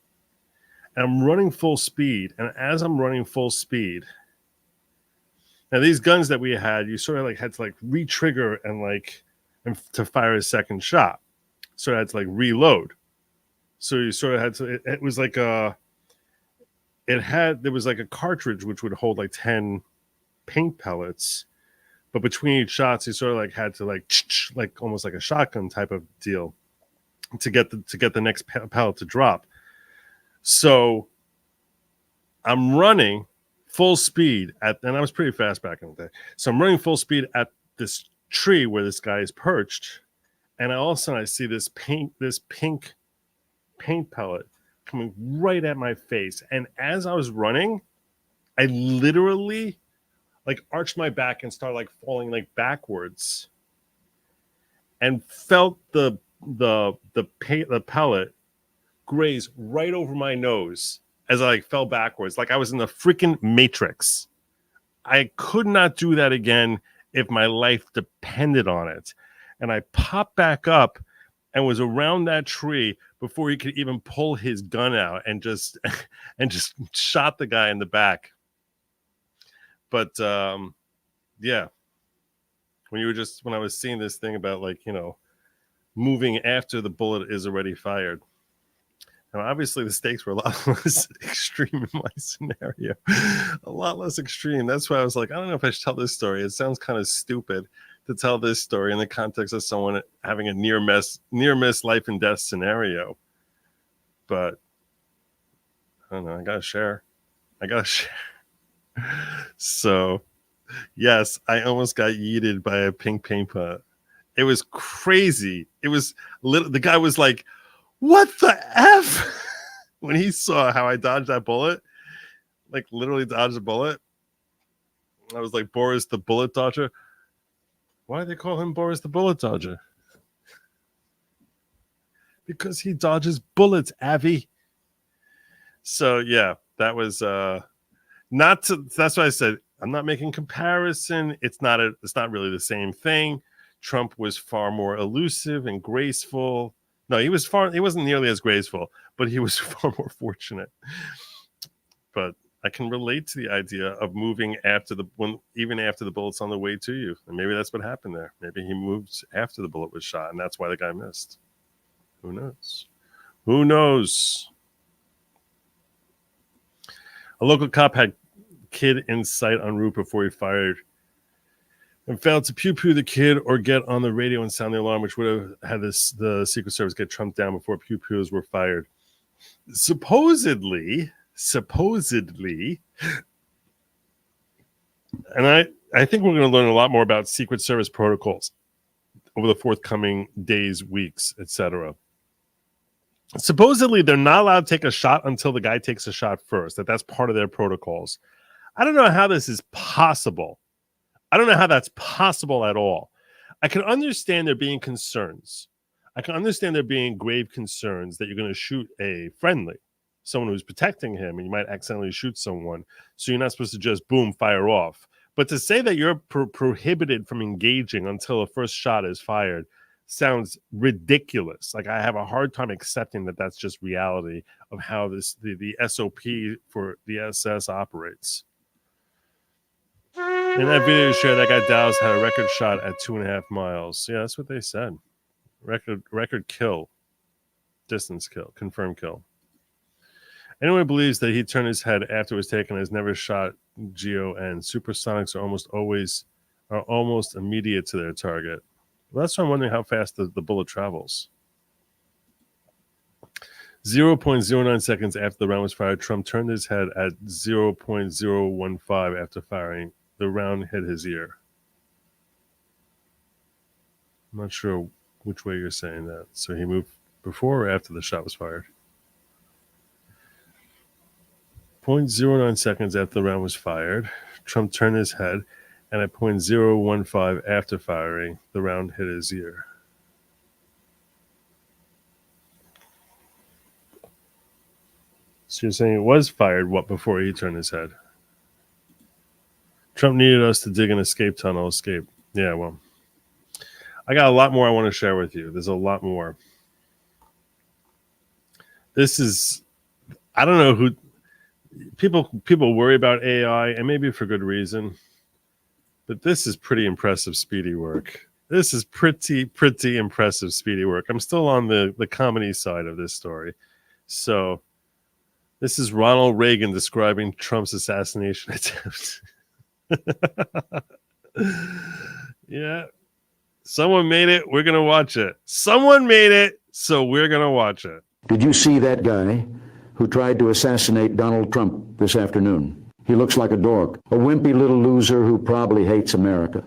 A: and I'm running full speed. And as I'm running full speed, now these guns that we had, you sort of like had to like re-trigger and to fire a second shot. So I had to like reload. So you sort of had to. It was like there was like a cartridge which would hold like 10 paint pellets, but between each shots, you sort of like had to like almost like a shotgun type of deal to get the next pellet to drop. So I'm running full speed and I was pretty fast back in the day. So I'm running full speed at this tree where this guy is perched, and all of a sudden I see this pink paint pellet coming right at my face. And as I was running, I literally like arched my back and started like falling like backwards, and felt the pellet graze right over my nose as I like fell backwards, like I was in the freaking Matrix. I could not do that again if my life depended on it. And I popped back up and was around that tree before he could even pull his gun out, and just shot the guy in the back. But yeah, when I was seeing this thing about like, you know, moving after the bullet is already fired. And obviously the stakes were a lot less extreme in my scenario. A lot less extreme. That's why I was like, I don't know if I should tell this story. It sounds kind of stupid to tell this story in the context of someone having a near miss life and death scenario. But I don't know, I gotta share. So yes, I almost got yeeted by a pink paint pot. It was crazy. It was the guy was like, what the F? When he saw how I dodged that bullet, like literally dodged the bullet. I was like, Boris the bullet dodger. Why do they call him Boris the bullet dodger? Because he dodges bullets, Avi. So yeah, that was that's why I said I'm not making comparison. It's not really the same thing. Trump was far more elusive and graceful. No, he wasn't nearly as graceful, but he was far more fortunate. But I can relate to the idea of moving even after the bullet's on the way to you. And maybe that's what happened there. Maybe he moved after the bullet was shot, and that's why the guy missed. Who knows? Who knows? A local cop had kid in sight en route before he fired and failed to pew-pew the kid or get on the radio and sound the alarm, which would have had the Secret Service get trumped down before pew-pews were fired. Supposedly, and I think we're going to learn a lot more about Secret Service protocols over the forthcoming days, weeks, etc. Supposedly, they're not allowed to take a shot until the guy takes a shot first. That's part of their protocols. I don't know how this is possible. I don't know how that's possible at all. I can understand there being concerns. I can understand there being grave concerns that you're going to shoot a friendly, someone who's protecting him, and you might accidentally shoot someone. So you're not supposed to just boom, fire off. But to say that you're prohibited from engaging until the first shot is fired sounds ridiculous. Like, I have a hard time accepting that that's just reality of how the SOP for the SS operates. In that video share, that guy Dallas had a record shot at 2.5 miles. Yeah, that's what they said. Record kill. Distance kill. Confirmed kill. Anyone who believes that he turned his head after it was taken has never shot GON. Supersonics are almost immediate to their target. Well, that's why I'm wondering how fast the bullet travels. 0.09 seconds after the round was fired, Trump turned his head at 0.015 after firing. The round hit his ear. I'm not sure which way you're saying that. So he moved before or after the shot was fired? 0.09 seconds after the round was fired, Trump turned his head, and at 0.015 after firing, the round hit his ear. So you're saying it was fired before he turned his head? Trump needed us to dig an escape tunnel. Escape. Yeah, well, I got a lot more I want to share with you. There's a lot more. This is, I don't know who people worry about AI, and maybe for good reason. But this is pretty impressive, speedy work. This is pretty impressive, speedy work. I'm still on the comedy side of this story. So this is Ronald Reagan describing Trump's assassination attempt. Yeah. Someone made it. We're going to watch it. Someone made it. So we're going to watch it.
K: Did you see that guy who tried to assassinate Donald Trump this afternoon? He looks like a dork, a wimpy little loser who probably hates America.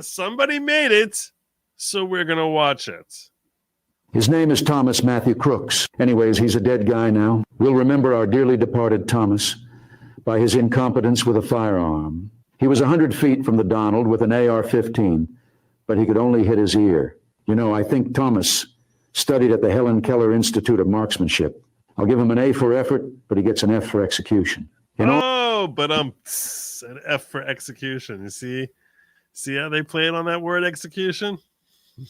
A: Somebody made it, so we're going to watch it.
K: His name is Thomas Matthew Crooks. Anyways, he's a dead guy now. We'll remember our dearly departed Thomas by his incompetence with a firearm. He was 100 feet from the Donald with an AR-15, but he could only hit his ear. You know, I think Thomas studied at the Helen Keller Institute of Marksmanship. I'll give him an A for effort, but he gets an F for execution.
A: But an F for execution. You see how they played on that word execution?
K: In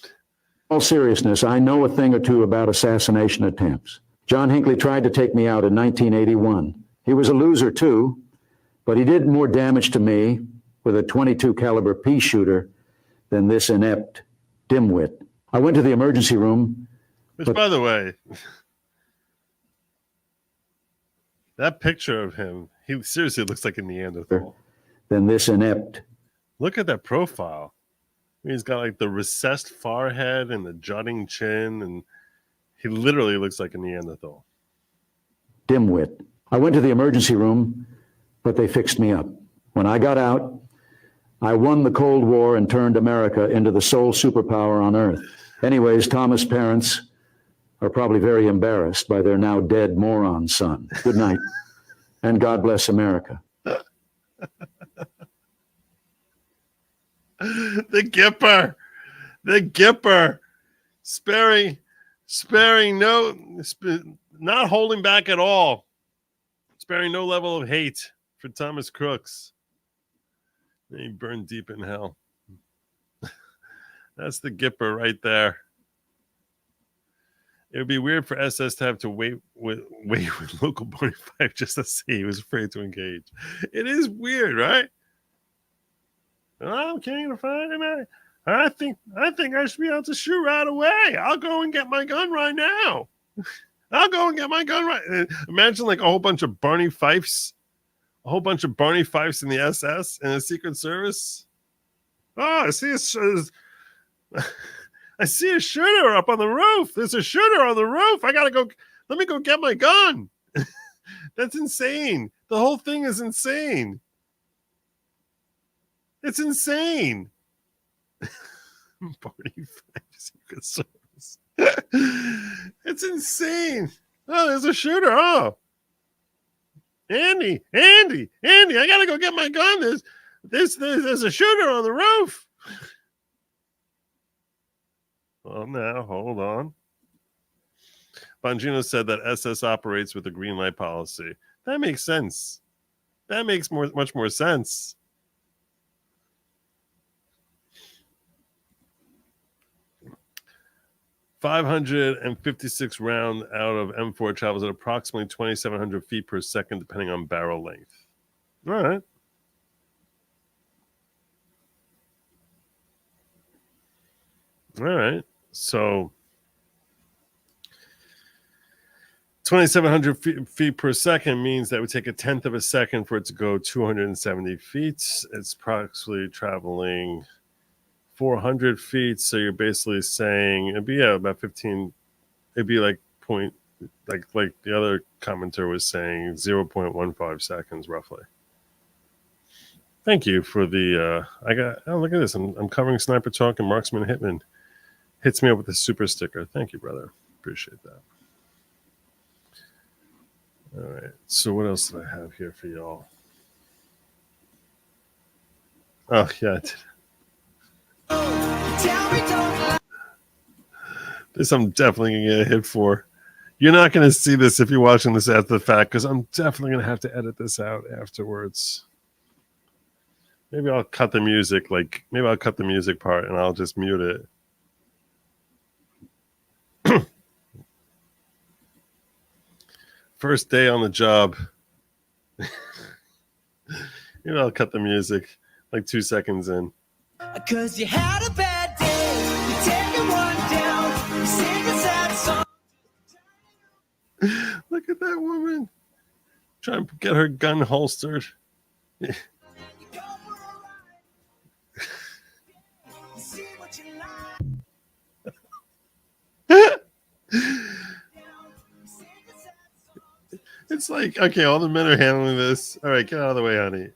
K: all seriousness, I know a thing or two about assassination attempts. John Hinckley tried to take me out in 1981. He was a loser too, but he did more damage to me with a .22 caliber pea shooter than this inept dimwit. I went to the emergency room.
A: Which, by the way, that picture of him, he seriously looks like a Neanderthal.
K: Than this inept.
A: Look at that profile. He's got like the recessed forehead and the jutting chin, and he literally looks like a Neanderthal.
K: Dimwit. I went to the emergency room, but they fixed me up. When I got out, I won the Cold War and turned America into the sole superpower on Earth. Anyways, Thomas' parents are probably very embarrassed by their now dead moron son. Good night, and God bless America.
A: The Gipper, sparing not holding back at all, sparing no level of hate for Thomas Crooks. He burned deep in hell. That's the Gipper right there. It would be weird for SS to have to wait with local 45 just to say he was afraid to engage. It is weird, right? I'm king of fire. I think I should be able to shoot right away. I'll go and get my gun right now. Imagine like a whole bunch of Barney Fifes in the SS and the Secret Service. Oh, I see a shooter up on the roof. There's a shooter on the roof. I gotta go. Let me go get my gun. That's insane. The whole thing is insane. It's insane. Secret Service. It's insane. Oh, there's a shooter. Oh, Andy, I gotta go get my gun. There's a shooter on the roof. Well, now hold on. Bongino said that SS operates with a green light policy. That makes sense. That makes much more sense. .556 round out of M4 travels at approximately 2,700 feet per second, depending on barrel length. All right. All right. So 2,700 feet per second means that it would take a tenth of a second for it to go 270 feet. It's approximately traveling 400 feet. So you're basically saying it'd be about 15. It'd be like like the other commenter was saying 0.15 seconds roughly. Thank you for the look at this. I'm covering Sniper Talk and Marksman Hitman. Hits me up with a super sticker. Thank you, brother. Appreciate that. All right. So what else did I have here for y'all? Oh, yeah.
L: Tell me don't
A: This I'm definitely going to get a hit for. You're not going to see this if you're watching this after the fact, because I'm definitely going to have to edit this out afterwards. Maybe I'll cut the music, maybe I'll cut the music part and I'll just mute it. First day on the job. Maybe I'll cut the music like 2 seconds in.
L: Cause you had a bad day, you take it one down, you sing a sad song.
A: Look at that woman. Trying to get her gun holstered. It's like, okay, all the men are handling this. All right, get out of the way, honey.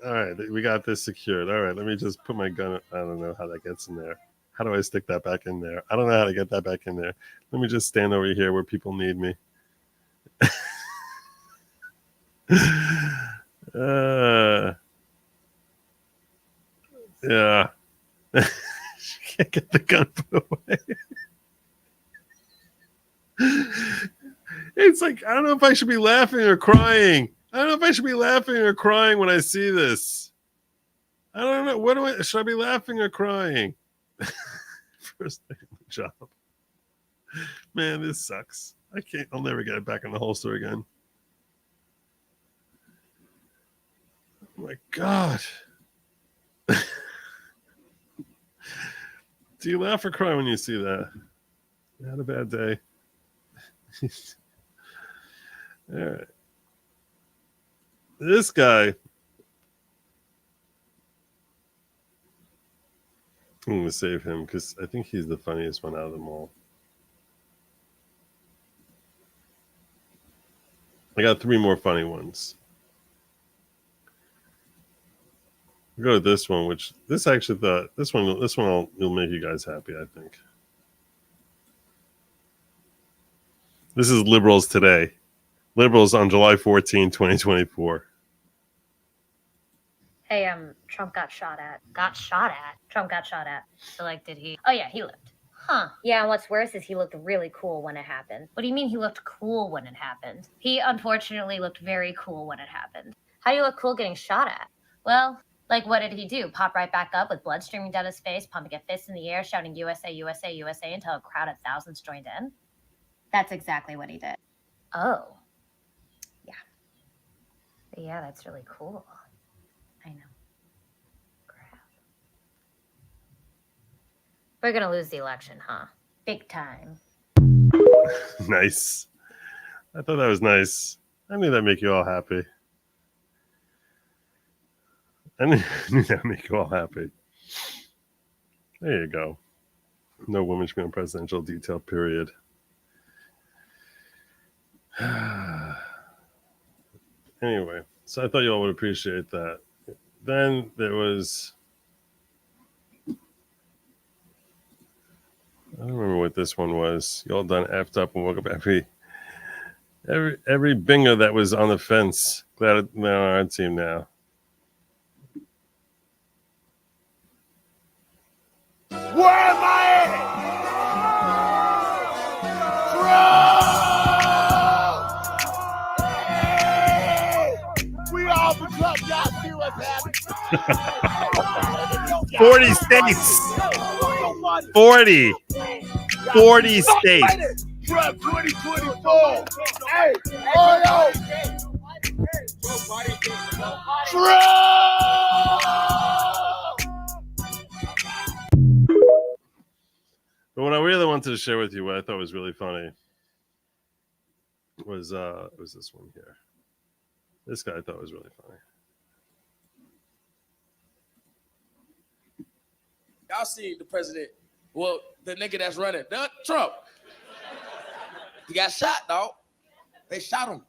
A: All right, we got this secured. All right, let me just put my gun. I don't know how that gets in there. How do I stick that back in there? I don't know how to get that back in there. Let me just stand over here where people need me. Yeah. She can't get the gun put away. It's like, I don't know if I should be laughing or crying. I don't know if I should be laughing or crying when I see this. I don't know. Should I be laughing or crying? First day on the job. Man, this sucks. I'll never get it back in the holster again. Oh my God. Do you laugh or cry when you see that? You had a bad day. All right. This guy. I'm going to save him because I think he's the funniest one out of them all. I got 3 more funny ones. We'll go to this one, which this one will make you guys happy, I think. This is Liberals Today. Liberals on July 14, 2024.
M: Hey, Trump got shot at. Got shot at? Trump got shot at. So, did he? Oh, yeah, he lived. Huh. Yeah, and what's worse is he looked really cool when it happened. What do you mean he looked cool when it happened? He unfortunately looked very cool when it happened. How do you look cool getting shot at? Well, what did he do? Pop right back up with blood streaming down his face, pumping a fist in the air, shouting USA, USA, USA until a crowd of thousands joined in? That's exactly what he did. Oh. Yeah. But yeah, that's really cool. I know. Crap. We're gonna lose the election, huh? Big time.
A: Nice. I thought that was nice. I knew that'd make you all happy. I knew that'd make you all happy. There you go. No woman should be on presidential detail, period. Anyway, so I thought you all would appreciate that. Then there was, I don't remember what this one was. You all done effed up and woke up every bingo that was on the fence. Glad they're on our team now.
L: Where am I at? We all become y'all see what's happening.
A: 40 states. 40 states.
L: Trump 2024. Hey, oh yo. Trump!
A: But what I really wanted to share with you, what I thought was really funny, was this one here. This guy I thought was really funny.
N: Y'all see the president, well, the nigga that's running, Trump. He got shot, dog. They shot him.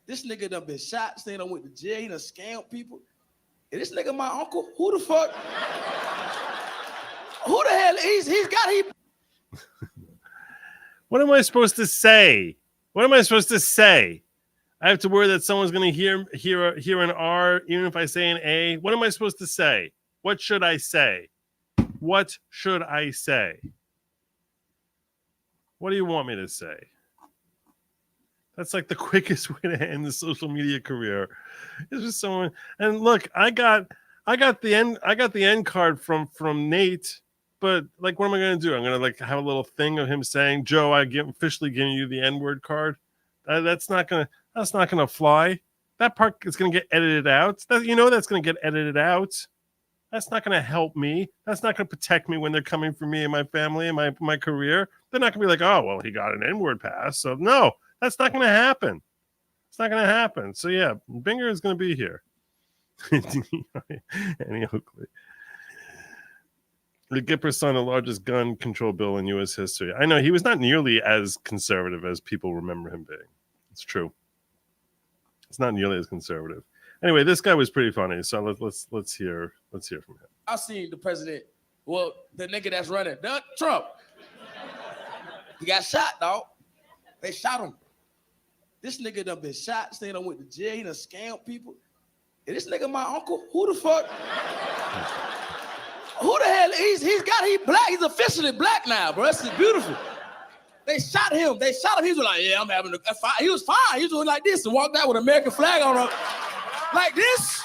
N: This nigga done been shot, saying I went to jail, he done scammed people. And this nigga my uncle, who the fuck? Who the hell he?
A: What am I supposed to say? What am I supposed to say? I have to worry that someone's going to hear an R, even if I say an A. What am I supposed to say? What should I say? What should I say? What do you want me to say? That's like the quickest way to end the social media career. It's just someone. And look, I got the end card from Nate. But like, what am I going to do? I'm going to like have a little thing of him saying, "Joe, officially giving you the N-word card." That's not gonna fly. That part is going to get edited out. That's going to get edited out. That's not going to help me. That's not going to protect me when they're coming for me and my family and my career. They're not going to be like, "Oh, well, he got an N-word pass." So no, that's not going to happen. It's not going to happen. So yeah, Binger is going to be here. Annie Oakley. The Gipper signed the largest gun control bill in U.S. history. I know he was not nearly as conservative as people remember him being. It's true. It's not nearly as conservative. Anyway, this guy was pretty funny. So let's hear from him.
N: I seen the president. Well, the nigga that's running, Trump. He got shot, dog. They shot him. This nigga done been shot. Staying on with the jail. He done scammed people. And this nigga my uncle. Who the fuck? Who the hell? He's black. He's officially black now, bro. That's beautiful. They shot him. He was like, yeah, I'm having a fight. He was fine. He was doing like this and walked out with an American flag on him. Like this.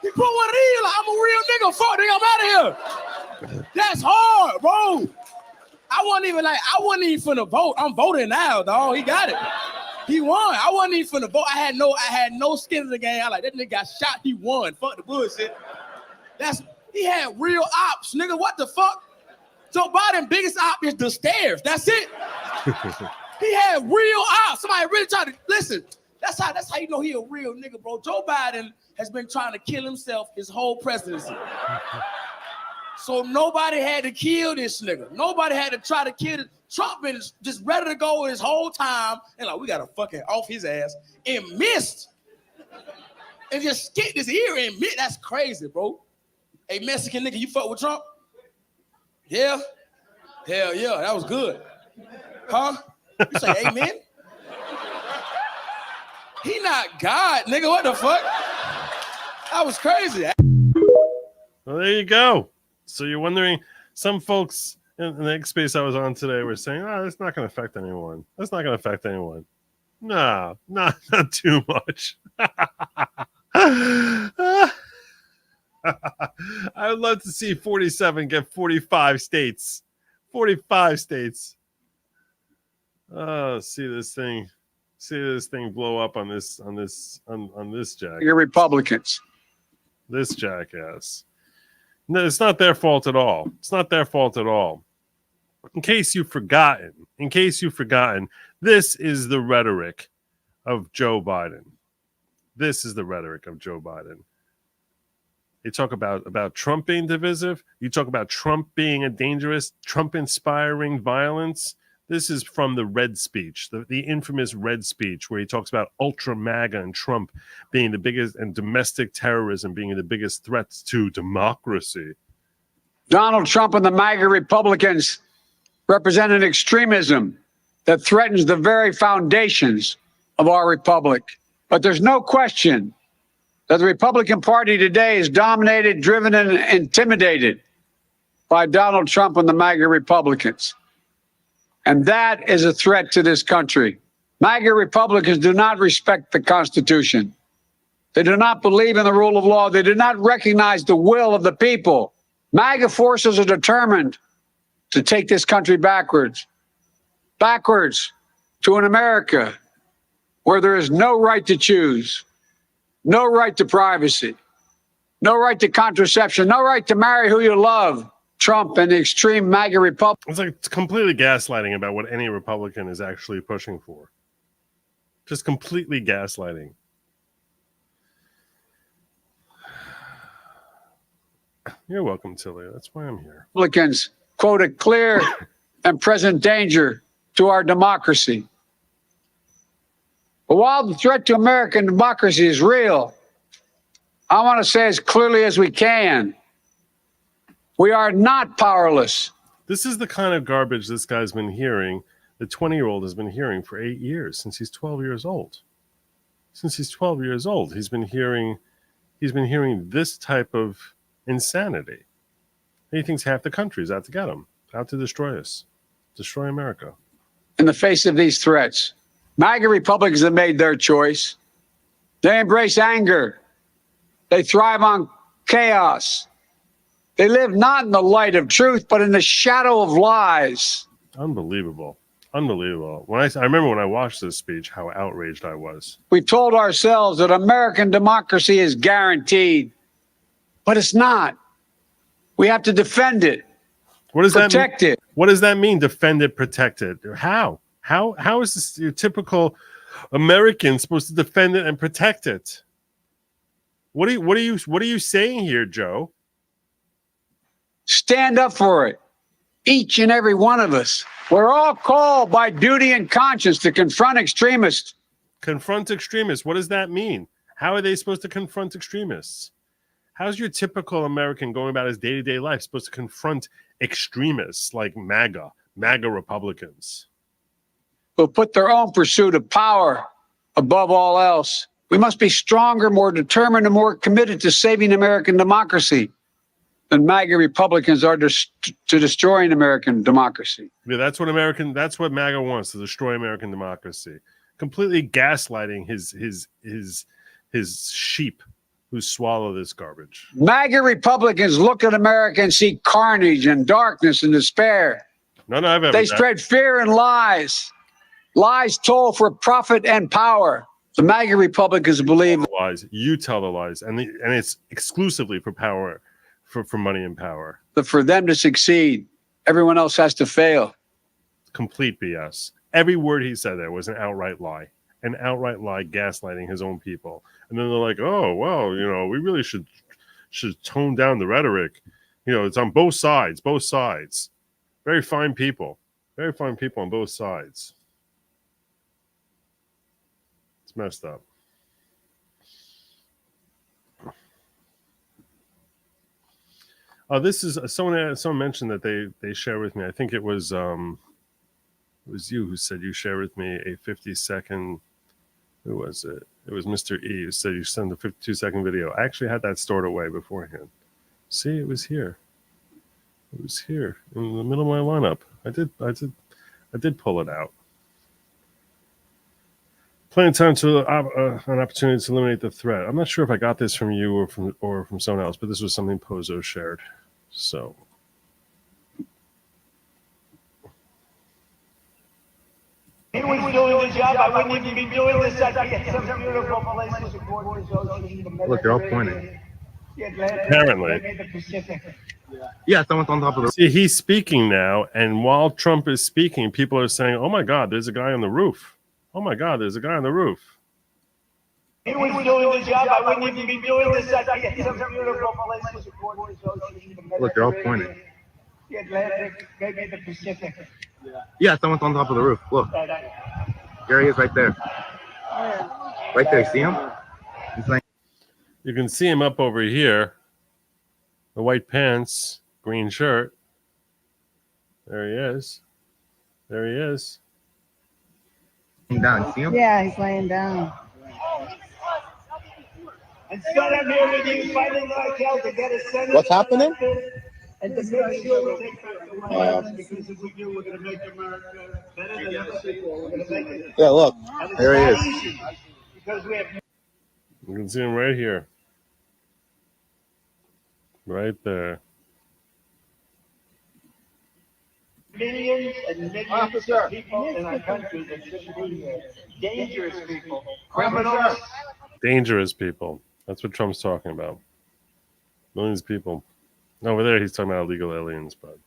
N: He put one of these, like, I'm a real nigga. Fuck, nigga, I'm out of here. That's hard, bro. I wasn't even finna vote. I'm voting now, dog. He got it. He won. I wasn't even finna vote. I had no skin in the game. I like, that nigga got shot. He won. Fuck the bullshit. He had real ops, nigga. What the fuck? Joe Biden biggest op is the stairs. That's it. He had real ops. Somebody really tried to listen. That's how you know he a real nigga, bro. Joe Biden has been trying to kill himself his whole presidency. So nobody had to kill this nigga. Nobody had to try to kill it. Trump been just ready to go his whole time, and like, we gotta fucking off his ass, and missed. And just skipped his ear and missed. That's crazy, bro. Hey, Mexican nigga, you fuck with Trump? Yeah? Hell yeah, that was good. Huh? You say amen? He not God, nigga, what the fuck? That was crazy.
A: Well, there you go. So you're wondering, some folks in the X space I was on today were saying, "Oh, it's not going to affect anyone. That's not going to affect anyone." No, not too much. I would love to see 47 get 45 states. 45 states. Oh, see this thing blow up on this jack.
O: You're Republicans.
A: This jackass. No, it's not their fault at all. It's not their fault at all. In case you've forgotten, this is the rhetoric of Joe Biden. This is the rhetoric of Joe Biden. You talk about Trump being divisive. You talk about Trump being a dangerous, Trump-inspiring violence. This is from the Red speech, the infamous Red speech, where he talks about ultra MAGA and Trump being the biggest, and domestic terrorism being the biggest threats to democracy.
O: Donald Trump and the MAGA Republicans represent an extremism that threatens the very foundations of our republic. But there's no question that the Republican Party today is dominated, driven, and intimidated by Donald Trump and the MAGA Republicans. And that is a threat to this country. MAGA Republicans do not respect the Constitution. They do not believe in the rule of law. They do not recognize the will of the people. MAGA forces are determined to take this country backwards to an America where there is no right to choose, no right to privacy, no right to contraception, no right to marry who you love. Trump and the extreme MAGA Republic.
A: It's like completely gaslighting about what any Republican is actually pushing for. Just completely gaslighting. You're welcome, Tilly. That's why I'm here.
O: Republicans quote a clear and present danger to our democracy. But while the threat to American democracy is real, I want to say as clearly as we can, we are not powerless.
A: This is the kind of garbage this guy's been hearing, the 20-year-old has been hearing for 8 years, since he's 12 years old. Since he's 12 years old, he's been hearing this type of insanity. He thinks half the country is out to get him, out to destroy us. Destroy America.
O: In the face of these threats, MAGA Republicans have made their choice. They embrace anger. They thrive on chaos. They live not in the light of truth, but in the shadow of lies.
A: Unbelievable. Unbelievable. I remember when I watched this speech, how outraged I was.
O: We told ourselves that American democracy is guaranteed, but it's not. We have to defend it.
A: What does
O: protect it.
A: What does that mean? Defend it, protect it. How? How is this your typical American supposed to defend it and protect it? What are you saying here, Joe?
O: Stand up for it. Each and every one of us. We're all called by duty and conscience to confront extremists.
A: Confront extremists. What does that mean? How are they supposed to confront extremists? How's your typical American going about his day-to-day life supposed to confront extremists like MAGA Republicans?
O: Who put their own pursuit of power above all else. We must be stronger, more determined, and more committed to saving American democracy than MAGA Republicans are to destroying American democracy.
A: Yeah, that's what MAGA wants, to destroy American democracy. Completely gaslighting his sheep who swallow this garbage.
O: MAGA Republicans look at America and see carnage and darkness and despair.
A: None I've ever.
O: They spread fear and lies. Lies told for profit and power. The MAGA Republicans believe
A: lies. You tell the lies, and it's exclusively for power, for money and power.
O: that for them to succeed, everyone else has to fail.
A: Complete BS. Every word he said there was an outright lie. An outright lie, gaslighting his own people. And then they're like, "Oh, well, we really should tone down the rhetoric. It's on both sides. Both sides. Very fine people. Very fine people on both sides." It's messed up. This is someone mentioned that they share with me. I think it was you who said you share with me a 50-second. Who was it? It was Mr. E who said you send a 52-second video. I actually had that stored away beforehand. See, it was here. It was here in the middle of my lineup. I did pull it out. Plenty of time to an opportunity to eliminate the threat. I'm not sure if I got this from you or from someone else, but this was something Pozo shared. So.
L: He was doing the job. I wouldn't even be doing this. I'd be at some beautiful places aboard his ocean.
P: Look, they're all pointing.
A: Apparently.
P: Yeah, someone's on top of the.
A: See, he's speaking now, and while Trump is speaking, people are saying, "Oh my God, there's a guy on the roof. Oh my God, there's a guy on the roof."
L: He was doing the job. I wouldn't even be doing this. I'd be at some beautiful places aboard his ocean.
P: Look, they're all pointing.
L: The Atlantic, maybe the Pacific.
P: Yeah, someone's on top of the roof. Look. There he is right there. Right there, see him? He's like.
A: You can see him up over here. The white pants, green shirt. There he is. There he is.
P: Down, see him?
Q: Yeah, he's laying down.
L: And Scott, I'm here with you fighting like hell to get a Senate.
P: What's happening?
L: And to make sure we take back the White House, because if we do, we're going to make America better than ever before. We're going to make it.
P: Yeah, look.
L: And it's
P: There he
L: not
P: is.
L: easy, because we have.
A: You can see him right here. Right there.
L: Millions and millions of people in our country that shouldn't be here. Dangerous people. Criminals.
A: Dangerous people. That's what Trump's talking about. Millions of people. Over there, he's talking about illegal aliens, but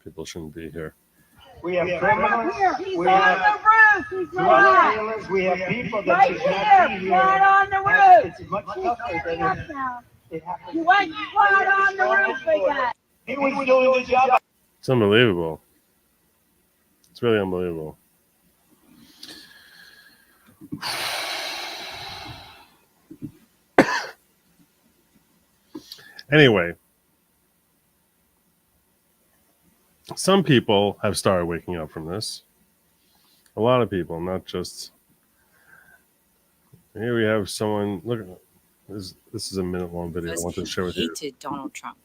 A: people shouldn't be here.
L: We have criminals.
Q: He's
L: We
Q: on
L: have
Q: the roof. He's
L: drug
Q: right
L: dealers. We have people that
Q: right
L: should not be
Q: here,
L: here.
Q: right on the roof.
L: It's much tougher than it happens.
Q: You went right on the roof we got.
L: He was doing the job.
A: It's unbelievable. It's really unbelievable. Anyway, some people have started waking up from this. A lot of people, not just. Here we have someone. Look, this is a minute-long video. I want to share with you.
R: Hated Donald Trump.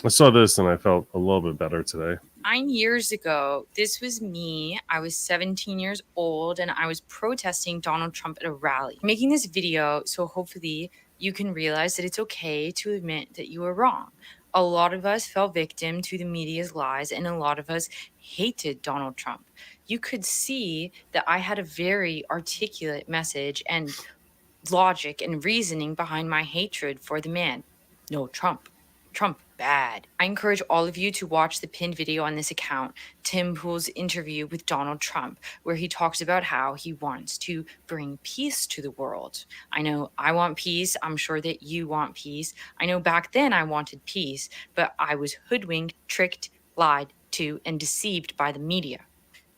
A: I saw this and I felt a little bit better today.
R: 9 years ago, this was me. I was 17 years old and I was protesting Donald Trump at a rally. I'm making this video so hopefully you can realize that it's okay to admit that you were wrong. A lot of us fell victim to the media's lies and a lot of us hated Donald Trump. You could see that I had a very articulate message and logic and reasoning behind my hatred for the man. No, Trump. Trump bad. I encourage all of you to watch the pinned video on this account, Tim Pool's interview with Donald Trump, where he talks about how he wants to bring peace to the world. I know I want peace. I'm sure that you want peace. I know back then I wanted peace, but I was hoodwinked, tricked, lied to, and deceived by the media.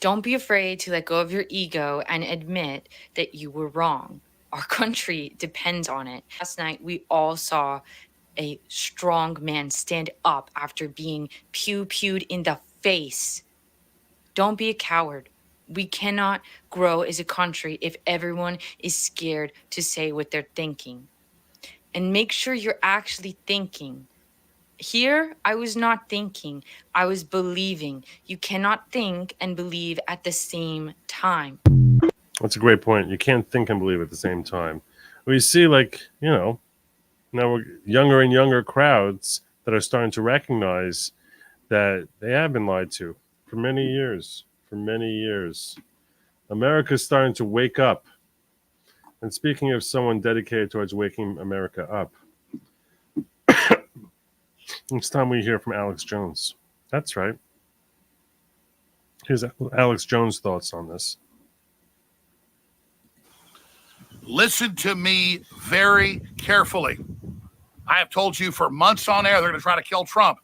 R: Don't be afraid to let go of your ego and admit that you were wrong. Our country depends on it. Last night, we all saw a strong man stand up after being pew-pewed in the face. Don't be a coward. We cannot grow as a country if everyone is scared to say what they're thinking. And make sure you're actually thinking. Here, I was not thinking, I was believing. You cannot think and believe at the same time.
A: That's a great point. You can't think and believe at the same time. We see, like, you know, now we're younger and younger crowds that are starting to recognize that they have been lied to for many years. For many years. America's starting to wake up. And speaking of someone dedicated towards waking America up, it's time we hear from Alex Jones. That's right. Here's Alex Jones' thoughts on this.
S: Listen to me very carefully. I have told you for months on air, they're going to try to kill Trump.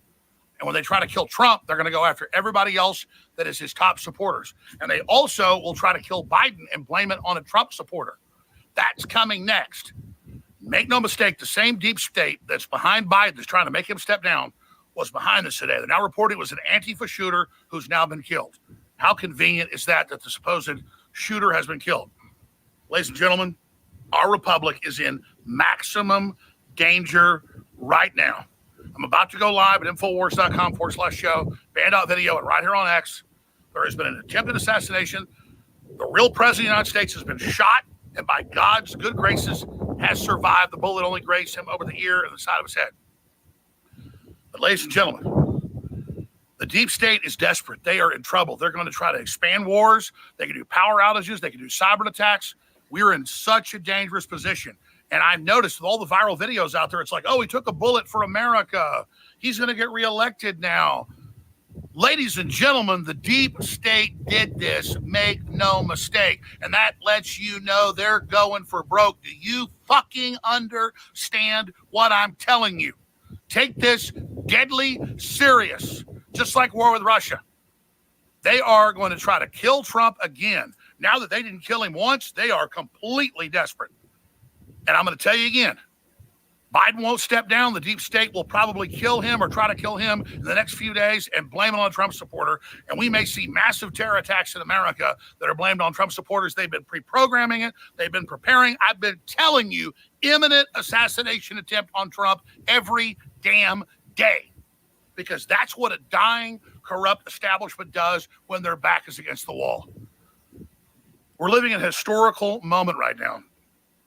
S: And when they try to kill Trump, they're going to go after everybody else that is his top supporters. And they also will try to kill Biden and blame it on a Trump supporter. That's coming next. Make no mistake, the same deep state that's behind Biden, that's trying to make him step down, was behind this today. They're now reporting it was an Antifa shooter who's now been killed. How convenient is that the supposed shooter has been killed? Ladies and gentlemen, our republic is in maximum danger right now. I'm about to go live at Infowars.com/show, banned out video, and right here on X. There has been an attempted assassination. The real president of the United States has been shot, and by God's good graces has survived. The bullet only grazed him over the ear and the side of his head. But ladies and gentlemen, the deep state is desperate. They are in trouble. They're going to try to expand wars. They can do power outages. They can do cyber attacks. We're in such a dangerous position. And I've noticed with all the viral videos out there, it's like, oh, he took a bullet for America. He's going to get reelected now. Ladies and gentlemen, the deep state did this. Make no mistake. And that lets you know they're going for broke. Do you fucking understand what I'm telling you? Take this deadly serious, just like war with Russia. They are going to try to kill Trump again. Now that they didn't kill him once, they are completely desperate. And I'm going to tell you again, Biden won't step down. The deep state will probably kill him or try to kill him in the next few days and blame it on a Trump supporter. And we may see massive terror attacks in America that are blamed on Trump supporters. They've been pre-programming it. They've been preparing. I've been telling you, imminent assassination attempt on Trump every damn day. Because that's what a dying, corrupt establishment does when their back is against the wall. We're living in a historical moment right now.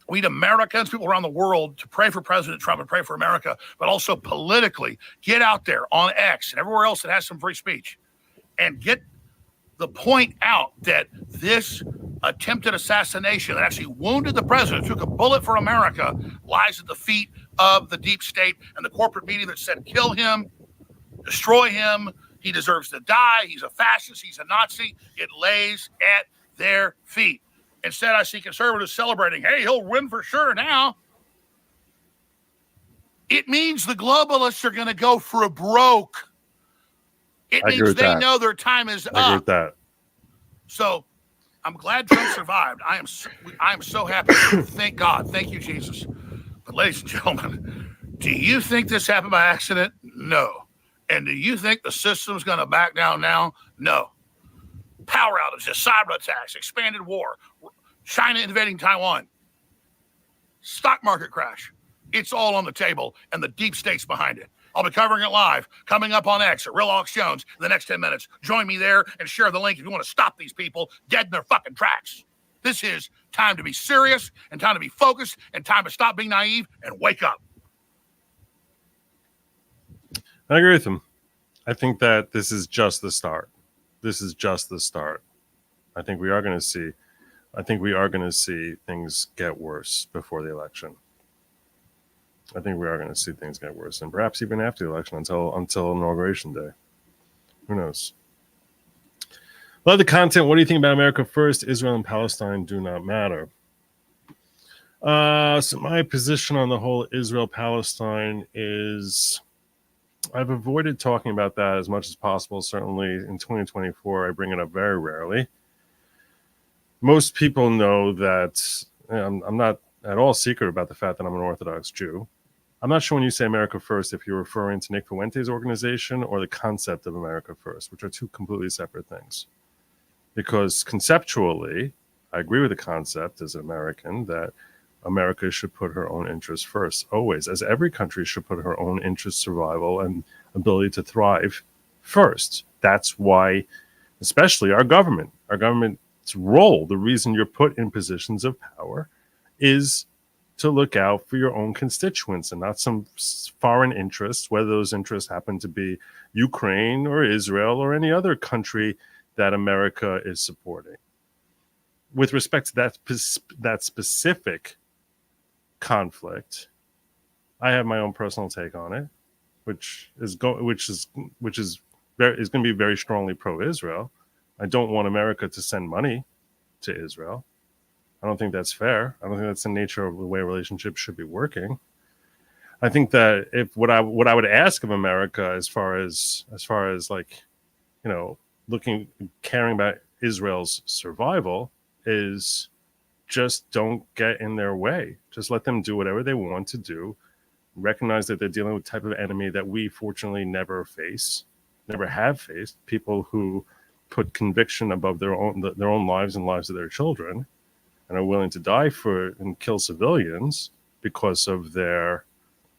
S: We need Americans, people around the world, to pray for President Trump and pray for America, but also politically get out there on X and everywhere else that has some free speech and get the point out that this attempted assassination that actually wounded the president, took a bullet for America, lies at the feet of the deep state and the corporate media that said, kill him, destroy him, he deserves to die, he's a fascist, he's a Nazi. It lays at their feet. Instead, I see conservatives celebrating, hey, he'll win for sure now. It means the globalists are going to go for a broke. It means they know their time is up.
A: I agree with that.
S: So I'm glad Trump survived. I am so happy. Thank God. Thank you, Jesus. But ladies and gentlemen, do you think this happened by accident? No. And do you think the system's going to back down now? No. Power outages, cyber attacks, expanded war, China invading Taiwan, stock market crash. It's all on the table, and the deep state's behind it. I'll be covering it live, coming up on X at Real Alex Jones in the next 10 minutes. Join me there and share the link if you want to stop these people dead in their fucking tracks. This is time to be serious and time to be focused and time to stop being naive and wake up.
A: I agree with him. I think that this is just the start. This is just the start. I think we are going to see things get worse before the election. I think we are going to see things get worse, and perhaps even after the election until Inauguration Day. Who knows? Love the content. What do you think about America First? Israel and Palestine do not matter. So my position on the whole Israel-Palestine is I've avoided talking about that as much as possible. Certainly in 2024, I bring it up very rarely. Most people know that I'm not at all secret about the fact that I'm an Orthodox Jew. I'm not sure when you say America First if you're referring to Nick Fuente's organization or the concept of America First, which are two completely separate things. Because conceptually, I agree with the concept as an American that America should put her own interests first, always, as every country should put her own interest, survival, and ability to thrive first. That's why, especially our government's role, the reason you're put in positions of power, is to look out for your own constituents and not some foreign interests, whether those interests happen to be Ukraine or Israel or any other country that America is supporting. With respect to that specific conflict, I have my own personal take on it, which is going to be very strongly pro-Israel. I don't want America to send money to Israel. I don't think that's fair. I don't think that's the nature of the way relationships should be working. I think that if what I would ask of America as far as like, you know, caring about Israel's survival is just don't get in their way. Just let them do whatever they want to do. Recognize that they're dealing with a type of enemy that we fortunately never have faced. People who put conviction above their own lives and lives of their children and are willing to die for and kill civilians because of their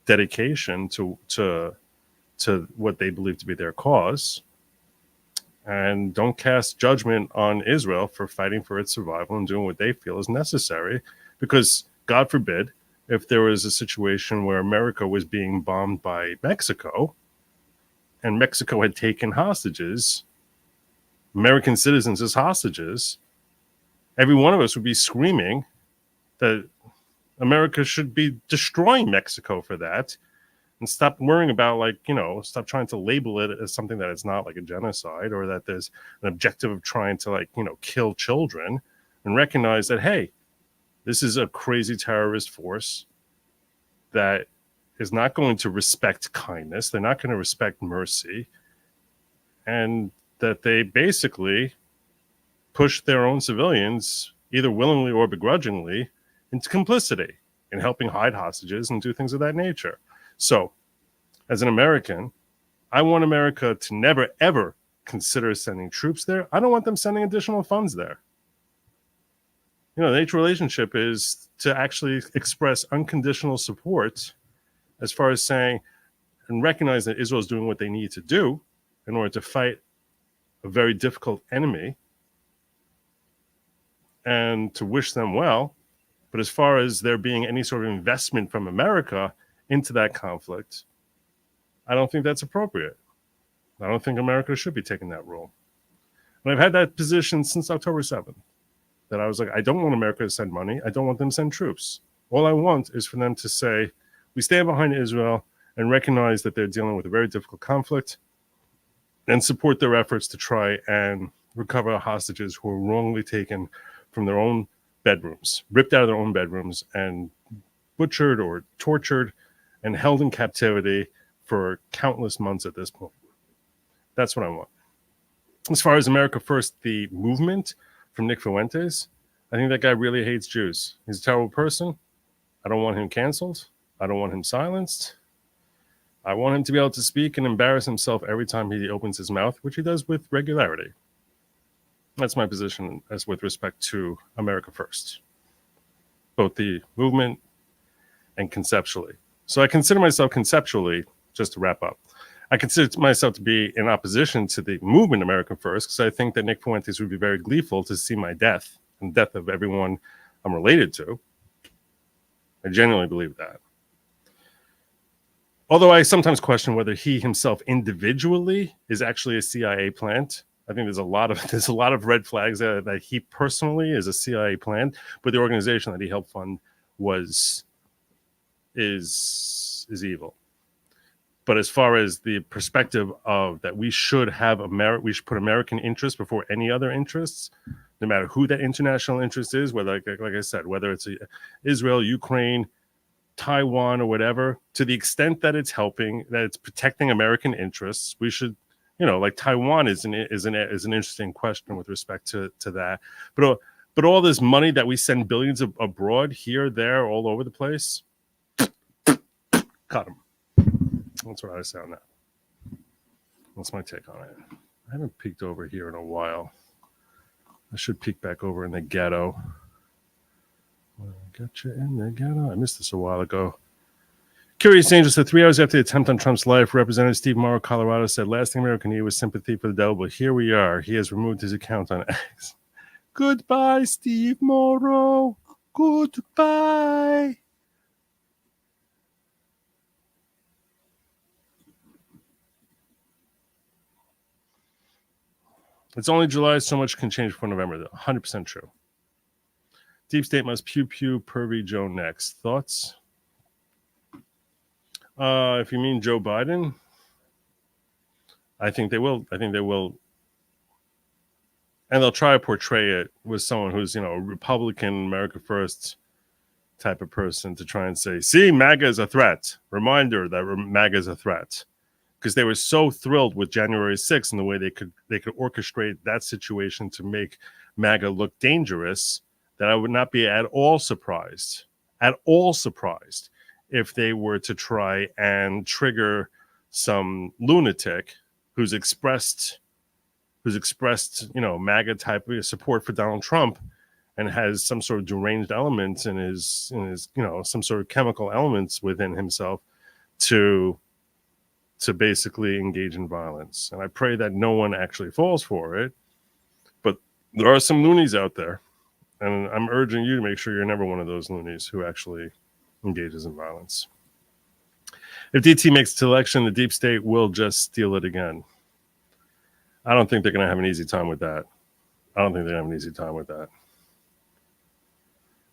A: dedication to what they believe to be their cause. And don't cast judgment on Israel for fighting for its survival and doing what they feel is necessary. Because, God forbid, if there was a situation where America was being bombed by Mexico and Mexico had taken hostages, American citizens as hostages, every one of us would be screaming that America should be destroying Mexico for that. And stop worrying about, like, you know, stop trying to label it as something that it's not, like a genocide, or that there's an objective of trying to, like, you know, kill children, and recognize that, hey, this is a crazy terrorist force that is not going to respect kindness. They're not going to respect mercy. And that they basically push their own civilians, either willingly or begrudgingly, into complicity in helping hide hostages and do things of that nature. So, as an American, I want America to never, ever consider sending troops there. I don't want them sending additional funds there. You know, the nature relationship is to actually express unconditional support as far as saying and recognize that Israel is doing what they need to do in order to fight a very difficult enemy and to wish them well. But as far as there being any sort of investment from America into that conflict, I don't think that's appropriate. I don't think America should be taking that role. And I've had that position since October 7th, that I was like, I don't want America to send money. I don't want them to send troops. All I want is for them to say, we stand behind Israel and recognize that they're dealing with a very difficult conflict and support their efforts to try and recover hostages who were wrongly taken from their own bedrooms, ripped out of their own bedrooms and butchered or tortured and held in captivity for countless months at this point. That's what I want. As far as America First, the movement from Nick Fuentes, I think that guy really hates Jews. He's a terrible person. I don't want him canceled. I don't want him silenced. I want him to be able to speak and embarrass himself every time he opens his mouth, which he does with regularity. That's my position as with respect to America First, both the movement and conceptually. So I consider myself conceptually just to wrap up, I consider myself to be in opposition to the movement America First because I think that Nick Fuentes would be very gleeful to see my death and the death of everyone I'm related to. I genuinely believe that. Although I sometimes question whether he himself individually is actually a CIA plant. I think there's a lot of red flags that he personally is a CIA plant, but the organization that he helped fund is evil. But as far as the perspective of that we should put American interests before any other interests, no matter who that international interest is, whether like I said, whether it's Israel, Ukraine, Taiwan, or whatever, to the extent that it's helping, that it's protecting American interests, we should, like Taiwan is an interesting question with respect to that. But all this money that we send billions abroad, here, there, all over the place, cut them. That's what I say on that. That's my take on it. I haven't peeked over here in a while. I should peek back over in the ghetto. Got you in the ghetto. I missed this a while ago. Curious Angel said 3 hours after the attempt on Trump's life, Representative Steve Morrow, Colorado, said last thing America needed was sympathy for the devil, but here we are. He has removed his account on X. Goodbye, Steve Morrow. Goodbye. It's only July, so much can change before November. 100% true. Deep State must pew pew Pervy Joe next. Thoughts? If you mean Joe Biden, I think they will. I think they will. And they'll try to portray it with someone who's, a Republican, America First type of person to try and say, see, MAGA is a threat. Reminder that MAGA is a threat. Because they were so thrilled with January 6th and the way they could orchestrate that situation to make MAGA look dangerous, that I would not be at all surprised if they were to try and trigger some lunatic who's expressed MAGA type of support for Donald Trump and has some sort of deranged elements in his some sort of chemical elements within himself to basically engage in violence. And I pray that no one actually falls for it. But there are some loonies out there. And I'm urging you to make sure you're never one of those loonies who actually engages in violence. If DT makes it to election, the deep state will just steal it again. I don't think they're going to have an easy time with that.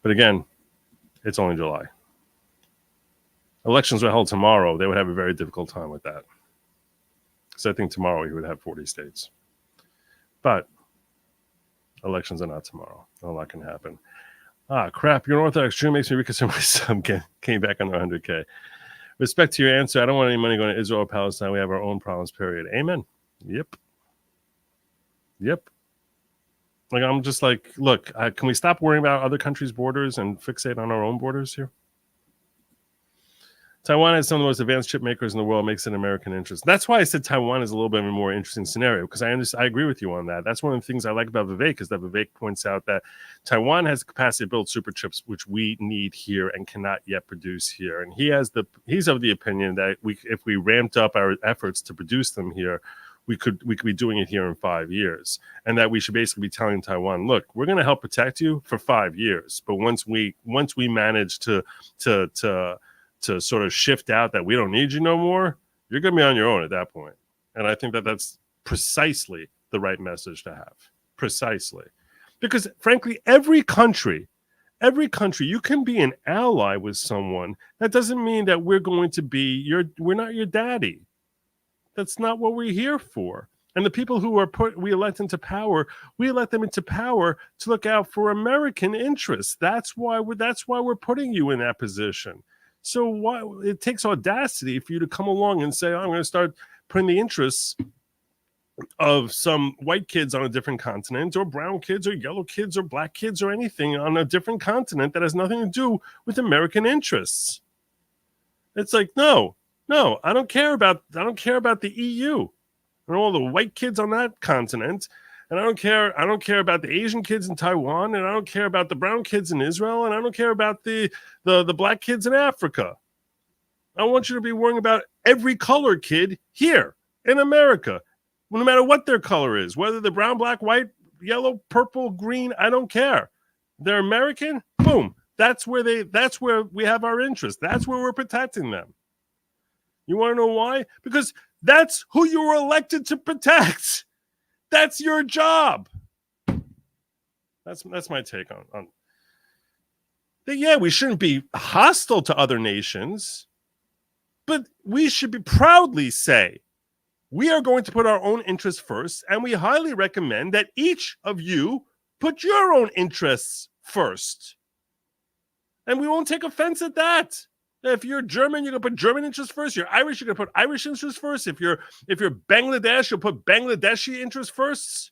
A: But again, it's only July. Elections were held tomorrow. They would have a very difficult time with that. So I think tomorrow you would have 40 states. But elections are not tomorrow. A lot can happen. Crap. Your Orthodox Jew makes me reconsider my sum. Came back under 100K. Respect to your answer. I don't want any money going to Israel or Palestine. We have our own problems, period. Amen. Yep. Like, I'm just like, look, can we stop worrying about other countries' borders and fixate on our own borders here? Taiwan has some of the most advanced chip makers in the world, makes it an American interest. That's why I said Taiwan is a little bit of a more interesting scenario, because I agree with you on that. That's one of the things I like about Vivek, is that Vivek points out that Taiwan has the capacity to build super chips, which we need here and cannot yet produce here. And he's of the opinion that if we ramped up our efforts to produce them here, we could be doing it here in 5 years, and that we should basically be telling Taiwan, look, we're going to help protect you for 5 years, but once we manage to sort of shift out that we don't need you no more, you're going to be on your own at that point. And I think that that's precisely the right message to have. Precisely. Because frankly, every country, you can be an ally with someone. That doesn't mean that we're going to be we're not your daddy. That's not what we're here for. And the people who we elect into power, we elect them into power to look out for American interests. That's why we're putting you in that position. So it takes audacity for you to come along and say, I'm going to start putting the interests of some white kids on a different continent, or brown kids or yellow kids or black kids or anything on a different continent that has nothing to do with American interests. It's like, no, I don't care about the EU and all the white kids on that continent. And I don't care about the Asian kids in Taiwan, and I don't care about the brown kids in Israel, and I don't care about the black kids in Africa. I want you to be worrying about every color kid here in America, no matter what their color is, whether they're brown, black, white, yellow, purple, green, I don't care. They're American, boom. That's where we have our interest. That's where we're protecting them. You want to know why? Because that's who you were elected to protect. That's your job. That's my take on that. Yeah, we shouldn't be hostile to other nations, but we should be proudly say we are going to put our own interests first, and we highly recommend that each of you put your own interests first. And we won't take offense at that. If you're German, you're gonna put German interests first. You're Irish, you're gonna put Irish interests first. If you're Bangladesh, you'll put Bangladeshi interests first.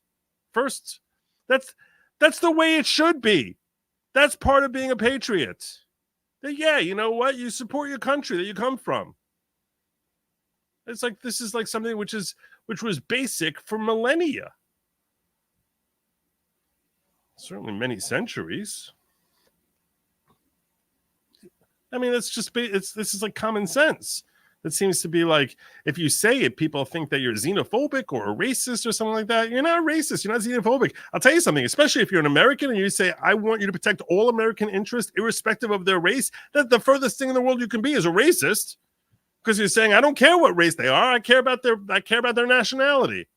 A: That's the way it should be. That's part of being a patriot. That, yeah, you know what? You support your country that you come from. It's like this is like something which was basic for millennia. Certainly many centuries. I mean, this is like common sense. It seems to be like, if you say it, people think that you're xenophobic or a racist or something like that. You're not racist. You're not xenophobic. I'll tell you something, especially if you're an American and you say, I want you to protect all American interests, irrespective of their race, that the furthest thing in the world you can be is a racist. Because you're saying, I don't care what race they are. I care about their nationality.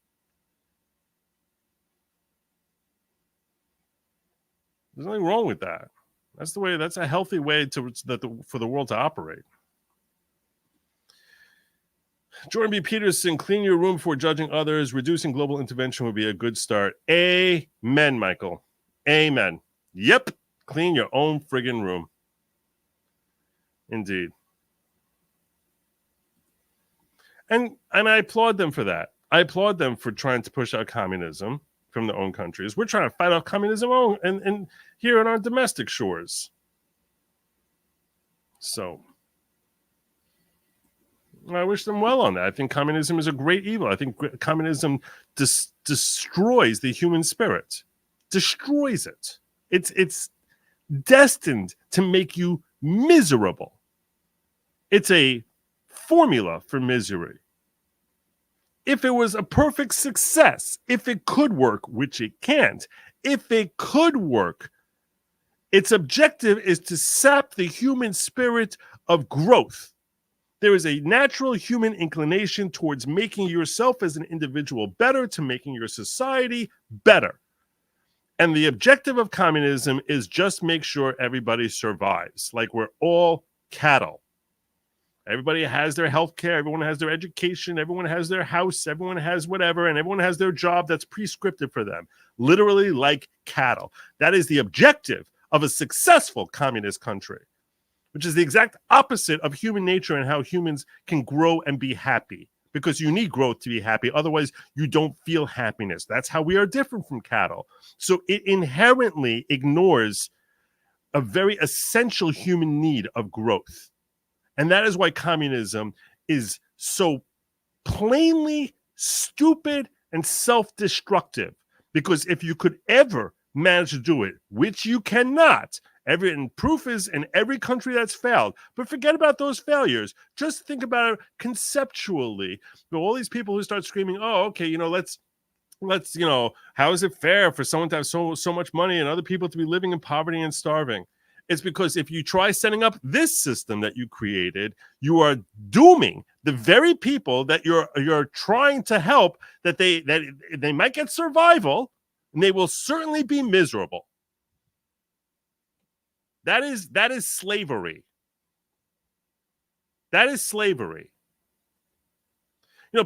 A: There's nothing wrong with that. That's a healthy way for the world to operate. Jordan B. Peterson, clean your room before judging others. Reducing global intervention would be a good start. Amen, Michael. Amen. Yep. Clean your own friggin' room. Indeed. And I applaud them for that. I applaud them for trying to push out communism from their own countries. We're trying to fight off communism and here on our domestic shores. So I wish them well on that. I think communism is a great evil. I think communism destroys the human spirit. Destroys it. It's destined to make you miserable. It's a formula for misery. If it was a perfect success, if it could work, which it can't, if it could work, its objective is to sap the human spirit of growth. There is a natural human inclination towards making yourself as an individual better, to making your society better. And the objective of communism is just make sure everybody survives, like we're all cattle. Everybody has their health care, everyone has their education, everyone has their house, everyone has whatever, and everyone has their job that's prescriptive for them, literally like cattle. That is the objective of a successful communist country, which is the exact opposite of human nature and how humans can grow and be happy, because you need growth to be happy. Otherwise, you don't feel happiness. That's how we are different from cattle. So it inherently ignores a very essential human need of growth. And that is why communism is so plainly stupid and self-destructive. Because if you could ever manage to do it, which you cannot, and proof is in every country that's failed, but forget about those failures. Just think about it conceptually. But all these people who start screaming, oh, okay, let's how is it fair for someone to have so much money and other people to be living in poverty and starving? It's because if you try setting up this system that you created, you are dooming the very people that you're trying to help, that they might get survival, and they will certainly be miserable. That is slavery. That is slavery.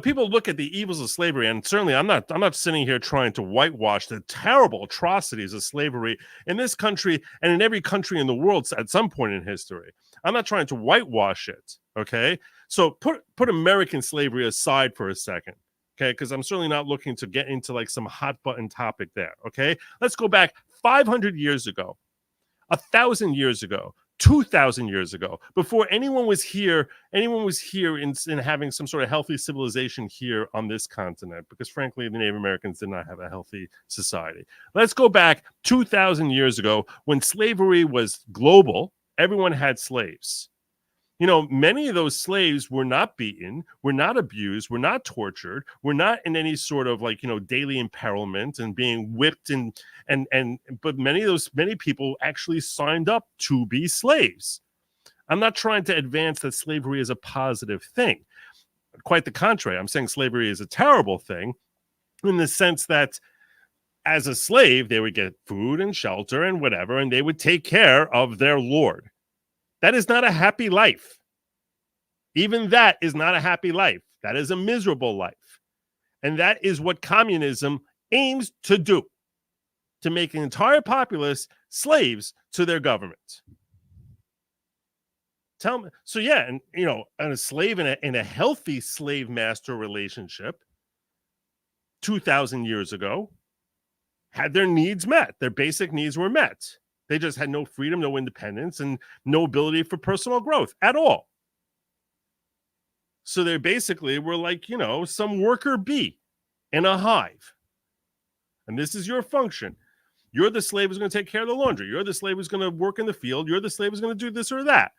A: People look at the evils of slavery, and certainly I'm not sitting here trying to whitewash the terrible atrocities of slavery in this country and in every country in the world at some point in history. I'm not trying to whitewash it, okay? So put American slavery aside for a second, okay? Because I'm certainly not looking to get into like some hot button topic there, okay? Let's go back 500 years ago, 1,000 years ago, 2,000 years ago, before anyone was here in having some sort of healthy civilization here on this continent, because frankly, the Native Americans did not have a healthy society. Let's go back 2,000 years ago when slavery was global. Everyone had slaves. You know, many of those slaves were not beaten, were not abused, were not tortured, were not in any sort of like, you know, daily impairment and being whipped but many people actually signed up to be slaves. I'm not trying to advance that slavery is a positive thing. Quite the contrary. I'm saying slavery is a terrible thing in the sense that as a slave, they would get food and shelter and whatever, and they would take care of their lord. That is not a happy life. Even that is not a happy life. That is a miserable life. And that is what communism aims to do, to make an entire populace slaves to their government. Tell me. So yeah, and you know, and a slave in a healthy slave-master relationship 2,000 years ago had their needs met. Their basic needs were met. They just had no freedom, no independence, and no ability for personal growth at all. So they basically were like, you know, some worker bee in a hive. And this is your function. You're the slave who's going to take care of the laundry. You're the slave who's going to work in the field. You're the slave who's going to do this or that.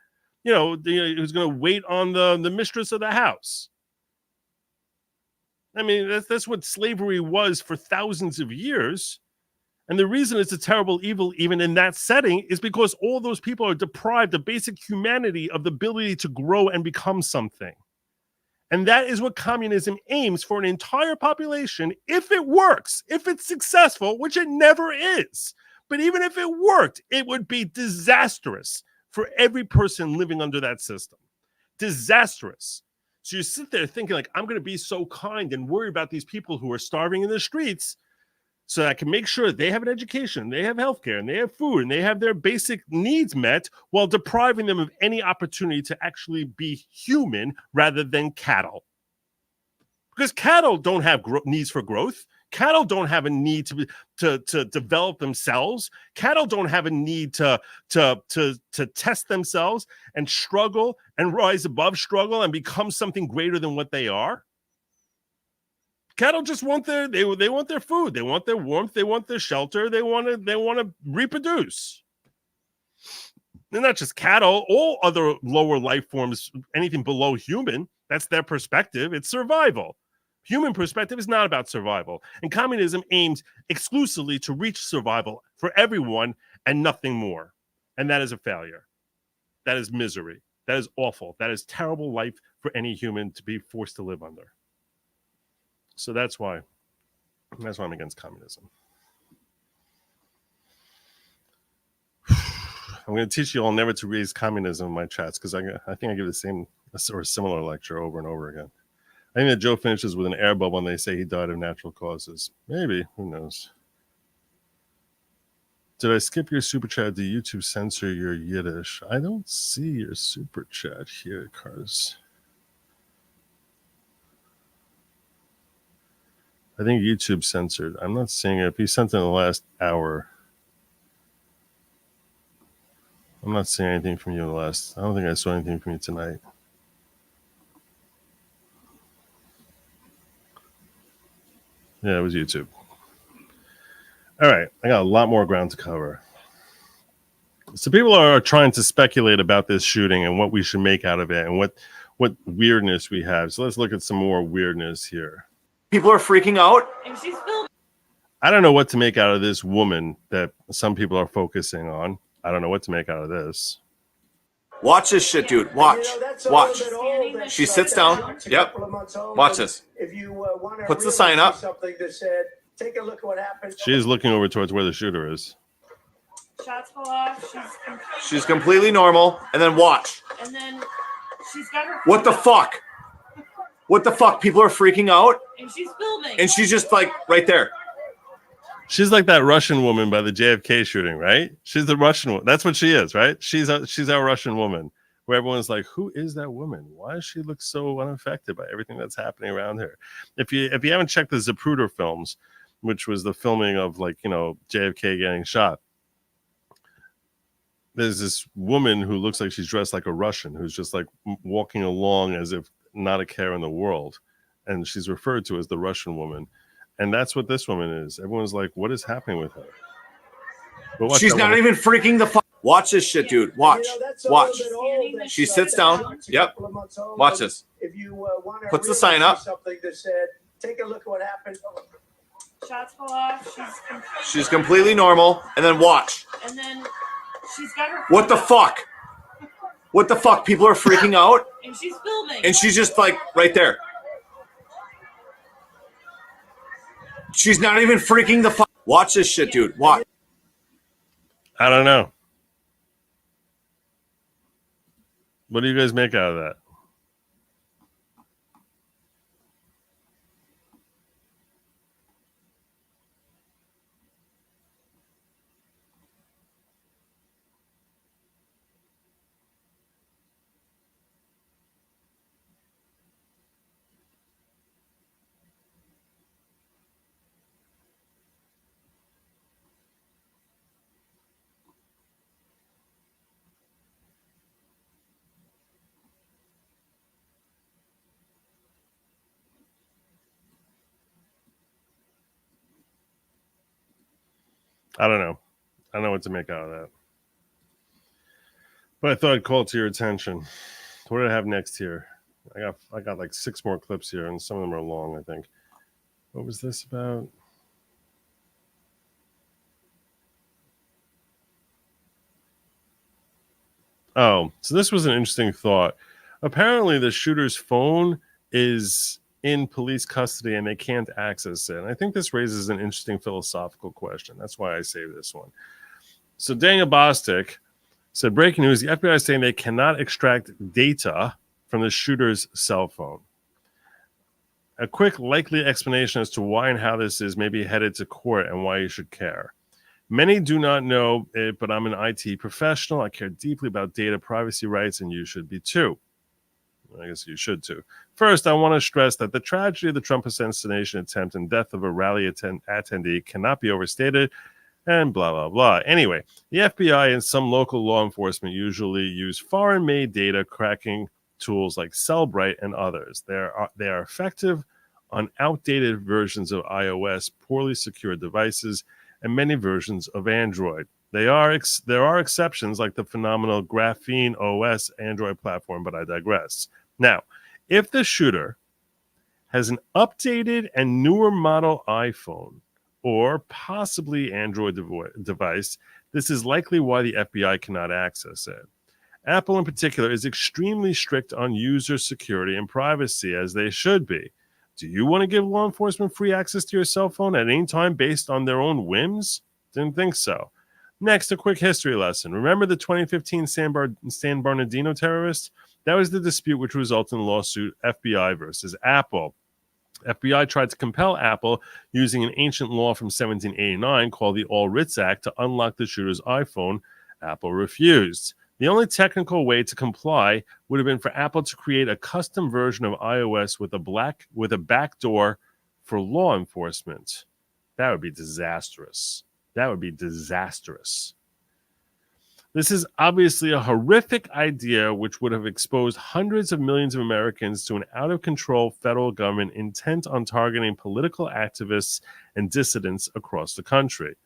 A: You know, who's going to wait on the mistress of the house. I mean, that's what slavery was for thousands of years. And the reason it's a terrible evil, even in that setting, is because all those people are deprived of basic humanity, of the ability to grow and become something. And that is what communism aims for an entire population. If it works, if it's successful, which it never is. But even if it worked, it would be disastrous for every person living under that system. Disastrous. So you sit there thinking like, I'm going to be so kind and worry about these people who are starving in the streets, so I can make sure they have an education, they have healthcare, and they have food, and they have their basic needs met while depriving them of any opportunity to actually be human rather than cattle. Because cattle don't have needs for growth. Cattle don't have a need to develop themselves. Cattle don't have a need to test themselves and struggle and rise above struggle and become something greater than what they are. Cattle just want they want their food, they want their warmth, they want their shelter, they want to reproduce. They're not just cattle, all other lower life forms, anything below human, that's their perspective, it's survival. Human perspective is not about survival. And communism aims exclusively to reach survival for everyone and nothing more. And that is a failure. That is misery. That is awful. That is terrible life for any human to be forced to live under. So that's why I'm against communism. I'm going to teach you all never to raise communism in my chats because I think I give the same or similar lecture over and over again. I think that Joe finishes with an air bubble and they say he died of natural causes. Maybe. Who knows? Did I skip your super chat? Did YouTube censor your Yiddish? I don't see your super chat here, Cars. I think YouTube censored. I'm not seeing it. If you sent it in the last hour, I'm not seeing anything from you in the last. I don't think I saw anything from you tonight. Yeah, it was YouTube. All right, I got a lot more ground to cover. So people are trying to speculate about this shooting and what we should make out of it and what weirdness we have. So let's look at some more weirdness here.
T: People are freaking out.
A: I don't know what to make out of this woman that some people are focusing on. I don't know what to make out of this.
T: Watch this shit, dude. Watch. Watch. She sits down. Yep. Watch this. Puts the sign up.
L: Take a look at what happened.
A: She is looking over towards where the shooter is.
U: Shots fall off.
T: She's completely normal. And then watch.
U: And then she's got her.
T: What the fuck? What the fuck? People are freaking out.
U: And she's filming.
T: And she's just like right there.
A: She's like that Russian woman by the JFK shooting, right? She's the Russian one. That's what she is, right? She's our Russian woman, where everyone's like, "Who is that woman? Why does she look so unaffected by everything that's happening around her?" If you haven't checked the Zapruder films, which was the filming of JFK getting shot, there's this woman who looks like she's dressed like a Russian, who's just like walking along as if not a care in the world, and she's referred to as the Russian woman. And that's what this woman is. Everyone's like, what is happening with her?
T: She's not even freaking the fuck. Watch this shit, dude. Watch. Watch. She sits down. Yep. Watch this.
L: If you want to
T: Puts the sign up.
L: something that said, take a look at what happened.
U: Shots fall off.
T: She's completely normal. And then watch.
U: And then she's got her.
T: What the fuck? What the fuck? People are freaking out.
U: And she's filming.
T: And she's just like right there. She's not even freaking the fuck. Watch this shit, dude. Watch.
A: I don't know. What do you guys make out of that? I don't know. I don't know what to make out of that. But I thought I'd call it to your attention. What do I have next here? I got like 6 more clips here, and some of them are long, I think. What was this about? Oh, so this was an interesting thought. Apparently, the shooter's phone is in police custody and they can't access it. And I think this raises an interesting philosophical question. That's why I saved this one. So Daniel Bostic said, breaking news, the FBI is saying they cannot extract data from the shooter's cell phone. A quick likely explanation as to why and how this is maybe headed to court and why you should care. Many do not know it, but I'm an IT professional. I care deeply about data privacy rights, and you should be too. I guess you should too. First, I want to stress that the tragedy of the Trump assassination attempt and death of a rally attendee cannot be overstated, and blah, blah, blah. Anyway, the FBI and some local law enforcement usually use foreign-made data cracking tools like Cellbrite and others. They are effective on outdated versions of iOS, poorly secured devices, and many versions of Android. There are exceptions like the phenomenal Graphene OS Android platform, but I digress. Now, if the shooter has an updated and newer model iPhone or possibly Android device, this is likely why the FBI cannot access it. Apple in particular is extremely strict on user security and privacy, as they should be. Do you want to give law enforcement free access to your cell phone at any time based on their own whims? Didn't think so. Next, a quick history lesson. Remember the 2015 San Bernardino terrorists? That was the dispute which resulted in the lawsuit FBI versus Apple. FBI tried to compel Apple using an ancient law from 1789 called the All Writs Act to unlock the shooter's iPhone. Apple refused. The only technical way to comply would have been for Apple to create a custom version of iOS with a backdoor for law enforcement. That would be disastrous. That would be disastrous. This is obviously a horrific idea which would have exposed hundreds of millions of Americans to an out-of-control federal government intent on targeting political activists and dissidents across the country.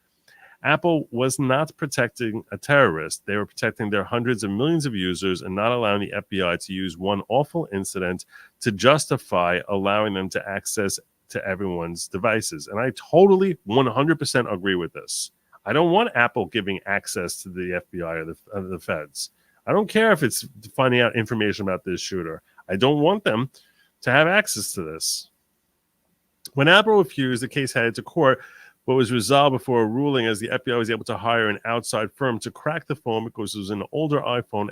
A: Apple was not protecting a terrorist. They were protecting their hundreds of millions of users and not allowing the FBI to use one awful incident to justify allowing them to access to everyone's devices. And I totally 100% agree with this. I don't want Apple giving access to the FBI or the feds. I don't care if it's finding out information about this shooter. I don't want them to have access to this. When Apple refused, the case headed to court, but was resolved before a ruling as the FBI was able to hire an outside firm to crack the phone because it was an older iPhone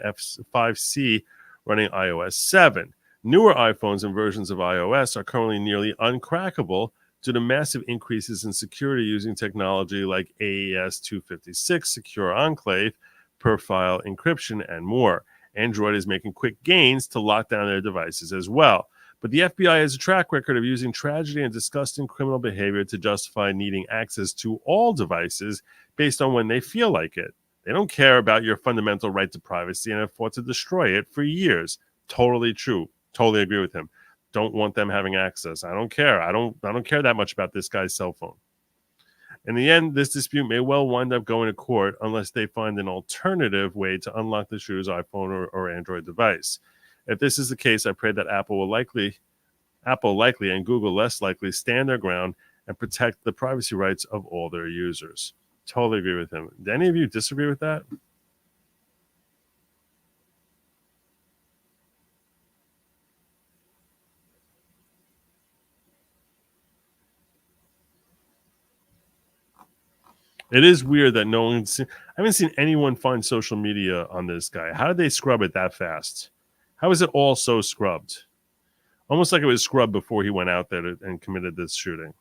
A: 5C running iOS 7. Newer iPhones and versions of iOS are currently nearly uncrackable due to massive increases in security using technology like AES 256, Secure Enclave, per-file encryption, and more. Android is making quick gains to lock down their devices as well. But the FBI has a track record of using tragedy and disgusting criminal behavior to justify needing access to all devices based on when they feel like it. They don't care about your fundamental right to privacy and have fought to destroy it for years. Totally true. Totally agree with him. Don't want them having access. I don't care. I don't care that much about this guy's cell phone. In the end, this dispute may well wind up going to court unless they find an alternative way to unlock the shooter's iPhone or Android device. If this is the case, I pray that Apple likely and Google less likely stand their ground and protect the privacy rights of all their users. Totally agree with him. Do any of you disagree with that? It is weird that no one's I haven't seen anyone find social media on this guy. How did they scrub it that fast? How is it all so scrubbed? Almost like it was scrubbed before he went out there and committed this shooting.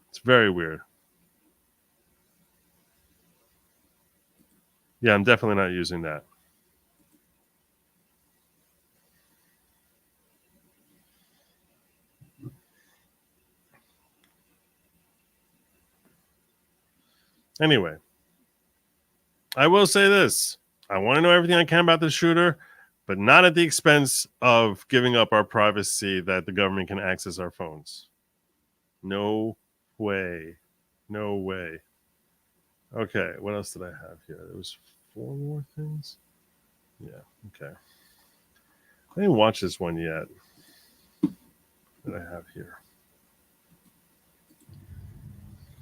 A: It's very weird. Yeah, I'm definitely not using that. Anyway, I will say this. I want to know everything I can about the shooter, but not at the expense of giving up our privacy that the government can access our phones. No way. No way. Okay, what else did I have here? There was 4 more things. Yeah, okay. I didn't watch this one yet. What I have here.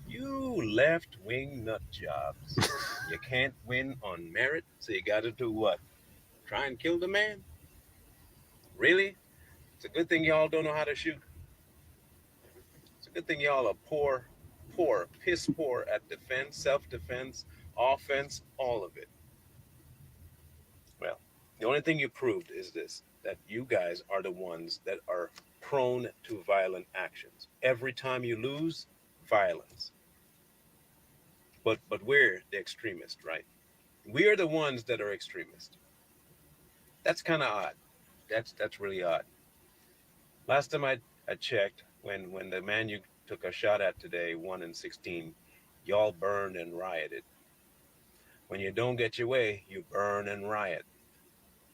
B: You left-wing nut jobs. You can't win on merit, so you got to do what? Try and kill the man? Really? It's a good thing y'all don't know how to shoot. It's a good thing y'all are piss poor at defense, self-defense, offense, all of it. Well, the only thing you proved is this, that you guys are the ones that are prone to violent actions. Every time you lose, violence. But we're the extremists, right? We are the ones that are extremists. That's kind of odd. That's really odd. Last time I checked, when the man you took a shot at today won in 16, y'all burned and rioted. When you don't get your way, you burn and riot.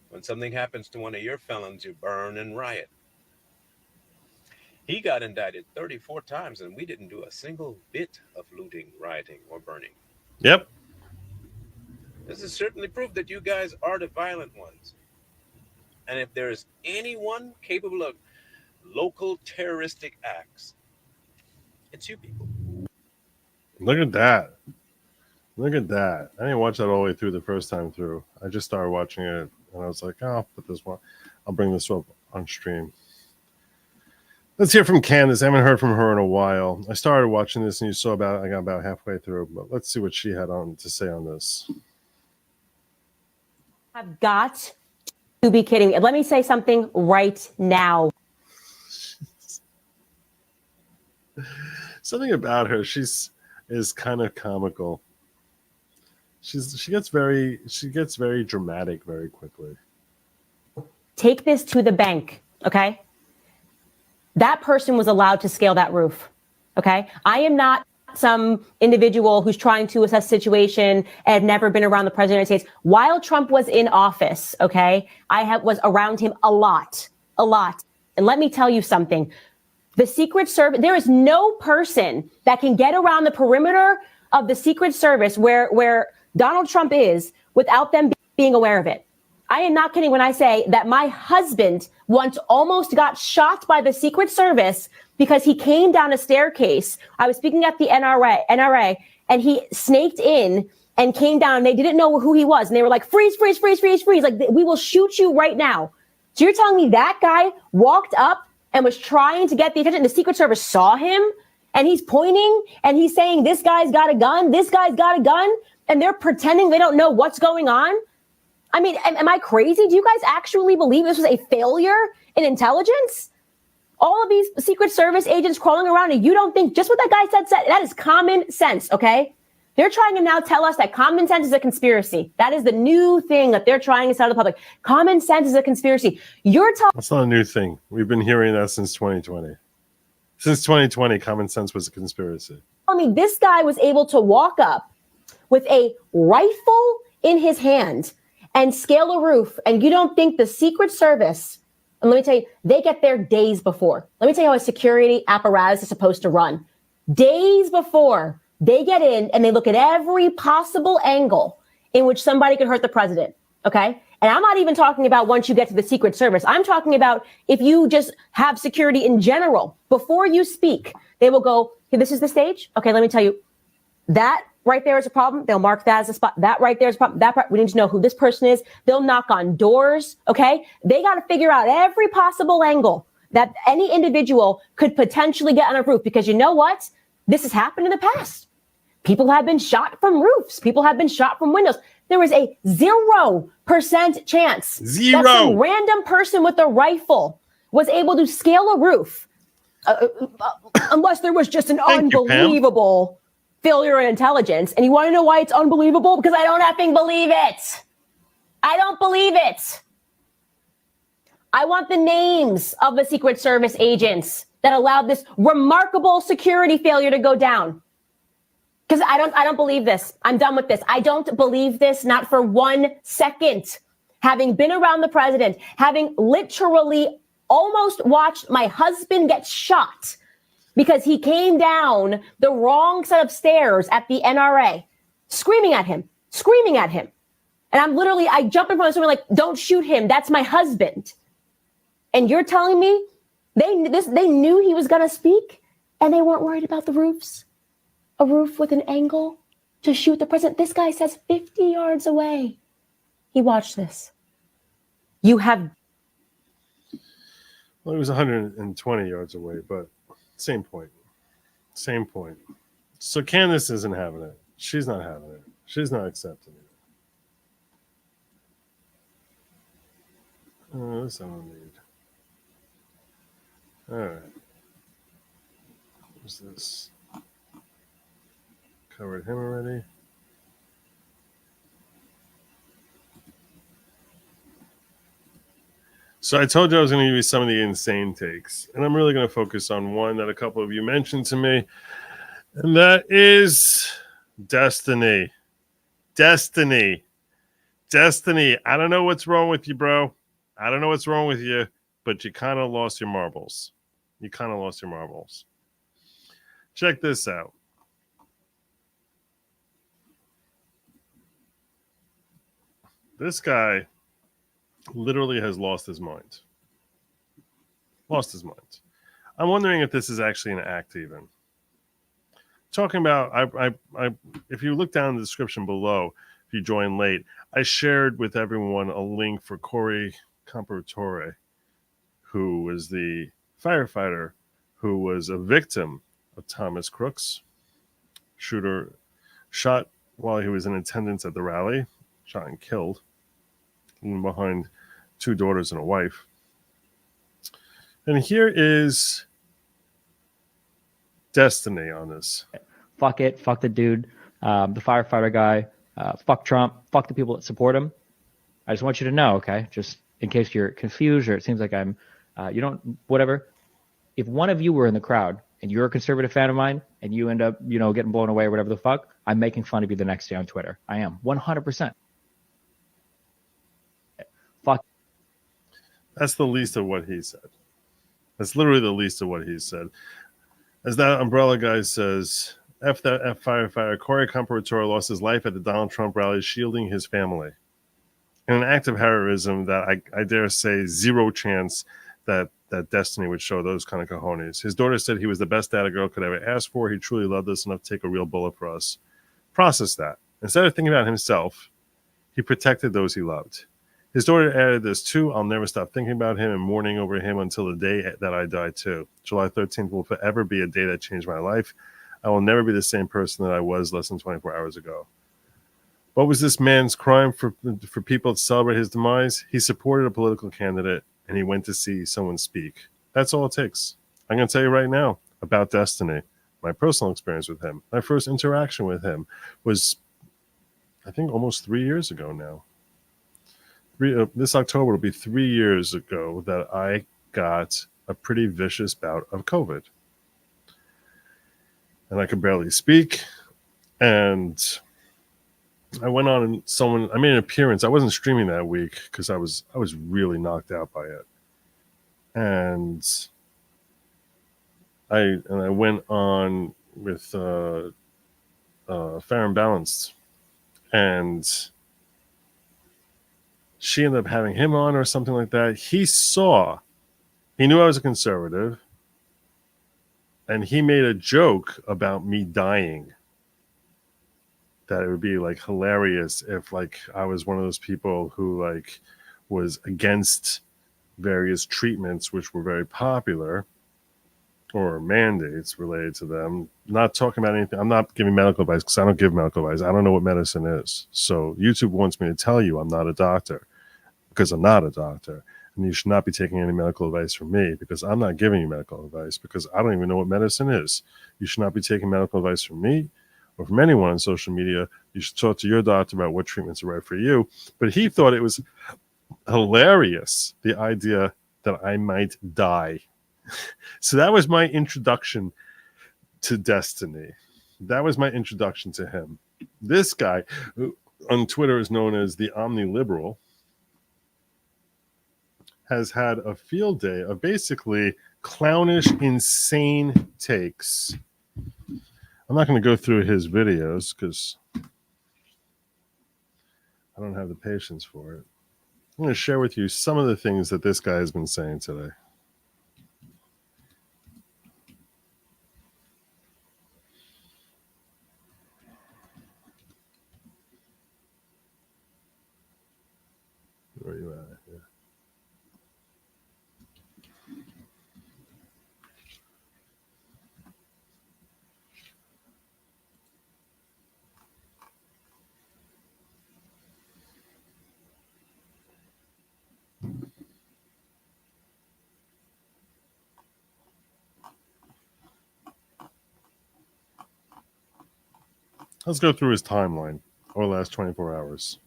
B: When something happens to one of your felons, you burn and riot. He got indicted 34 times, and we didn't do a single bit of looting, rioting, or burning.
A: Yep.
B: This is certainly proof that you guys are the violent ones. And if there is anyone capable of local terroristic acts, it's you people.
A: Look at that. Look at that. I didn't watch that all the way through the first time through. I just started watching it, and I was like, oh, I'll put this one. I'll bring this up on stream. Let's hear from Candace. I haven't heard from her in a while. I started watching this, and you saw I got about halfway through. But let's see what she had to say on this.
V: I've got to be kidding me. Let me say something right now.
A: Something about her, is kind of comical. She gets very dramatic very quickly.
V: Take this to the bank, okay? That person was allowed to scale that roof, okay? I am not some individual who's trying to assess situation and had never been around the president of the United States. While Trump was in office, okay, was around him a lot. And let me tell you something. The Secret Service, there is no person that can get around the perimeter of the Secret Service where Donald Trump is without them being aware of it. I am not kidding when I say that my husband once almost got shot by the Secret Service because he came down a staircase. I was speaking at the NRA, and he snaked in and came down, and they didn't know who he was. And they were like, freeze. Like, we will shoot you right now. So you're telling me that guy walked up and was trying to get the attention. The Secret Service saw him, and he's pointing, and he's saying, this guy's got a gun, and they're pretending they don't know what's going on. I mean, am I crazy? Do you guys actually believe this was a failure in intelligence? All of these Secret Service agents crawling around, and you don't think just what that guy said, that is common sense, okay? They're trying to now tell us that common sense is a conspiracy. That is the new thing that they're trying to tell the public. Common sense is a conspiracy. That's
A: not a new thing. We've been hearing that since 2020. Since 2020, common sense was a conspiracy.
V: I mean, this guy was able to walk up with a rifle in his hand and scale a roof, and you don't think the Secret Service And let me tell you, they get there days before. Let me tell you how a security apparatus is supposed to run. Days before, they get in and they look at every possible angle in which somebody could hurt the president, okay? And I'm not even talking about once you get to the Secret Service. I'm talking about if you just have security in general. Before you speak, they will go, okay, this is the stage. Okay, let me tell you, that right there is a problem. They'll mark that as a spot. That right there is a problem. We need to know who this person is. They'll knock on doors, okay? They got to figure out every possible angle that any individual could potentially get on a roof, because you know what? This has happened in the past. People have been shot from roofs. People have been shot from windows. There was a 0% chance that some random person with a rifle was able to scale a roof, unless there was just an unbelievable failure in intelligence. And you want to know why it's unbelievable? Because I don't effing believe it. I don't believe it. I want the names of the Secret Service agents that allowed this remarkable security failure to go down. Because I don't believe this. I'm done with this. I don't believe this, not for 1 second. Having been around the president, having literally almost watched my husband get shot because he came down the wrong set of stairs at the NRA, screaming at him. And I jump in front of someone like, don't shoot him. That's my husband. And you're telling me they knew he was going to speak and they weren't worried about the roofs? A roof with an angle to shoot the president. This guy says 50 yards away. He watched this. You have.
A: Well, it was 120 yards away, but same point. So Candace isn't having it. She's not having it. She's not accepting it. Oh, this I don't need. All right. What's this? Covered him already. So I told you I was going to give you some of the insane takes, and I'm really going to focus on one that a couple of you mentioned to me, and that is Destiny. Destiny. I don't know what's wrong with you, bro. I don't know what's wrong with you, but you kind of lost your marbles. Check this out. This guy literally has lost his mind. I'm wondering if this is actually an act even. Talking about, if you look down in the description below, if you join late, I shared with everyone a link for Corey Comperatore, who was the firefighter who was a victim of Thomas Crooks. Shooter shot while he was in attendance at the rally, shot and killed, leaving behind 2 daughters and a wife. And here is Destiny on this.
D: Fuck it. Fuck the dude, the firefighter guy. Fuck Trump. Fuck the people that support him. I just want you to know, okay? Just in case you're confused or it seems like I'm, whatever. If one of you were in the crowd and you're a conservative fan of mine and you end up, getting blown away or whatever the fuck, I'm making fun of you the next day on Twitter. I am 100%. Fuck.
A: That's the least of what he said. That's literally the least of what he said. As that umbrella guy says, F firefighter Corey Comperatore lost his life at the Donald Trump rally shielding his family. In an act of heroism that I dare say 0 chance that Destiny would show those kind of cojones. His daughter said he was the best dad a girl could ever ask for. He truly loved us enough to take a real bullet for us. Process that. Instead of thinking about himself, he protected those he loved. His daughter added this too: I'll never stop thinking about him and mourning over him until the day that I die too. July 13th will forever be a day that changed my life. I will never be the same person that I was less than 24 hours ago. What was this man's crime for people to celebrate his demise? He supported a political candidate and he went to see someone speak. That's all it takes. I'm going to tell you right now about Destiny. My personal experience with him. My first interaction with him was, I think, almost 3 years ago now. This October will be 3 years ago that I got a pretty vicious bout of COVID. And I could barely speak. And I went on and I made an appearance. I wasn't streaming that week because I was really knocked out by it. And I went on with Fair and Balanced, and she ended up having him on or something like that. He knew I was a conservative, and he made a joke about me dying. That it would be like hilarious if like I was one of those people who like was against various treatments which were very popular or mandates related to them. Not talking about anything. I'm not giving medical advice because I don't give medical advice. I don't know what medicine is. So YouTube wants me to tell you I'm not a doctor because I'm not a doctor. And you should not be taking any medical advice from me because I'm not giving you medical advice because I don't even know what medicine is. You should not be taking medical advice from me or from anyone on social media. You should talk to your doctor about what treatments are right for you. But he thought it was hilarious, the idea that I might die. So that was my introduction to Destiny. That was my introduction to him. This guy, who on Twitter is known as the Omni-Liberal, has had a field day of basically clownish, insane takes. I'm not going to go through his videos because I don't have the patience for it. I'm going to share with you some of the things that this guy has been saying today. Where are you at? Yeah. Let's go through his timeline over the last 24 hours.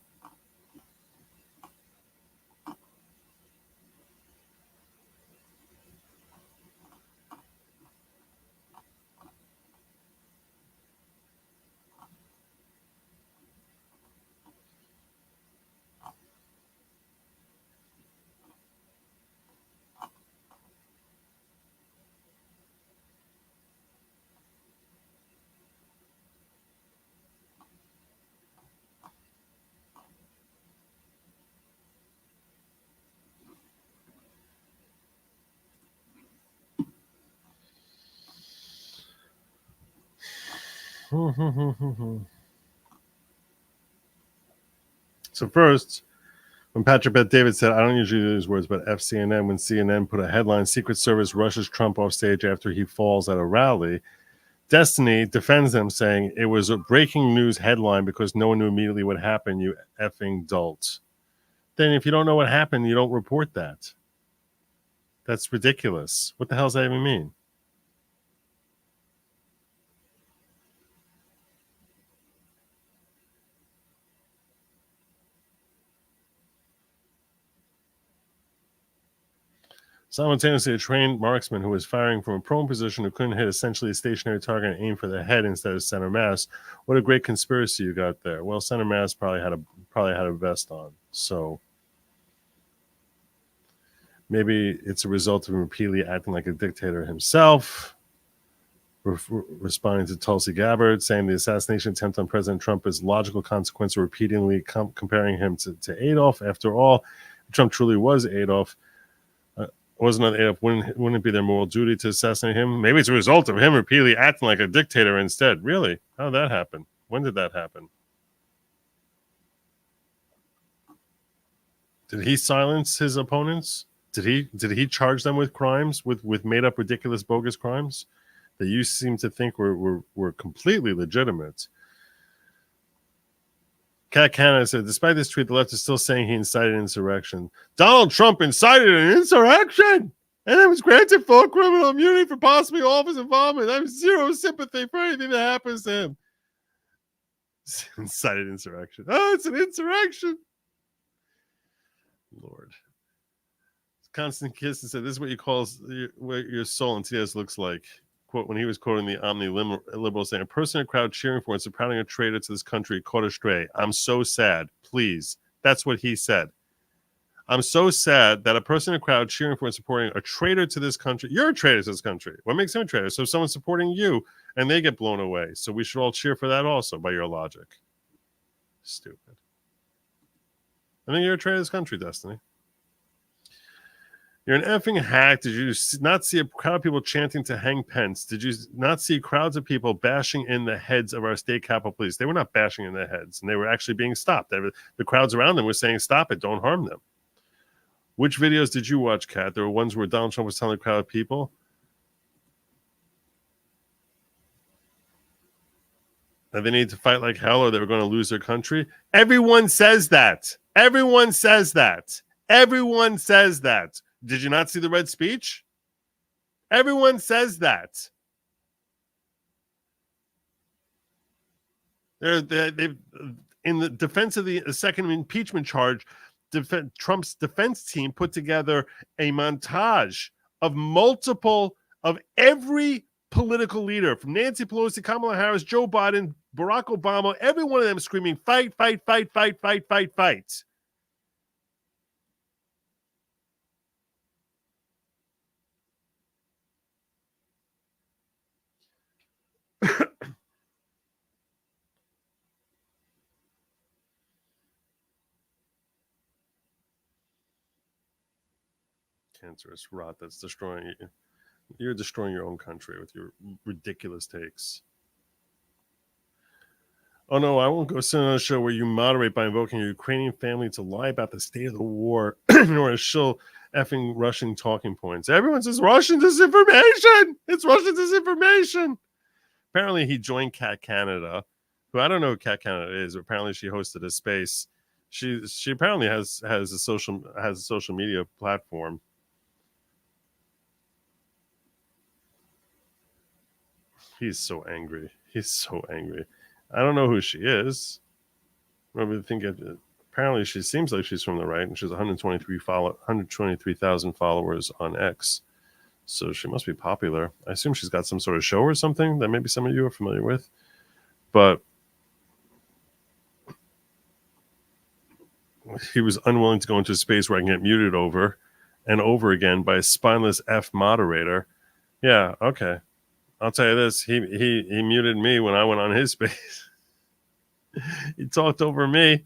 A: So first, when Patrick Bet David said, I don't usually use words, but FCNN, when CNN put a headline, Secret Service rushes Trump off stage after he falls at a rally, Destiny defends them, saying it was a breaking news headline because no one knew immediately what happened, you effing dolt. Then if you don't know what happened, you don't report that. That's ridiculous. What the hell does that even mean? Simultaneously, a trained marksman who was firing from a prone position who couldn't hit essentially a stationary target and aim for the head instead of center mass. What a great conspiracy you got there. Well, center mass probably had a vest on, so maybe it's a result of him repeatedly acting like a dictator himself. Responding to Tulsi Gabbard, saying the assassination attempt on President Trump is logical consequence of repeatedly comparing him to Adolf. After all, if Trump truly was Adolf, wasn't it Adolf? Wouldn't it be their moral duty to assassinate him? Maybe it's a result of him repeatedly acting like a dictator instead. Really? How did that happen? When did that happen? Did he silence his opponents? Did he charge them with crimes, with made up ridiculous bogus crimes that you seem to think were completely legitimate? Kat Canada said, despite this tweet, the left is still saying he incited insurrection. Donald Trump incited an insurrection and it was granted full criminal immunity for possibly office involvement. I have zero sympathy for anything that happens to him. Incited insurrection. Oh, it's an insurrection. Lord. Constant Kiss said, this is what you call what your soul in TS looks like. Quote, when he was quoting the Omni-Liberal saying, a person in a crowd cheering for and surrounding a traitor to this country caught astray. I'm so sad. Please. That's what he said. I'm so sad that a person in a crowd cheering for and supporting a traitor to this country. You're a traitor to this country. What makes him a traitor? So someone's supporting you and they get blown away. So we should all cheer for that also by your logic. Stupid. I think you're a traitor to this country, Destiny. You're an effing hack. Did you not see a crowd of people chanting to hang Pence? Did you not see crowds of people bashing in the heads of our state capitol police? They were not bashing in their heads, and they were actually being stopped. The crowds around them were saying, stop it, don't harm them. Which videos did you watch, Kat? There were ones where Donald Trump was telling a crowd of people that they need to fight like hell or they were going to lose their country. Everyone says that. Everyone says that. Everyone says that. Did you not see the red speech? Everyone says that. They've in the defense of the second impeachment charge, Trump's defense team put together a montage of every political leader, from Nancy Pelosi, Kamala Harris, Joe Biden, Barack Obama, every one of them screaming, fight, fight, fight, fight, fight, fight, fight. Cancerous rot that's destroying you. You're destroying your own country with your ridiculous takes. Oh no, I won't go sit on a show where you moderate by invoking your Ukrainian family to lie about the state of the war or to shill effing Russian talking points. Everyone says Russian disinformation. It's Russian disinformation. Apparently he joined Cat Canada, who I don't know who Cat Canada is, but apparently she hosted a space. She apparently has a social media platform. He's so angry. He's so angry. I don't know who she is. Apparently she seems like she's from the right, and she's 123,000 followers on X. So she must be popular. I assume she's got some sort of show or something that maybe some of you are familiar with. But he was unwilling to go into a space where I can get muted over and over again by a spineless F moderator. Yeah, okay. I'll tell you this, he muted me when I went on his space. He talked over me.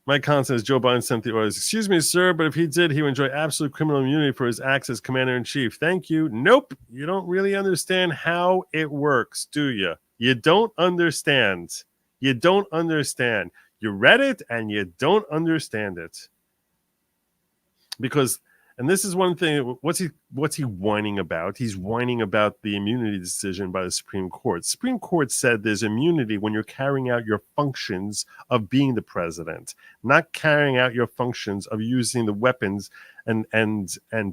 A: My comment says Joe Biden sent the orders. Excuse me, sir, but if he did, he would enjoy absolute criminal immunity for his acts as commander-in-chief. Thank you. Nope. You don't really understand how it works, do you? You don't understand. You don't understand. You read it and you don't understand it. Because, and this is one thing, what's he whining about? He's whining about the immunity decision by the Supreme Court. Supreme Court said there's immunity when you're carrying out your functions of being the president, not carrying out your functions of using the weapons and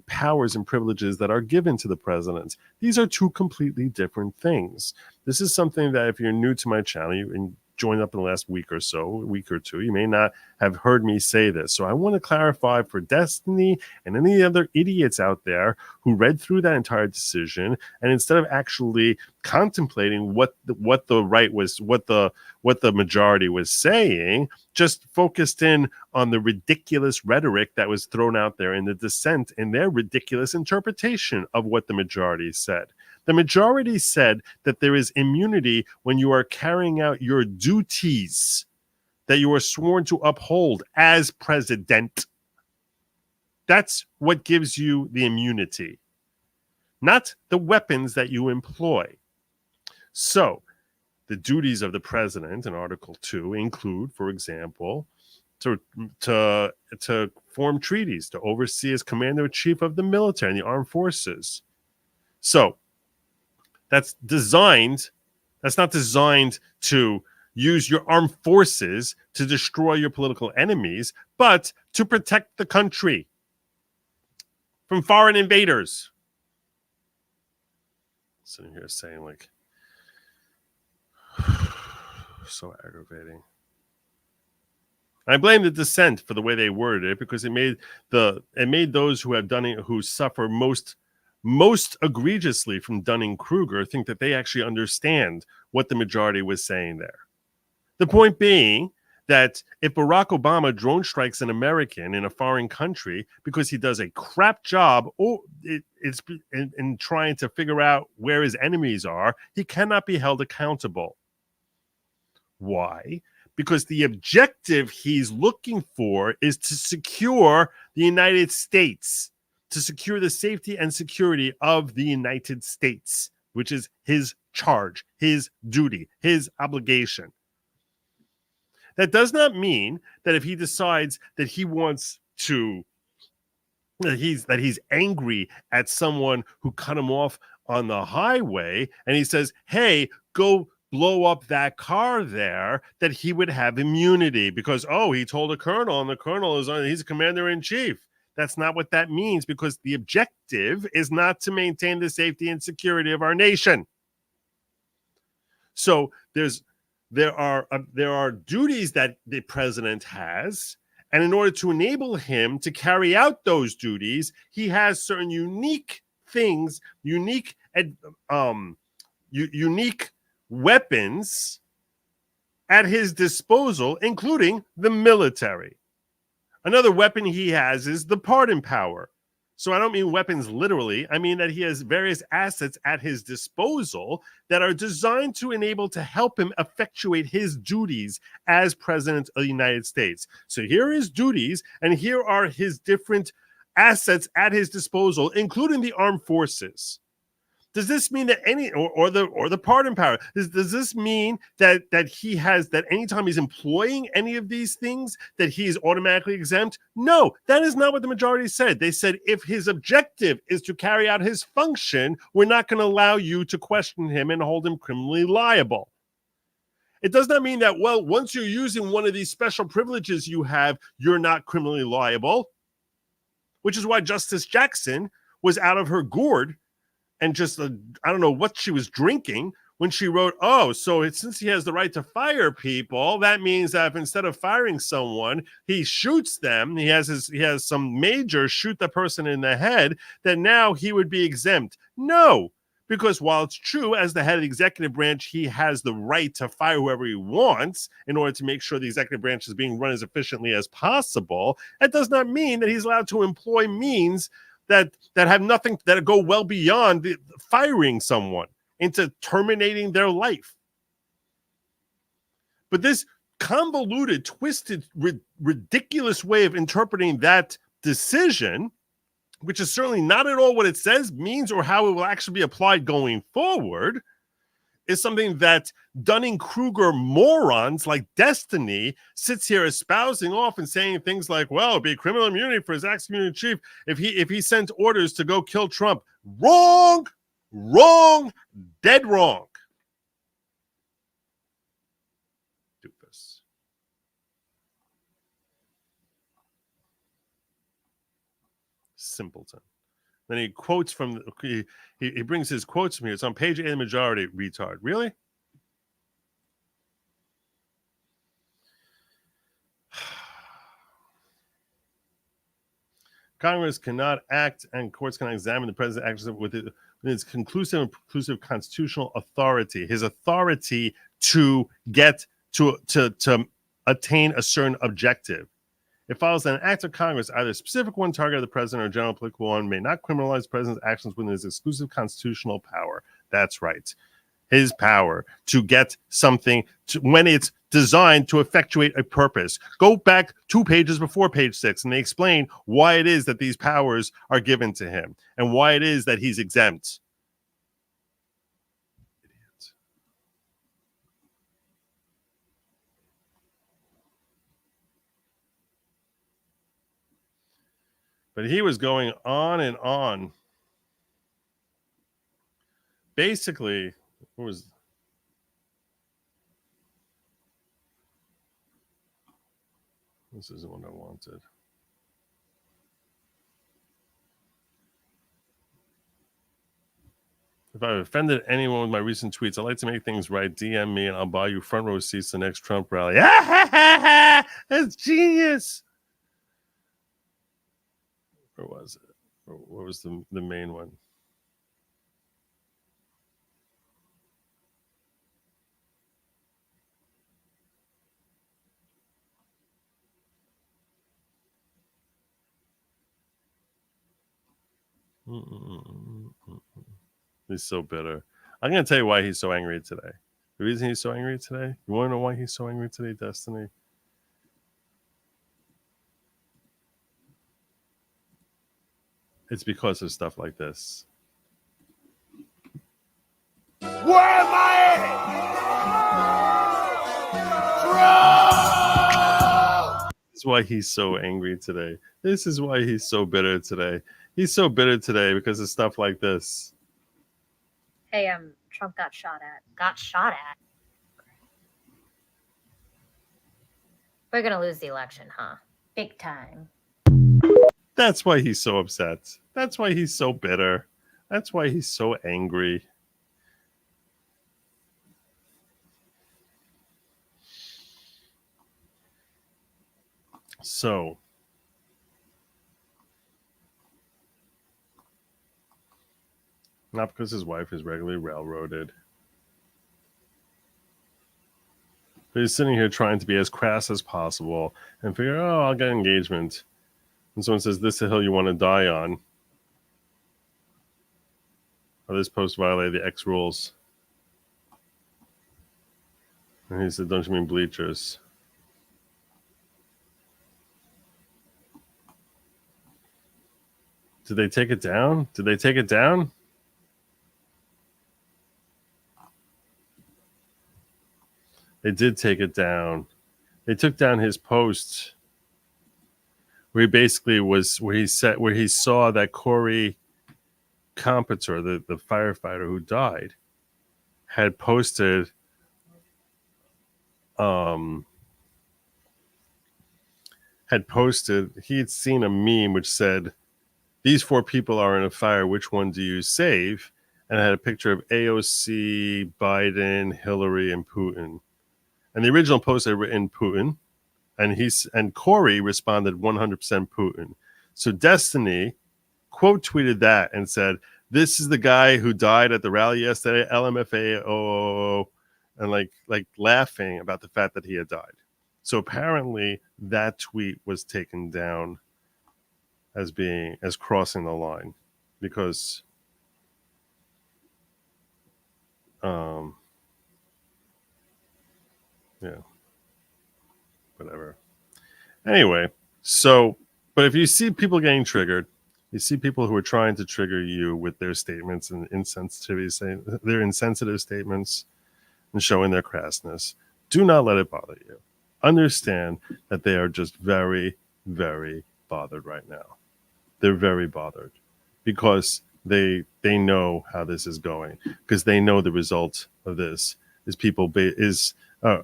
A: powers and privileges that are given to the president. These are two completely different things. This is something that if you're new to my channel, you joined up in the last week or two, you may not have heard me say this. So I want to clarify for Destiny and any other idiots out there who read through that entire decision and instead of actually contemplating what the right was, what the majority was saying, just focused in on the ridiculous rhetoric that was thrown out there in the dissent in their ridiculous interpretation of what the majority said. The majority said that there is immunity when you are carrying out your duties that you are sworn to uphold as president. That's what gives you the immunity, not the weapons that you employ. So, the duties of the president in Article 2 include, for example, to form treaties, to oversee as commander-in-chief of the military and the armed forces. So, that's not designed to use your armed forces to destroy your political enemies, but to protect the country from foreign invaders. Sitting here saying like, so aggravating. I blame the dissent for the way they worded it because it made those who have done it, who suffer most egregiously from Dunning-Kruger, think that they actually understand what the majority was saying there. The point being that if Barack Obama drone strikes an American in a foreign country because he does a crap job it's in trying to figure out where his enemies are, he cannot be held accountable. Why? Because the objective he's looking for is to secure the United States, to secure the safety and security of the United States, which is his charge, his duty, his obligation. That does not mean that if he decides that he wants to, that he's angry at someone who cut him off on the highway and he says, hey, go blow up that car there, that he would have immunity because, oh, he told a colonel and the colonel he's a commander-in-chief. That's not what that means, because the objective is not to maintain the safety and security of our nation. So there are duties that the president has, and in order to enable him to carry out those duties, he has certain unique things, unique weapons at his disposal, including the military. Another weapon he has is the pardon power. So I don't mean weapons literally. I mean that he has various assets at his disposal that are designed to enable to help him effectuate his duties as president of the United States. So here are his duties, and here are his different assets at his disposal, including the armed forces. Does this mean that or the pardon power? Does this mean that he has, that anytime he's employing any of these things that he's automatically exempt? No, that is not what the majority said. They said if his objective is to carry out his function, we're not going to allow you to question him and hold him criminally liable. It does not mean that, well, once you're using one of these special privileges you have, you're not criminally liable, which is why Justice Jackson was out of her gourd and just, I don't know what she was drinking when she wrote, oh, so since he has the right to fire people, that means that if instead of firing someone, he shoots them, he has some major shoot the person in the head, that now he would be exempt. No, because while it's true, as the head of the executive branch, he has the right to fire whoever he wants in order to make sure the executive branch is being run as efficiently as possible, that does not mean that he's allowed to employ means that have nothing, that go well beyond firing someone into terminating their life. But this convoluted, twisted, ridiculous way of interpreting that decision, which is certainly not at all what it says, means, or how it will actually be applied going forward, is something that Dunning-Kruger morons like Destiny sits here espousing off and saying things like, well, it'd be criminal immunity for his ex-community chief if he sent orders to go kill Trump. Wrong, dead wrong. Doofus. Simpleton. Then he quotes from, he brings his quotes from here. It's on page 8 of the majority, retard. Really? Congress cannot act and courts cannot examine the president's actions with its conclusive and preclusive constitutional authority. His authority to get to attain a certain objective. It follows that an act of Congress, either a specific one targeted at the president or a general applicable one, may not criminalize the president's actions within his exclusive constitutional power. That's right. His power to get something when it's designed to effectuate a purpose. Go back 2 pages before page 6, and they explain why it is that these powers are given to him and why it is that he's exempt. But he was going on and on. Basically, what was... This isn't what I wanted. If I've offended anyone with my recent tweets, I'd like to make things right. DM me and I'll buy you front row seats to the next Trump rally. That's genius. Where was it? What was the main one? He's so bitter. I'm going to tell you why he's so angry today. The reason he's so angry today, you want to know why he's so angry today, Destiny? It's because of stuff like this.
N: Where am I?
A: This is why he's so angry today. This is why he's so bitter today. He's so bitter today because of stuff like this.
M: Hey, Trump got shot at. Got shot at? We're gonna lose the election, huh? Big time.
A: That's why he's so upset. That's why he's so bitter. That's why he's so angry. So, not because his wife is regularly railroaded, but he's sitting here trying to be as crass as possible and figure, oh, I'll get engagement. And someone says, this is the hill you want to die on. Or this post violated the X rules. And he said, don't you mean bleachers? Did they take it down? Did they take it down? They did take it down. They took down his post where he basically was where he saw that Corey Comperatore, the firefighter who died, had posted he had seen a meme which said, these 4 people are in a fire, which one do you save? And it had a picture of AOC, Biden, Hillary, and Putin. And the original post had written Putin, and Corey responded 100% Putin. So Destiny quote tweeted that and said, this is the guy who died at the rally yesterday, LMFAO, and like laughing about the fact that he had died. So apparently that tweet was taken down as crossing the line because yeah, whatever. Anyway, so but if you see people getting triggered, you see people who are trying to trigger you with their statements and insensitivity, saying their insensitive statements and showing their crassness, do not let it bother you. Understand that they are just very, very bothered right now. They're very bothered because they know how this is going, because they know the result of this is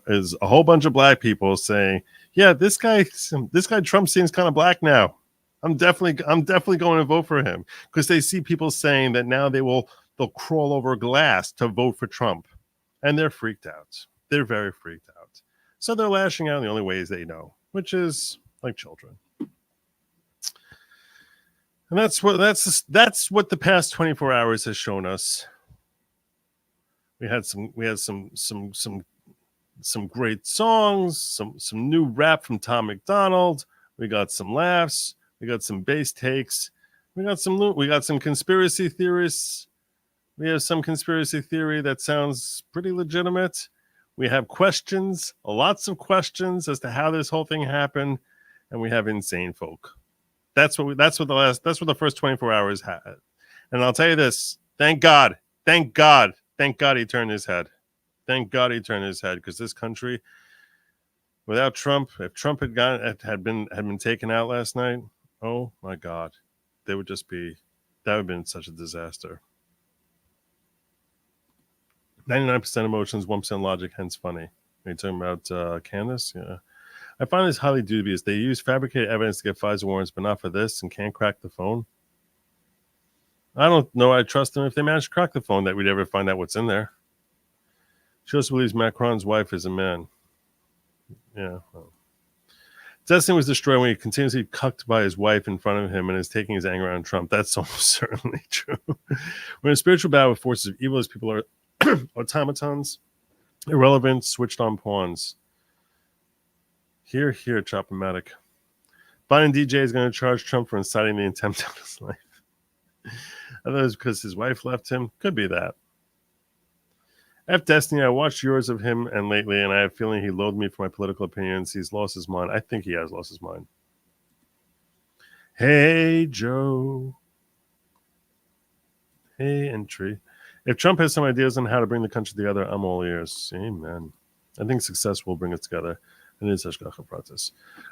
A: is a whole bunch of black people saying, yeah, this guy Trump seems kind of black now. I'm definitely going to vote for him, because they see people saying that now they'll crawl over glass to vote for Trump, and they're freaked out. They're very freaked out. So they're lashing out in the only ways they know, which is like children. And that's what the past 24 hours has shown us. We had some great songs, some new rap from Tom McDonald. We got some laughs. We got some base takes. We got some conspiracy theorists. We have some conspiracy theory that sounds pretty legitimate. We have questions, lots of questions as to how this whole thing happened, and we have insane folk. That's what the first 24 hours had. And I'll tell you this, thank God he turned his head. Thank God he turned his head, because this country, without Trump, if Trump had been taken out last night, oh my God, that would have been such a disaster. 99% emotions, 1% logic, hence funny. Are you talking about Candace? Yeah. I find this highly dubious. They use fabricated evidence to get FISA warrants, but not for this, and can't crack the phone. I don't know. I trust them if they manage to crack the phone that we'd ever find out what's in there. She also believes Macron's wife is a man. Yeah. Well. Destiny was destroyed when he continuously cucked by his wife in front of him and is taking his anger on Trump. That's almost certainly true. When a spiritual battle with forces of evil, as people are automatons, irrelevant, switched on pawns. Here, Chop-O-Matic. Biden DJ is going to charge Trump for inciting the attempt on his life. I thought it was because his wife left him. Could be that. F. Destiny, I watched yours of him and lately, and I have a feeling he loathed me for my political opinions. He's lost his mind. I think he has lost his mind. Hey, Joe. Hey, Entry. If Trump has some ideas on how to bring the country together, I'm all ears. Amen. I think success will bring us together. And it is Hashgacha Pratis.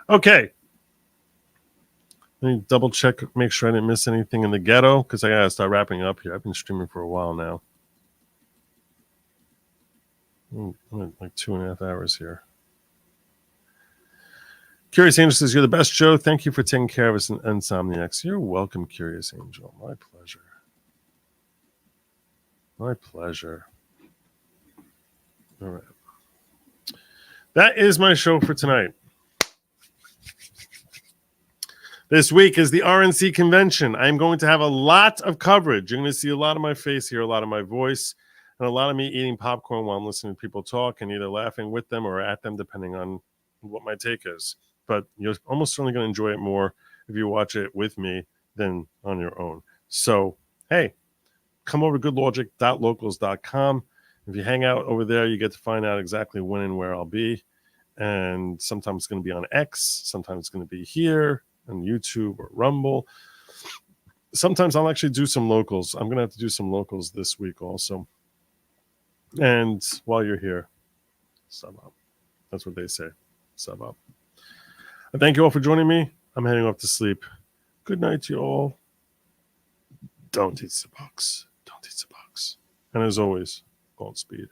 A: Okay. Let me double check, make sure I didn't miss anything in the ghetto, because I got to start wrapping up here. I've been streaming for a while now. I'm at like 2.5 hours here. Curious Angel says, you're the best, Joe. Thank you for taking care of us in Insomniacs. You're welcome, Curious Angel. My pleasure. My pleasure. All right. That is my show for tonight. This week is the RNC convention. I'm going to have a lot of coverage. You're going to see a lot of my face, hear a lot of my voice, and a lot of me eating popcorn while I'm listening to people talk and either laughing with them or at them, depending on what my take is. But you're almost certainly going to enjoy it more if you watch it with me than on your own. So, hey, come over to goodlogic.locals.com. If you hang out over there, you get to find out exactly when and where I'll be. And sometimes it's going to be on X. Sometimes it's going to be here on YouTube or Rumble. Sometimes I'll actually do some locals. I'm going to have to do some locals this week also. And while you're here, sub up. That's what they say. Sub up. I thank you all for joining me. I'm heading off to sleep. Good night to you all. Don't eat the box. Don't eat the box. And as always, Godspeed.